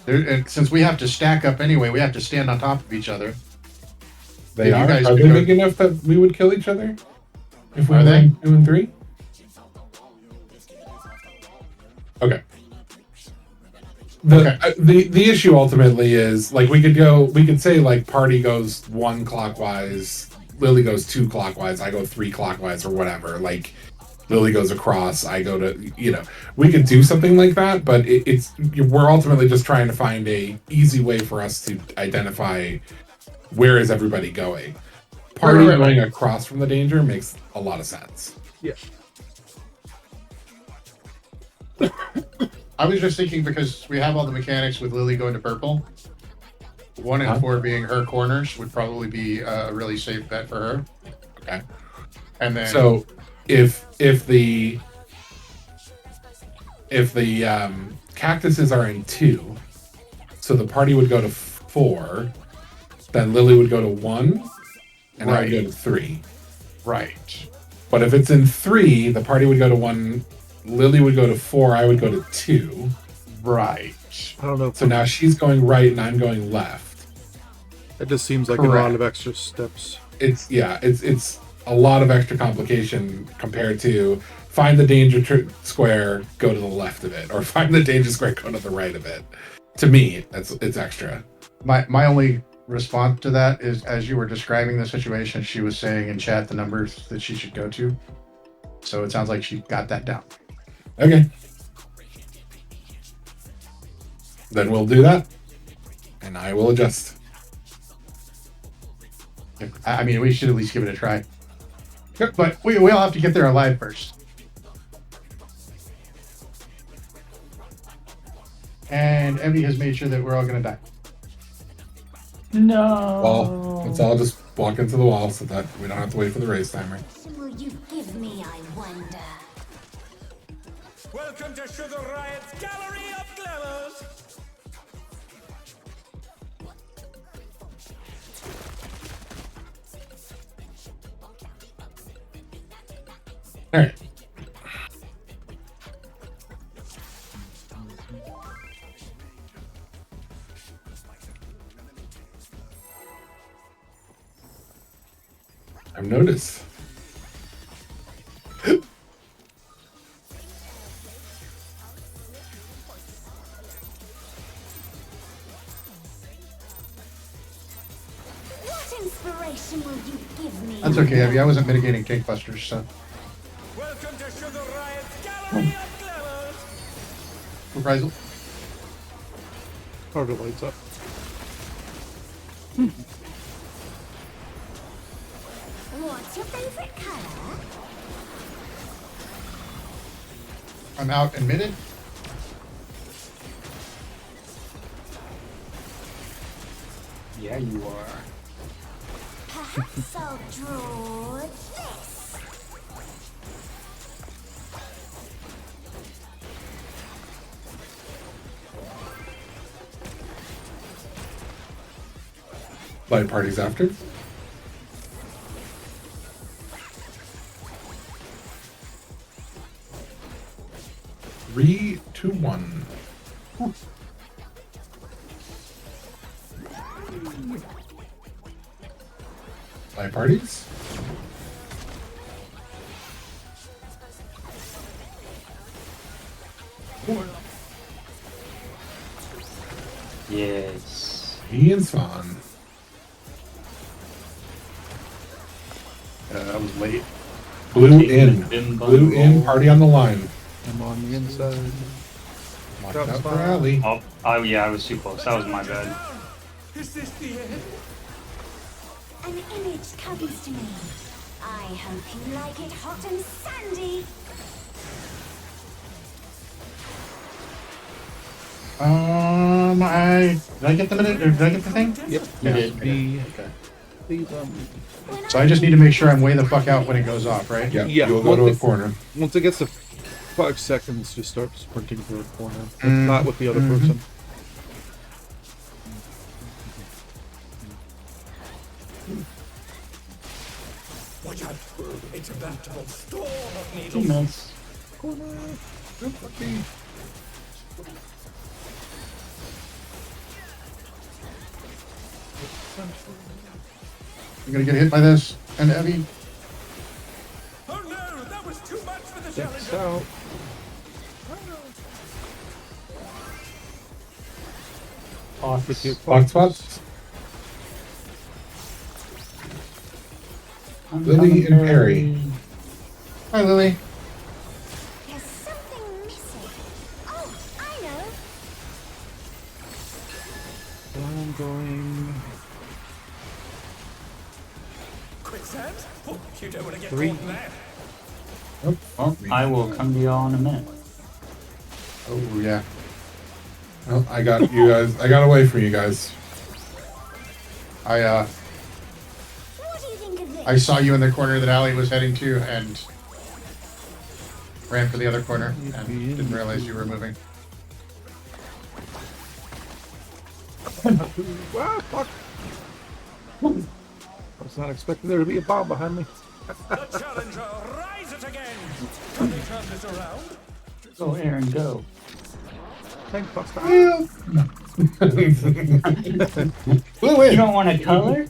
and since we have to stack up anyway, we have to stand on top of each other. They If you are. guys Are could they go- big enough that we would kill each other? If we Are were they? in 2 and 3? Okay. The issue ultimately is like we could say like party goes 1 clockwise, Lily goes 2 clockwise, I go 3 clockwise or whatever. Like Lily goes across, I go to we could do something like that, but we're ultimately just trying to find a easy way for us to identify where is everybody going. Party Right. going across from the danger makes a lot of sense. Yeah. I was just thinking because we have all the mechanics with Lily going to purple. 1 and 4 being her corners would probably be a really safe bet for her. Okay. And then So if the cactuses are in 2, so the party would go to 4, then Lily would go to 1, and I would go Right. to 3. right. But if it's in 3, the party would go to 1, Lily would go to 4, I would go to 2. Right. I don't know. If So now she's going right and I'm going left. it just seems like a lot Correct. of extra steps. It's a lot of extra complication compared to find the danger square, go to the left of it, or find the danger square, go to the right of it. To me, it's extra. My only response to that is as you were describing the situation, she was saying in chat the numbers that she should go to. So it sounds like she got that down. Okay. Then we'll do that. And I will adjust. I mean, we should at least give it a try. But we all have to get there alive first. And Evie has made sure that we're all going to die. No. Well, let's all just walk into the wall so that we don't have to wait for the race timer. Will you give me, I wonder? Welcome to Sugar Riot's Gallery of Glamours! All right. I've noticed. What inspiration! consolation will you give me? That's okay, Abby. I wasn't mitigating tank busters, so. Welcome to Sugar Riot's Gallery of Glamours. Reprisal. Target lights up. What's your favorite color? I'm out and minted. Yeah, you are. Perhaps I'll draw this. Light parties after. Three, two, one. Light parties. Yes. Ian Swan. I was late. Blue Taking in. the bim bum Blue in. roll. Party on the line. I'm on the inside. Watch Drop out for spot. Ali. Oh, yeah, I was too close. That was my bad. Is this the end? An image comes to me. I hope you like it hot and sandy. Did I get the minute? Or did I get the thing? Yep. You did. Okay. Please, So I just need to make sure I'm way the fuck out when it goes off, right? Yeah, Yeah, you'll go one to a thing- corner. once it gets to 5 seconds, just start sprinting for a corner. Mm. Not with the other Mhm. person. Watch out. It's a veritable storm of 2 needles. minutes. I'm gonna get hit by this. And Evie. Oh no, that was too much for the Next challenger. out. With your Box spots. Lily and Perry. Hi, Lily. There's something missing. Oh, I know. I'm going. Quicksand? Oh, you don't want to get 3. caught in that. Well, I will come to y'all in a minute. Oh, yeah. Well, I got you guys. I got away from you guys. What do you think of this? I saw you in the corner that Ali was heading to and ran for the other corner and didn't realize you were moving. Ah, fuck! I was not expecting there to be a bomb behind me. The challenger, rise it again. Can they turn this around? Go, Aaron, go. Tank buster. Blue You in! don't want a color?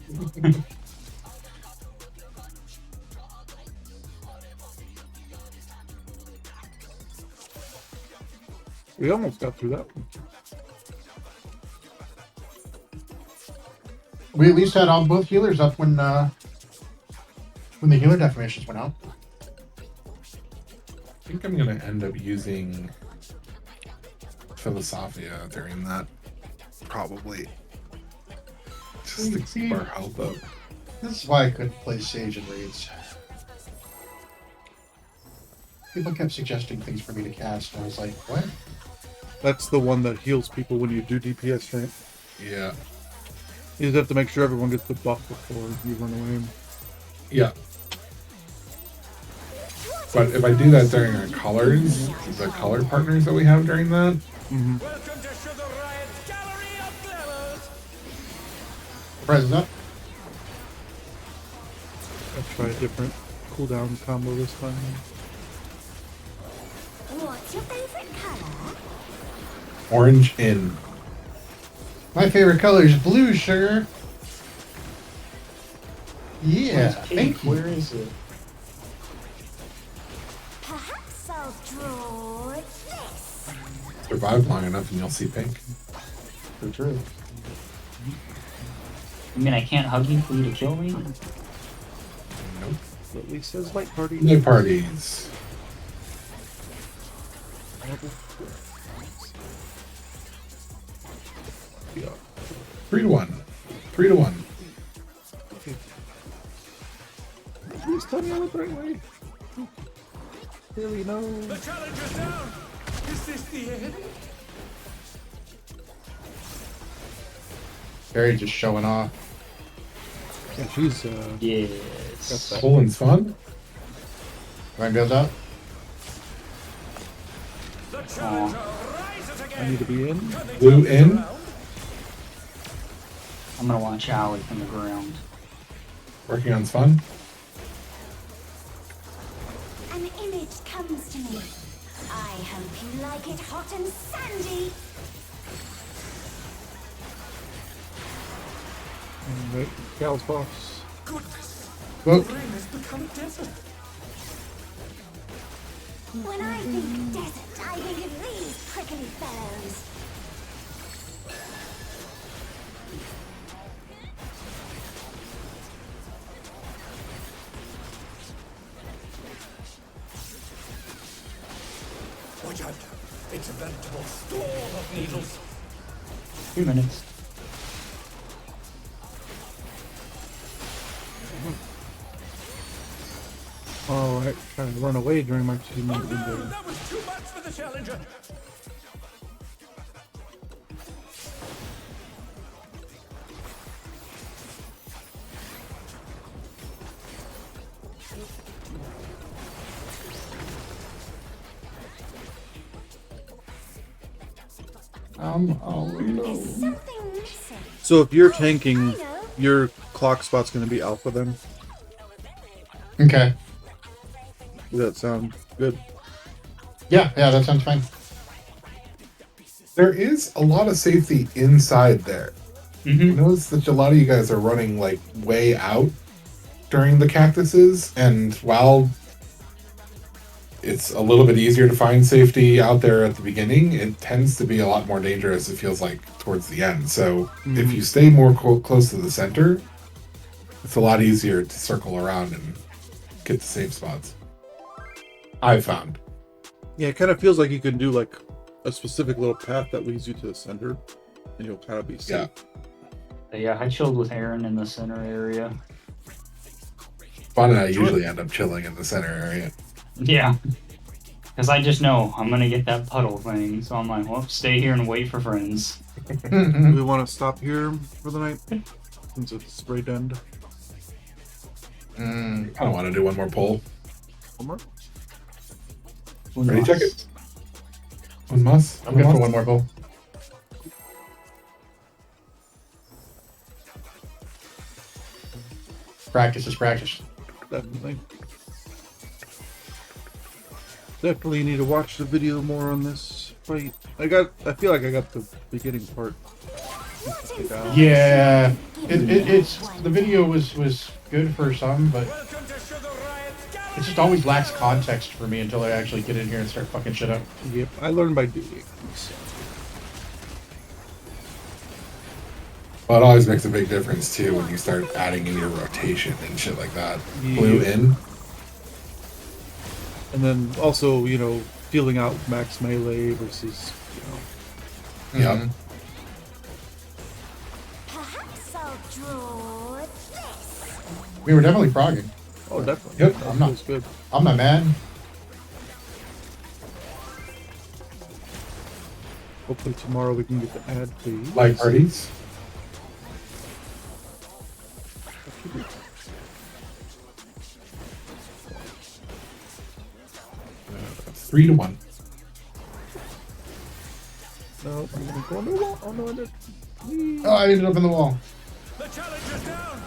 We almost got through that one. We at least had all both healers up when the healer definitions went out. I think I'm gonna end up using Philosophia during that. Probably. Just to keep our health up. This is why I couldn't play Sage and Raids. People kept suggesting things for me to cast, and I was like, what? That's the one that heals people when you do DPS, right? Yeah. You just have to make sure everyone gets the buff before you run away. Yeah. But if I do that during our colors, the color partners that we have during that, Mm-hmm. Welcome to Sugar Riot's Gallery of Glamours. Presents up. I'll try a different cooldown combo this time. What's your favorite color? orange in. My favorite color is blue, sugar. Yeah, Where's thank pink? you. Where is it? Perhaps I'll draw this. Survive long enough and you'll see pink. For true. You mean I can't hug you for you to kill me? Nope. At least says light party. No parties. Yeah. 3-1. 3-1. Please tell me I went the right way. Really, no. The challenger's down. Is this the end? Barry just showing off. Yeah, she's Yes. got that. Poland's fun. Ryan goes up. The challenger rises again. I need to be in. Can they Blue turn this in. around? I'm gonna watch Allie from the ground. Working on fun. An image comes to me. I hope you like it hot and sandy. And right, Gal's boss. Goodness. Whoop. The rain has become a desert. When I think desert, I think of these prickly fellows. Watch out. It's a veritable storm of needles. 2 minutes. Oh, right, trying to run away during my 2-minute Oh no, window. that was too much for the challenger. Oh no. There's something missing. So if you're tanking, I know. your clock spot's going to be alpha then? Okay. Does that sound good? Yeah, that sounds fine. There is a lot of safety inside there. Mm-hmm. Notice that a lot of you guys are running like way out during the cactuses, and while it's a little bit easier to find safety out there at the beginning, it tends to be a lot more dangerous, it feels like, towards the end. So if you stay more close to the center, it's a lot easier to circle around and get the safe spots. I've found. Yeah, it kind of feels like you can do like a specific little path that leads you to the center, and you'll kind of be safe. Yeah, I chilled with Aaron in the center area. Fawn and I usually end up chilling in the center area. Yeah. Because I just know I'm gonna get that puddle thing, so I'm like, well, stay here and wait for friends. Do we want to stop here for the night? Since it's right end. I don't want to do one more poll. One more? Ready, check it. One must. I'm good for one more goal. Practice is practice. Definitely. Definitely need to watch the video more on this fight. I feel like I got the beginning part. Yeah, it's the video was good for some, but Welcome to Sugar Riot's gallery. it just always lacks context for me until I actually get in here and start fucking shit up. Yep, I learned by doing. So. Well, it always makes a big difference too when you start adding in your rotation and shit like that. Yeah. Blue in. And then also, feeling out max melee versus, Yeah. Mhm. Perhaps I'll draw this. We were definitely progging. Oh, definitely. Yep, That I'm not- feels good. I'm not mad. Hopefully tomorrow we can get the ad, please. Like parties. That's 3-1. No, I'm gonna go on the wall. Oh no, I did. Oh, I ended up in the wall. The challenger's down.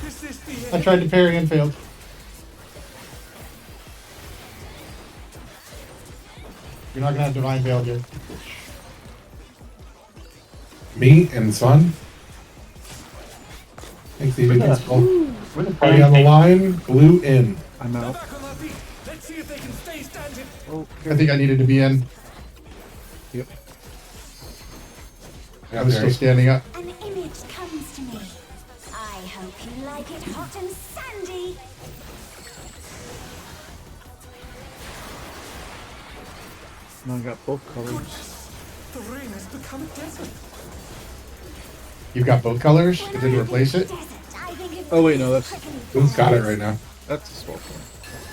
Is this the I end? tried to parry and failed. You're not gonna have divine veil here. Me and Swan. Thanks, even. Yeah. Where the Party on the line. Blue in. I'm They're out. back on their feet. Let's see if they can stay standing. Oh, I think I needed to be in. yep. I was still standing up. An image comes to me. And I got both colors. The ring has become a desert. You've got both colors? It didn't replace it? Oh wait, no, that's Who's got it right now? that's a small thing.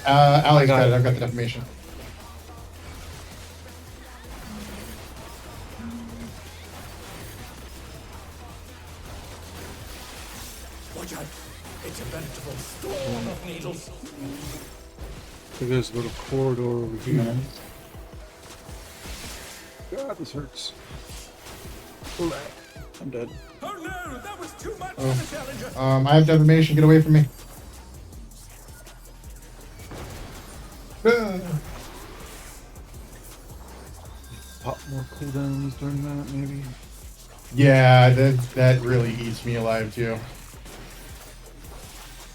Alex got got it. it. I've got the defamation. Watch out. It's a veritable storm of needles. So there's a little corridor over here. God, this hurts. I'm dead. Oh no, that was too much for the challenger. I have defamation. Get away from me. Pop more cooldowns during that, maybe. Yeah, that really eats me alive too.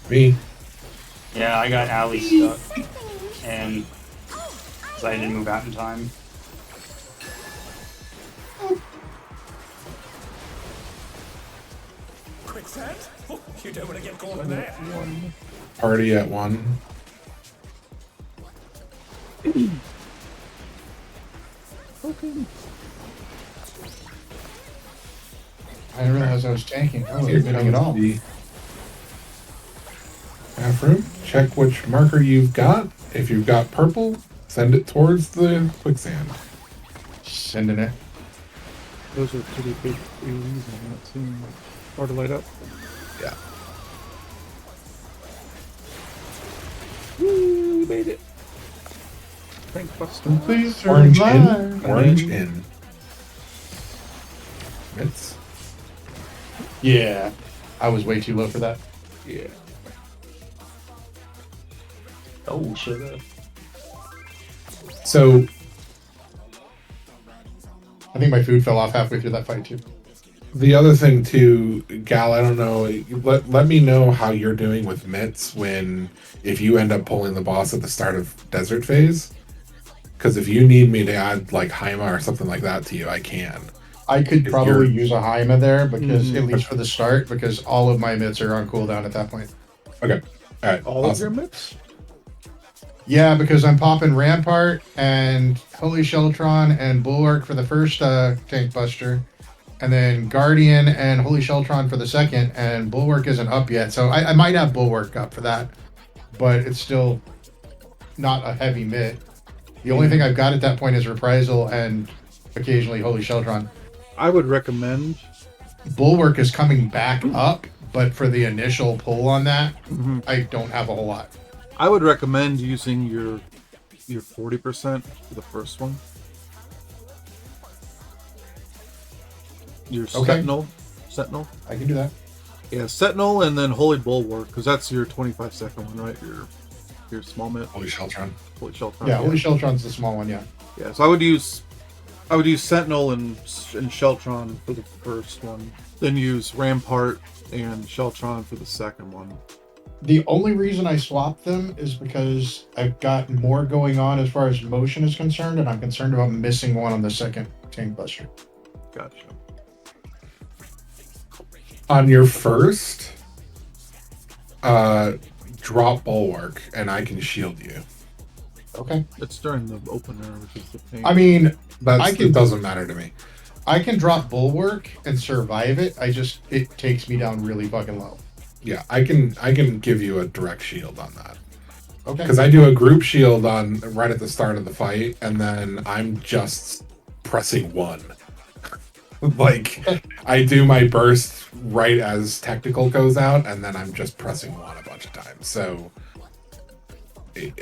Me. Yeah, I got Allie stuck. And so I didn't move out in time. Quicksand? Oh, you don't want to get caught in there. Party at 1. I didn't realize I was tanking. I Here wasn't getting it comes all. the bathroom. Check which marker you've got. If you've got purple, send it towards the quicksand. Sending it. Those are pretty big AoEs on that too. Hard to light up. Yeah. Woo, we made it. Thank Buster. Please Orange in. survive. Orange in. Mitts. Yeah, I was way too low for that. Yeah. Oh, sugar. So I think my food fell off halfway through that fight too. the other thing too, Gal, I don't know. Let me know how you're doing with mitts if you end up pulling the boss at the start of desert phase. Because if you need me to add like Haima or something like that to you, I can. I could If probably you're- use a Haima there because Mhm. at least for the start, because all of my mitts are on cooldown at that point. Okay. All right. All of awesome. your mitts? Yeah, because I'm popping Rampart and Holy Sheltron and Bulwark for the first tank buster, and then Guardian and Holy Sheltron for the second, and Bulwark isn't up yet, so I might have Bulwark up for that, but it's still not a heavy mitt. The only thing I've got at that point is Reprisal and occasionally Holy Sheltron. I would recommend. Bulwark is coming back up, but for the initial pull on that, Mhm. I don't have a whole lot. I would recommend using your 40% for the first one. Your Okay. Sentinel. I can do that. Yeah, Sentinel and then Holy Bulwark, because that's your 25-second one, right? Your small mitt. Holy Sheltron. Holy Sheltron. Yeah, Holy Sheltron's the small one, yeah. Yeah, so I would use Sentinel and Sheltron for the first one, then use Rampart and Sheltron for the second one. The only reason I swapped them is because I've got more going on as far as motion is concerned, and I'm concerned about missing one on the second tank buster. Gotcha. On your first, drop Bulwark, and I can shield you. Okay. It's during the opener, which is the pain. I mean, It doesn't matter to me. I can drop Bulwark and survive it. It takes me down really fucking low. Yeah, I can give you a direct shield on that. Okay. Because I do a group shield on right at the start of the fight, and then I'm just pressing 1. Like, I do my burst right as technical goes out, and then I'm just pressing 1 a bunch of times. So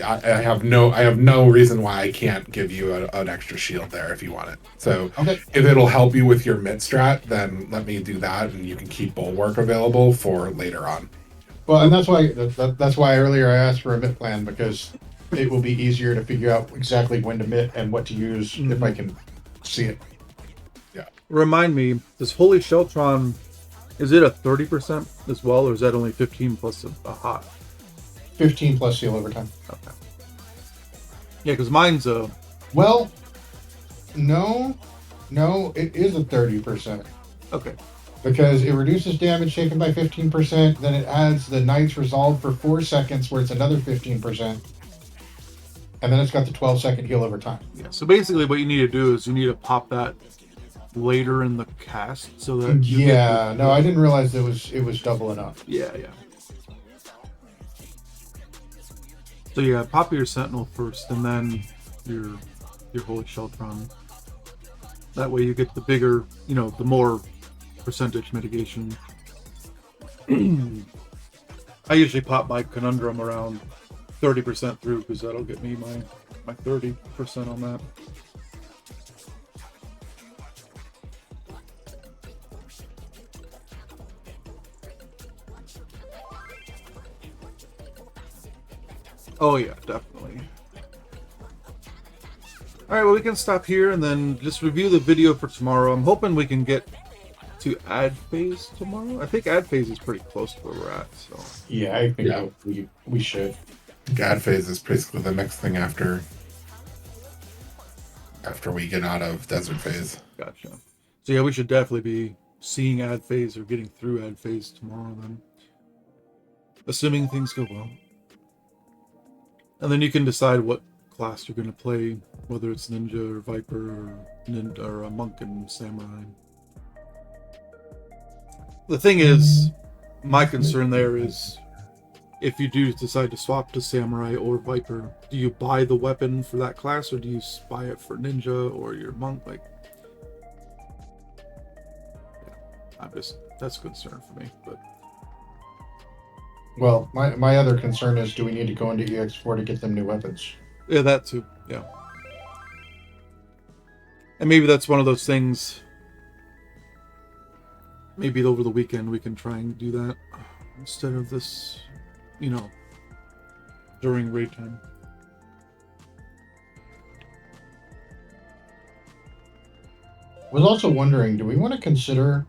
I have no reason why I can't give you an extra shield there if you want it. So Okay. if it'll help you with your mid strat, then let me do that, and you can keep Bulwark available for later on. Well, and that's why earlier I asked for a mitt plan, because it will be easier to figure out exactly when to mitt and what to use if I can see it. Remind me, does Holy Sheltron, is it a 30% as well, or is that only 15 plus a hot? 15 plus seal overtime. Okay. Yeah, because mine's a... Well, no, it is a 30%. Okay. Because it reduces damage taken by 15%, then it adds the Knight's Resolve for 4 seconds, where it's another 15%. And then it's got the 12-second heal over time. Yeah. So basically, what you need to do is you need to pop that later in the cast so that you Yeah, get no, I didn't realize it was doubling up. Yeah. So yeah, pop your Sentinel first, and then your Holy Sheltron. That way you get the bigger, the more percentage mitigation. I usually pop my Conundrum around 30% through because that'll get me my 30% on that. Oh yeah, definitely. Alright, well we can stop here and then just review the video for tomorrow. I'm hoping we can get to ad phase tomorrow. I think ad phase is pretty close to where we're at, so. Yeah, I think we should. Ad phase is basically the next thing after we get out of desert phase. Gotcha. So yeah, we should definitely be seeing ad phase or getting through ad phase tomorrow then. Assuming things go well. And then you can decide what class you're going to play, whether it's ninja or viper or a monk and samurai. The thing is, my concern there is, if you do decide to swap to samurai or viper, do you buy the weapon for that class or do you buy it for ninja or your monk? Like, yeah, that's a concern for me. But Well, my other concern is, do we need to go into EX4 to get them new weapons? yeah, that too. Yeah, and maybe that's one of those things. Maybe over the weekend we can try and do that instead of this, during raid time. I was also wondering, do we want to consider